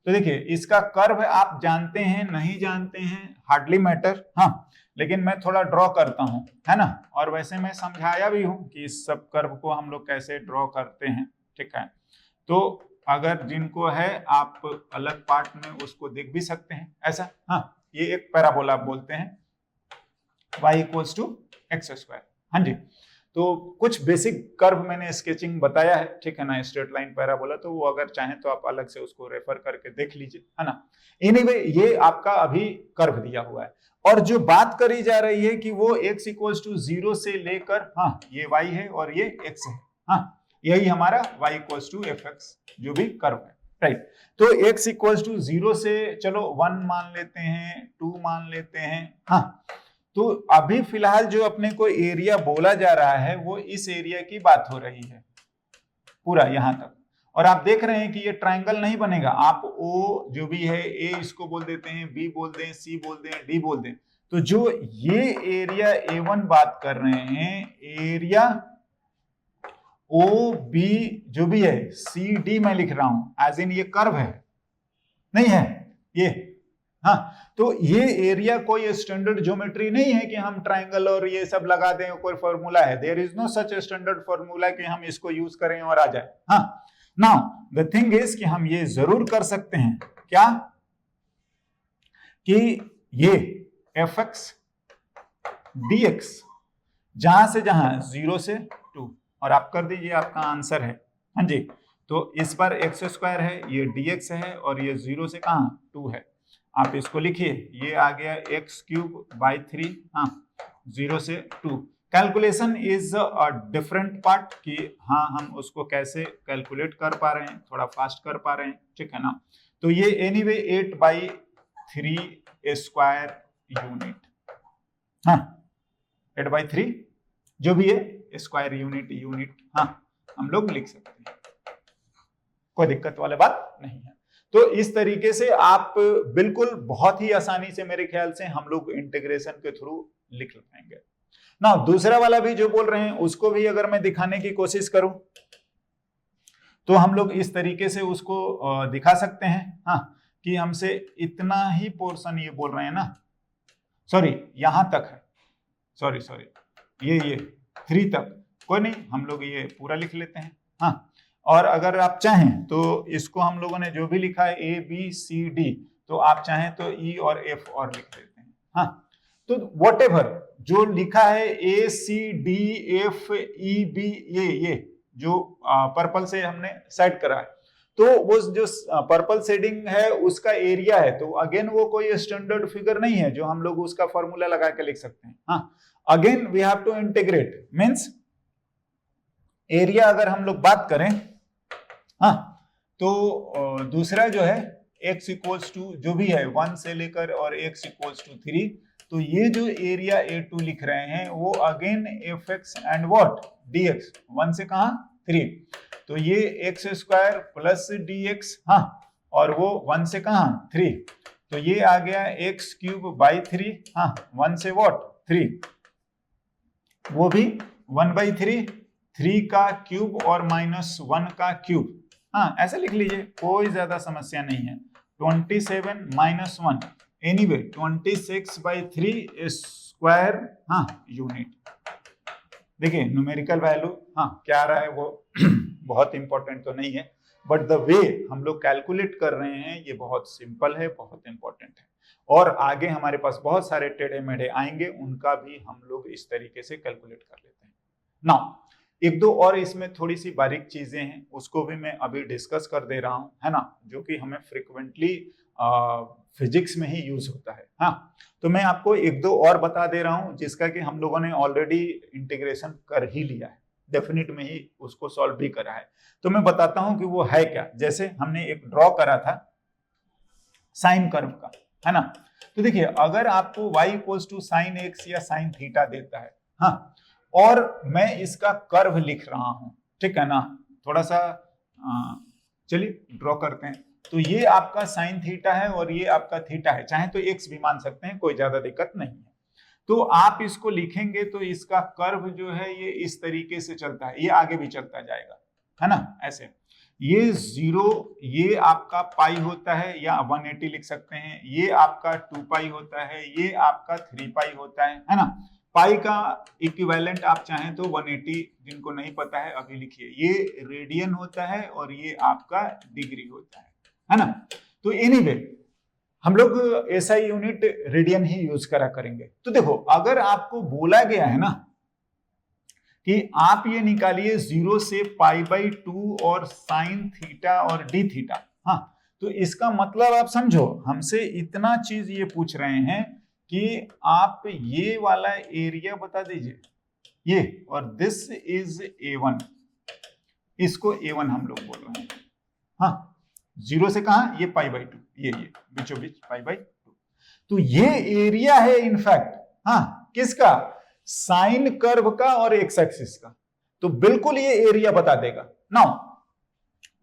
तो देखिए इसका कर्व आप जानते हैं नहीं जानते हैं हार्डली मैटर, हाँ, लेकिन मैं थोड़ा ड्रॉ करता हूं, है ना, और वैसे मैं समझाया भी हूं कि इस सब कर्व को हम लोग कैसे ड्रॉ करते हैं, ठीक है। तो अगर जिनको है आप अलग पार्ट में उसको देख भी सकते हैं ऐसा, हाँ, ये एक पैराबोला आप बोलते हैं y equals to x square, हाँ जी। तो कुछ बेसिक कर्व मैंने स्केचिंग बताया है, ठीक है ना, स्ट्रेट लाइन पैराबोला, तो वो अगर चाहें तो आप अलग से उसको रेफर करके देख लीजिए, है ना। एनीवे ये आपका अभी कर्व दिया हुआ है और जो बात करी जा रही है कि वो x इक्वल्स टू 0 से लेकर, हाँ, ये y है और ये x है, हाँ, यही हमारा y इक्वल्स टू fx जो भी कर्व है, राइट। तो x इक्वल्स टू 0 से चलो 1 मान लेते हैं, 2 मान लेते हैं, हाँ। तो अभी फिलहाल जो अपने को एरिया बोला जा रहा है वो इस एरिया की बात हो रही है पूरा यहां तक, और आप देख रहे हैं कि ये ट्रायंगल नहीं बनेगा, आप ओ जो भी है ए इसको बोल देते हैं, बी बोल दें, सी बोल दें, डी बोल दें, तो जो ये एरिया A1 बात कर रहे हैं, एरिया ओ बी जो भी है, सी डी मैं लिख रहा हूं एज इन ये कर्व है, नहीं है ये, हाँ। तो ये एरिया कोई स्टैंडर्ड ज्योमेट्री नहीं है कि हम ट्रायंगल और ये सब लगा दें, कोई फॉर्मूला है, there is no such standard formula कि हम इसको यूज करें और आ जाए, हाँ। नाउ द थिंग इज कि हम ये जरूर कर सकते हैं क्या कि ये fx dx जहां से जहां 0 से 2, और आप कर दीजिए, आपका आंसर है, हाँ जी। तो इस बार एक्स स्क्वायर है, ये dx है, और ये 0 से कहां 2 है, आप इसको लिखिए, ये आ गया एक्स क्यूब बाई 3, हाँ, 0 से 2। Calculation is a different part कि हाँ हम उसको कैसे कैलकुलेट कर पा रहे हैं, थोड़ा फास्ट कर पा रहे हैं, ठीक है ना। तो ये एनीवे 8/3 स्क्वायर यूनिट, हाँ, 8/3 जो भी है स्क्वायर यूनिट, हाँ, हम लोग लिख सकते हैं, कोई दिक्कत वाली बात नहीं है। तो इस तरीके से आप बिल्कुल बहुत ही आसानी से मेरे ख्याल से हम लोग इंटीग्रेशन के थ्रू लिख पाएंगे ना। दूसरा वाला भी जो बोल रहे हैं उसको भी अगर मैं दिखाने की कोशिश करूं तो हम लोग इस तरीके से उसको दिखा सकते हैं, हाँ, कि हमसे इतना ही पोर्शन, ये बोल रहे हैं ना, सॉरी यहां तक है, सॉरी ये 3 तक, कोई नहीं, हम लोग ये पूरा लिख लेते हैं, हाँ। और अगर आप चाहें तो इसको हम लोगों ने जो भी लिखा है A B C D, तो आप चाहें तो E और F और लिख देते हैं, हाँ। तो व्हाटएवर जो लिखा है A C D F E B ये जो पर्पल से हमने सेट करा है, तो वो जो पर्पल शेडिंग है उसका एरिया है, तो अगेन वो कोई स्टैंडर्ड फिगर नहीं है जो हम लोग उसका फॉर्मूला लगा के लिख सकते हैं, हाँ। Again we have to integrate, means area अगर हम लोग बात करें, हाँ, तो दूसरा जो है x इक्वल्स टू जो भी है 1 से लेकर और x इक्वल्स टू 3, तो ये जो एरिया A2 लिख रहे हैं वो again fx and what dx, 1 से कहां 3, तो ये एक्स स्क्वायर प्लस dx, हाँ, और वो 1 से कहां 3, तो ये आ गया एक्स क्यूब बाई 3, हाँ, 1 से व्हाट 3, वो भी 1/3, 3 का क्यूब और -1 का क्यूब, हाँ, ऐसे लिख लीजिए, कोई ज्यादा समस्या नहीं है। 27 - 1 एनीवे 26/3 स्क्वायर, हाँ, यूनिट। देखिए न्यूमेरिकल वैल्यू, हाँ, क्या आ रहा है वो बहुत इंपॉर्टेंट तो नहीं है, बट द वे हम लोग कैलकुलेट कर रहे हैं ये बहुत सिंपल है, बहुत इंपॉर्टेंट है, और आगे हमारे पास बहुत सारे टेढ़े मेढ़े आएंगे, उनका भी हम लोग इस तरीके से कैलकुलेट कर लेते हैं। नाउ एक दो और इसमें थोड़ी सी बारीक चीजें हैं, उसको भी मैं अभी डिस्कस कर दे रहा हूं, है ना, जो कि हमें फ्रिक्वेंटली फिजिक्स में ही यूज होता है, हाँ। तो मैं आपको एक दो और बता दे रहा हूं जिसका कि हम लोगों ने ऑलरेडी इंटीग्रेशन कर ही लिया है, डेफिनेट में ही उसको सॉल्व भी करा है, तो मैं बताता हूं कि वो है क्या। जैसे हमने एक ड्रॉ करा था साइन कर्व का, है ना, तो देखिए अगर आपको y equals to sine x या साइन थीटा देता है, हाँ, और मैं इसका कर्व लिख रहा हूं, ठीक है ना, थोड़ा सा चलिए ड्रॉ करते हैं, तो ये आपका साइन थीटा है और ये आपका थीटा है, चाहे तो x भी मान सकते हैं, कोई ज्यादा दिक्कत नहीं है। तो आप इसको लिखेंगे तो इसका कर्व जो है ये इस तरीके से चलता है, ये आगे भी चलता जाएगा, है ना, ऐसे। ये 0 ये आपका पाई होता है या 180 लिख सकते हैं, ये आपका 2 पाई होता है, ये आपका 3 पाई होता है ना। पाई का इक्विवेलेंट आप चाहें तो 180, जिनको नहीं पता है अभी लिखिए, ये रेडियन होता है और ये आपका डिग्री होता है ना। तो एनीवे हम लोग एसआई यूनिट रेडियन ही यूज करा करेंगे। तो देखो अगर आपको बोला गया है ना कि आप ये निकालिए 0 से π/2 और साइन थीटा और डी थीटा, हाँ, तो इसका मतलब आप समझो, हमसे इतना चीज ये पूछ रहे हैं कि आप ये वाला एरिया बता दीजिए, ये, और दिस इज A1, इसको A1 हम लोग बोल रहे हैं, हाँ, 0 से कहा, ये π/2, ये बीचों बीच π/2, तो ये एरिया है इनफैक्ट, हाँ, किसका, साइन कर्व का और एक्स एक्सिस का, तो बिल्कुल ये एरिया बता देगा। Now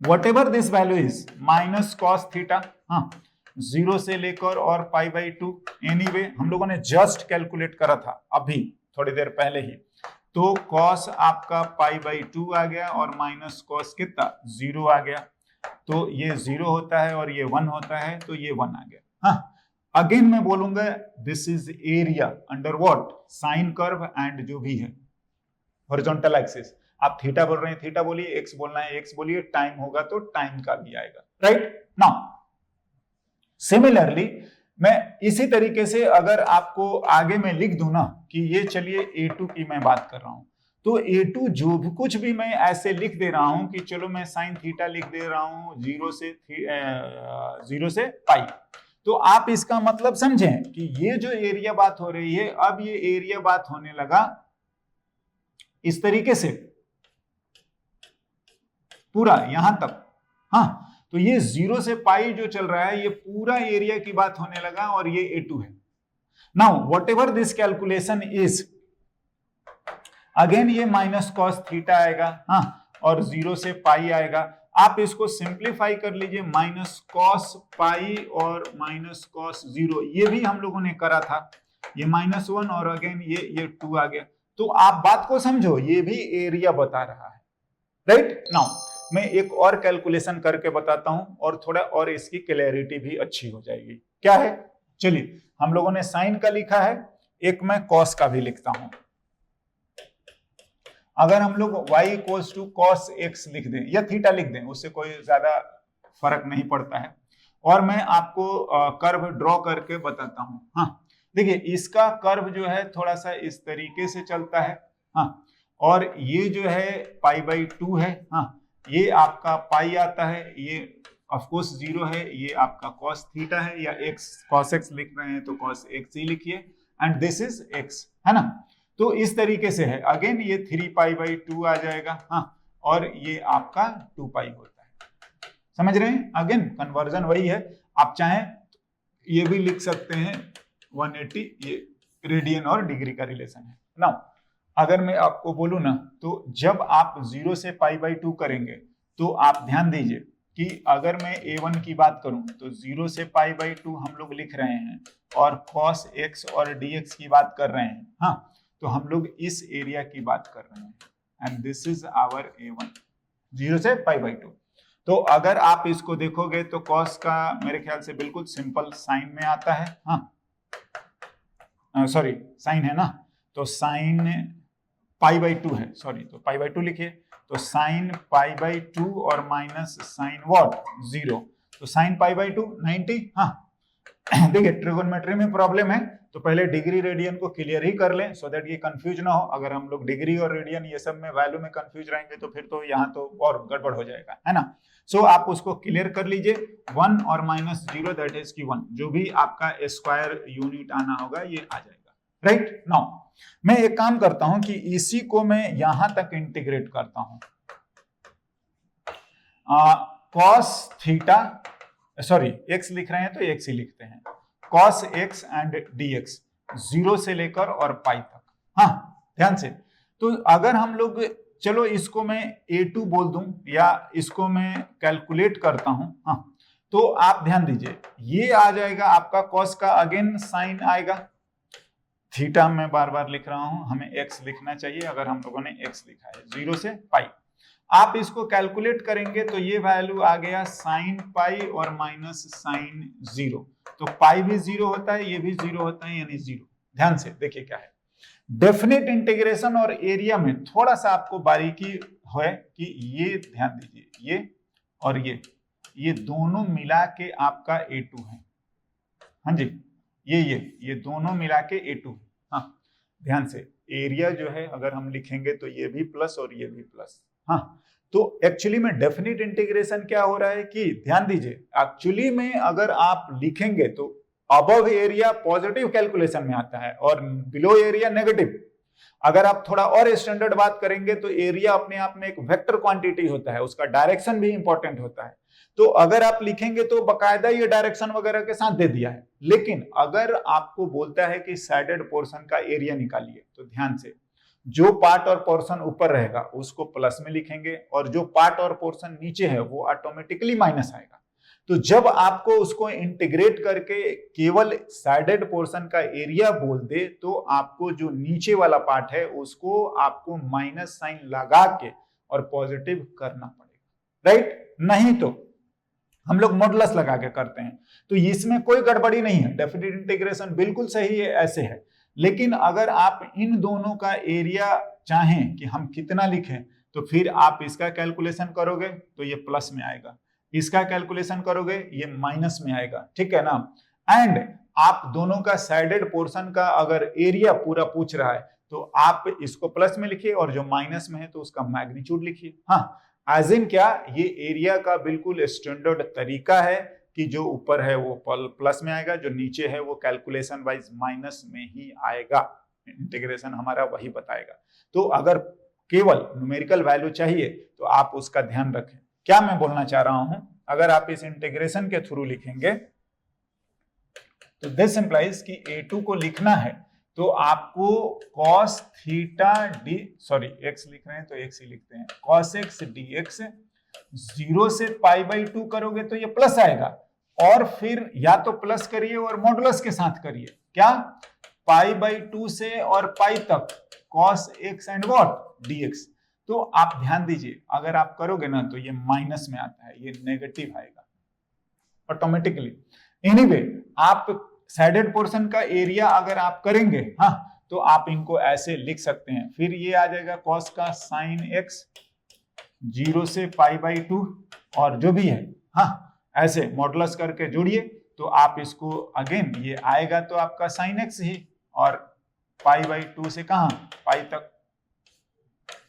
whatever this value is minus cos theta, हाँ, 0 से लेकर और π/2, एनीवे हम लोगों ने जस्ट कैलकुलेट करा था अभी थोड़ी देर पहले ही, तो कॉस आपका π/2 आ गया और माइनस कॉस कितना 0 आ गया, तो ये 0 होता है और ये 1 होता है, तो ये 1 आ गया। हाँ, अगेन मैं बोलूंगा this is area under what, sine curve and जो भी है हॉरिजॉन्टल एक्सिस। आप थीटा बोल रहे हैं थीटा बोलिए, एक्स बोलना है एक्स बोलिए, टाइम होगा तो टाइम का भी आएगा, राइट। नाउ सिमिलरली मैं इसी तरीके से अगर आपको आगे में लिख दूं ना कि ये चलिए A2 की मैं बात कर रहा हूं, तो A2 जो भी कुछ भी मैं ऐसे लिख दे रहा हूं कि चलो मैं साइन थीटा लिख दे रहा हूं 0 से पाई, तो आप इसका मतलब समझें कि ये जो एरिया बात हो रही है, अब ये एरिया बात होने लगा इस तरीके से पूरा यहां तक, हाँ, तो ये 0 से पाई जो चल रहा है ये पूरा एरिया की बात होने लगा और ये A2 है। Now whatever this calculation is, again ये माइनस कॉस थीटा आएगा, हाँ, और 0 से पाई आएगा। आप इसको सिंप्लीफाई कर लीजिए, माइनस कॉस पाई और माइनस कॉस 0, ये भी हम लोगों ने करा था, ये -1 और अगेन ये 2 आ गया। तो आप बात को समझो, ये भी एरिया बता रहा है, राइट। नाउ मैं एक और कैलकुलेशन करके बताता हूं और थोड़ा और इसकी क्लैरिटी भी अच्छी हो जाएगी। क्या है, चलिए हम लोगों ने साइन का लिखा है, एक मैं कॉस का भी लिखता हूं। अगर हम लोग y = cos x लिख दें या थीटा लिख दें, उससे कोई ज्यादा फर्क नहीं पड़ता है, और मैं आपको कर्व ड्रॉ करके बताता हूं। हाँ, देखिए इसका कर्व जो है थोड़ा सा इस तरीके से चलता है, हाँ, और ये जो है π/2 है, हाँ, ये आपका पाई आता है, ये ऑफ कोर्स 0 है, ये आपका cos थीटा है, या x cos x लिख रहे हैं तो cos x ही लिखिए, एंड दिस इज x, है ना। तो इस तरीके से है, अगेन ये 3π/2 आ जाएगा, हाँ, और ये आपका 2 पाई होता है। समझ रहे हैं, अगेन कन्वर्जन वही है, आप चाहें ये भी लिख सकते हैं 180, ये रेडियन और डिग्री का रिलेशन है। नाउ अगर मैं आपको बोलूं ना, तो जब आप 0 से π/2 करेंगे तो आप ध्यान दीजिए कि अगर मैं A1 की बात करूं तो 0 से π/2 हम लोग लिख रहे हैं और cos x और dx की बात कर रहे हैं, हाँ, तो हम लोग इस एरिया की बात कर रहे हैं, and this is our A1 0 से π/2। तो अगर आप इसको देखोगे तो cos का मेरे ख्याल से बिल्कुल सिंपल साइन में आता है, हाँ, सॉरी साइन है ना, तो साइन π/2 है, सॉरी, तो π/2 लिखिए, तो साइन π/2 और माइनस साइन व्हाट 0, तो साइन π/2 90, हाँ। देखिए ट्रिगोनोमेट्री में प्रॉब्लम है तो पहले डिग्री रेडियन को क्लियर ही कर लें सो दैट ये कंफ्यूज ना हो। अगर हम लोग डिग्री और रेडियन ये सब में वैल्यू में कंफ्यूज रहेंगे तो फिर तो यहाँ तो और गड़बड़ हो जाएगा, है ना। सो आप उसको क्लियर कर लीजिए, 1 और -0 दैट इज की 1, जो भी आपका स्क्वायर यूनिट आना होगा ये आ जाएगा, राइट। नाउ मैं एक काम करता हूं कि इसी को मैं यहां तक इंटीग्रेट करता हूं, cos थीटा, सॉरी x लिख रहे हैं तो x ही लिखते हैं, cos x एंड dx 0 से लेकर और पाई तक, हाँ, ध्यान से। तो अगर हम लोग, चलो इसको मैं A2 बोल दूं या इसको मैं कैलकुलेट करता हूं, हाँ, तो आप ध्यान दीजिए ये आ जाएगा आपका cos का, अगेन साइन आएगा, थीटा मैं बार बार लिख रहा हूं, हमें x लिखना चाहिए अगर हम लोगों ने x लिखा है 0 से पाई, आप इसको कैलकुलेट करेंगे तो ये वैल्यू आ गया साइन पाई और माइनस साइन 0। तो पाई भी 0 होता है, ये भी 0 होता है, यानी 0। ध्यान से देखिए क्या है, डेफिनेट इंटीग्रेशन और एरिया में थोड़ा सा आपको बारीकी है कि ये ध्यान दीजिए, ये और ये दोनों मिला के आपका A2 है। हाँ जी, ये दोनों मिला के A2। हाँ ध्यान से, एरिया जो है अगर हम लिखेंगे तो ये भी प्लस और ये भी प्लस। हाँ, तो एक्चुअली में डेफिनेट इंटीग्रेशन क्या हो रहा है कि ध्यान दीजिए, एक्चुअली में अगर आप लिखेंगे तो अबव एरिया पॉजिटिव कैलकुलेशन में आता है और बिलो एरिया नेगेटिव। अगर आप थोड़ा और स्टैंडर्ड बात करेंगे तो एरिया अपने आप में एक वेक्टर क्वांटिटी होता है, उसका डायरेक्शन भी इंपॉर्टेंट होता है। तो अगर आप लिखेंगे तो बकायदा ये डायरेक्शन वगैरह के साथ दे दिया है। लेकिन अगर आपको बोलता है कि साइडेड पोर्शन का एरिया निकालिए, तो ध्यान से जो पार्ट और पोर्शन ऊपर रहेगा उसको प्लस में लिखेंगे और जो पार्ट और पोर्शन नीचे है वो ऑटोमेटिकली माइनस आएगा। तो जब आपको उसको इंटीग्रेट करके केवल साइडेड पोर्शन का एरिया बोल दे तो आपको जो नीचे वाला पार्ट है उसको आपको माइनस साइन लगा के और पॉजिटिव करना पड़ेगा, राइट? नहीं तो हम लोग मॉडुलस लगा के करते हैं, तो इसमें कोई गड़बड़ी नहीं है, डेफिनेट इंटीग्रेशन बिल्कुल सही है, ऐसे है। लेकिन अगर आप इन दोनों का एरिया चाहें कि हम कितना लिखें तो फिर आप इसका कैलकुलेशन करोगे तो ये प्लस में आएगा, इसका कैलकुलेशन करोगे ये माइनस में आएगा, ठीक है ना? एंड आप दोनों का साइडेड पोर्शन का अगर एरिया पूरा पूछ रहा है तो आप इसको प्लस में लिखिए और जो माइनस में है तो उसका मैग्नीट्यूड लिखिए। हाँ, एज इन क्या, ये एरिया का बिल्कुल स्टैंडर्ड तरीका है कि जो ऊपर है वो प्लस में आएगा, जो नीचे है वो कैलकुलेशन वाइज माइनस में ही आएगा। इंटीग्रेशन हमारा वही बताएगा। तो अगर केवल न्यूमेरिकल वैल्यू चाहिए तो आप उसका ध्यान रखें। क्या मैं बोलना चाह रहा हूं, अगर आप इस इंटीग्रेशन के थ्रू लिखेंगे तो दिस इंप्लाइज कि A2 को लिखना है तो आपको cos theta D, sorry x लिख रहे हैं तो x ही लिखते हैं, cos x dx 0 से पाई बाई 2 करोगे तो ये प्लस आएगा, और फिर या तो प्लस करिए और मॉडुलस के साथ करिए। क्या? पाई बाई 2 से और पाई तक cos x and what dx। तो आप ध्यान दीजिए, अगर आप करोगे ना तो ये माइनस में आता है, ये नेगेटिव आएगा ऑटोमेटिकली। एनीवे, आप साइडेड पोर्शन का एरिया अगर आप करेंगे, हाँ, तो आप इनको ऐसे लिख सकते हैं। फिर ये आ जाएगा cos का साइन x 0 से पाई बाई 2 और जो भी है, हाँ, ऐसे मॉडुलस करके जोड़िए तो आप इसको अगेन ये आएगा तो आपका साइन x ही, और पाई बाई 2 से कहां पाई तक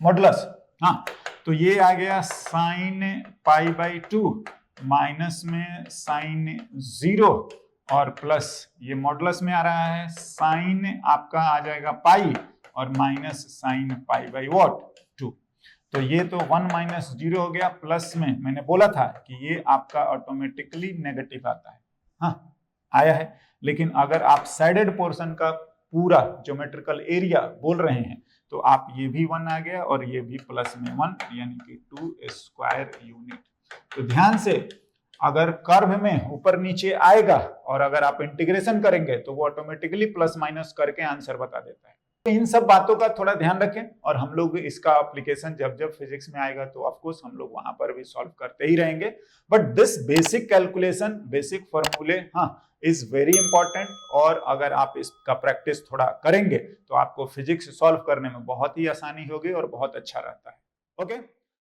मॉडुलस। हाँ, तो ये आ गया साइन पाई बाई 2 माइनस में साइन 0 और प्लस ये मॉडुलस में आ रहा है, साइन आपका आ जाएगा पाई और minus sign pi by what 2। तो ये तो 1 माइनस 0 हो गया, प्लस में मैंने बोला था कि ये आपका ऑटोमेटिकली नेगेटिव आता है। हाँ, आया है। लेकिन अगर आप साइडेड पोर्शन का पूरा ज्योमेट्रिकल एरिया बोल रहे हैं तो आप ये भी 1 आ गया और ये भी प्लस में 1, यानी कि 2 स्क्वायर यूनिट। तो ध्यान से, अगर कर्व में ऊपर नीचे आएगा और अगर आप इंटीग्रेशन करेंगे तो वो ऑटोमेटिकली प्लस माइनस करके आंसर बता देता है। तो इन सब बातों का थोड़ा ध्यान रखें, और हम लोग इसका एप्लीकेशन जब जब फिजिक्स में आएगा तो ऑफ कोर्स हम लोग वहां पर भी सॉल्व करते ही रहेंगे। But this basic calculation, basic फॉर्मूले, हाँ, इज वेरी इंपॉर्टेंट, और अगर आप इसका प्रैक्टिस थोड़ा करेंगे तो आपको फिजिक्स सॉल्व करने में बहुत ही आसानी होगी और बहुत अच्छा रहता है। ओके।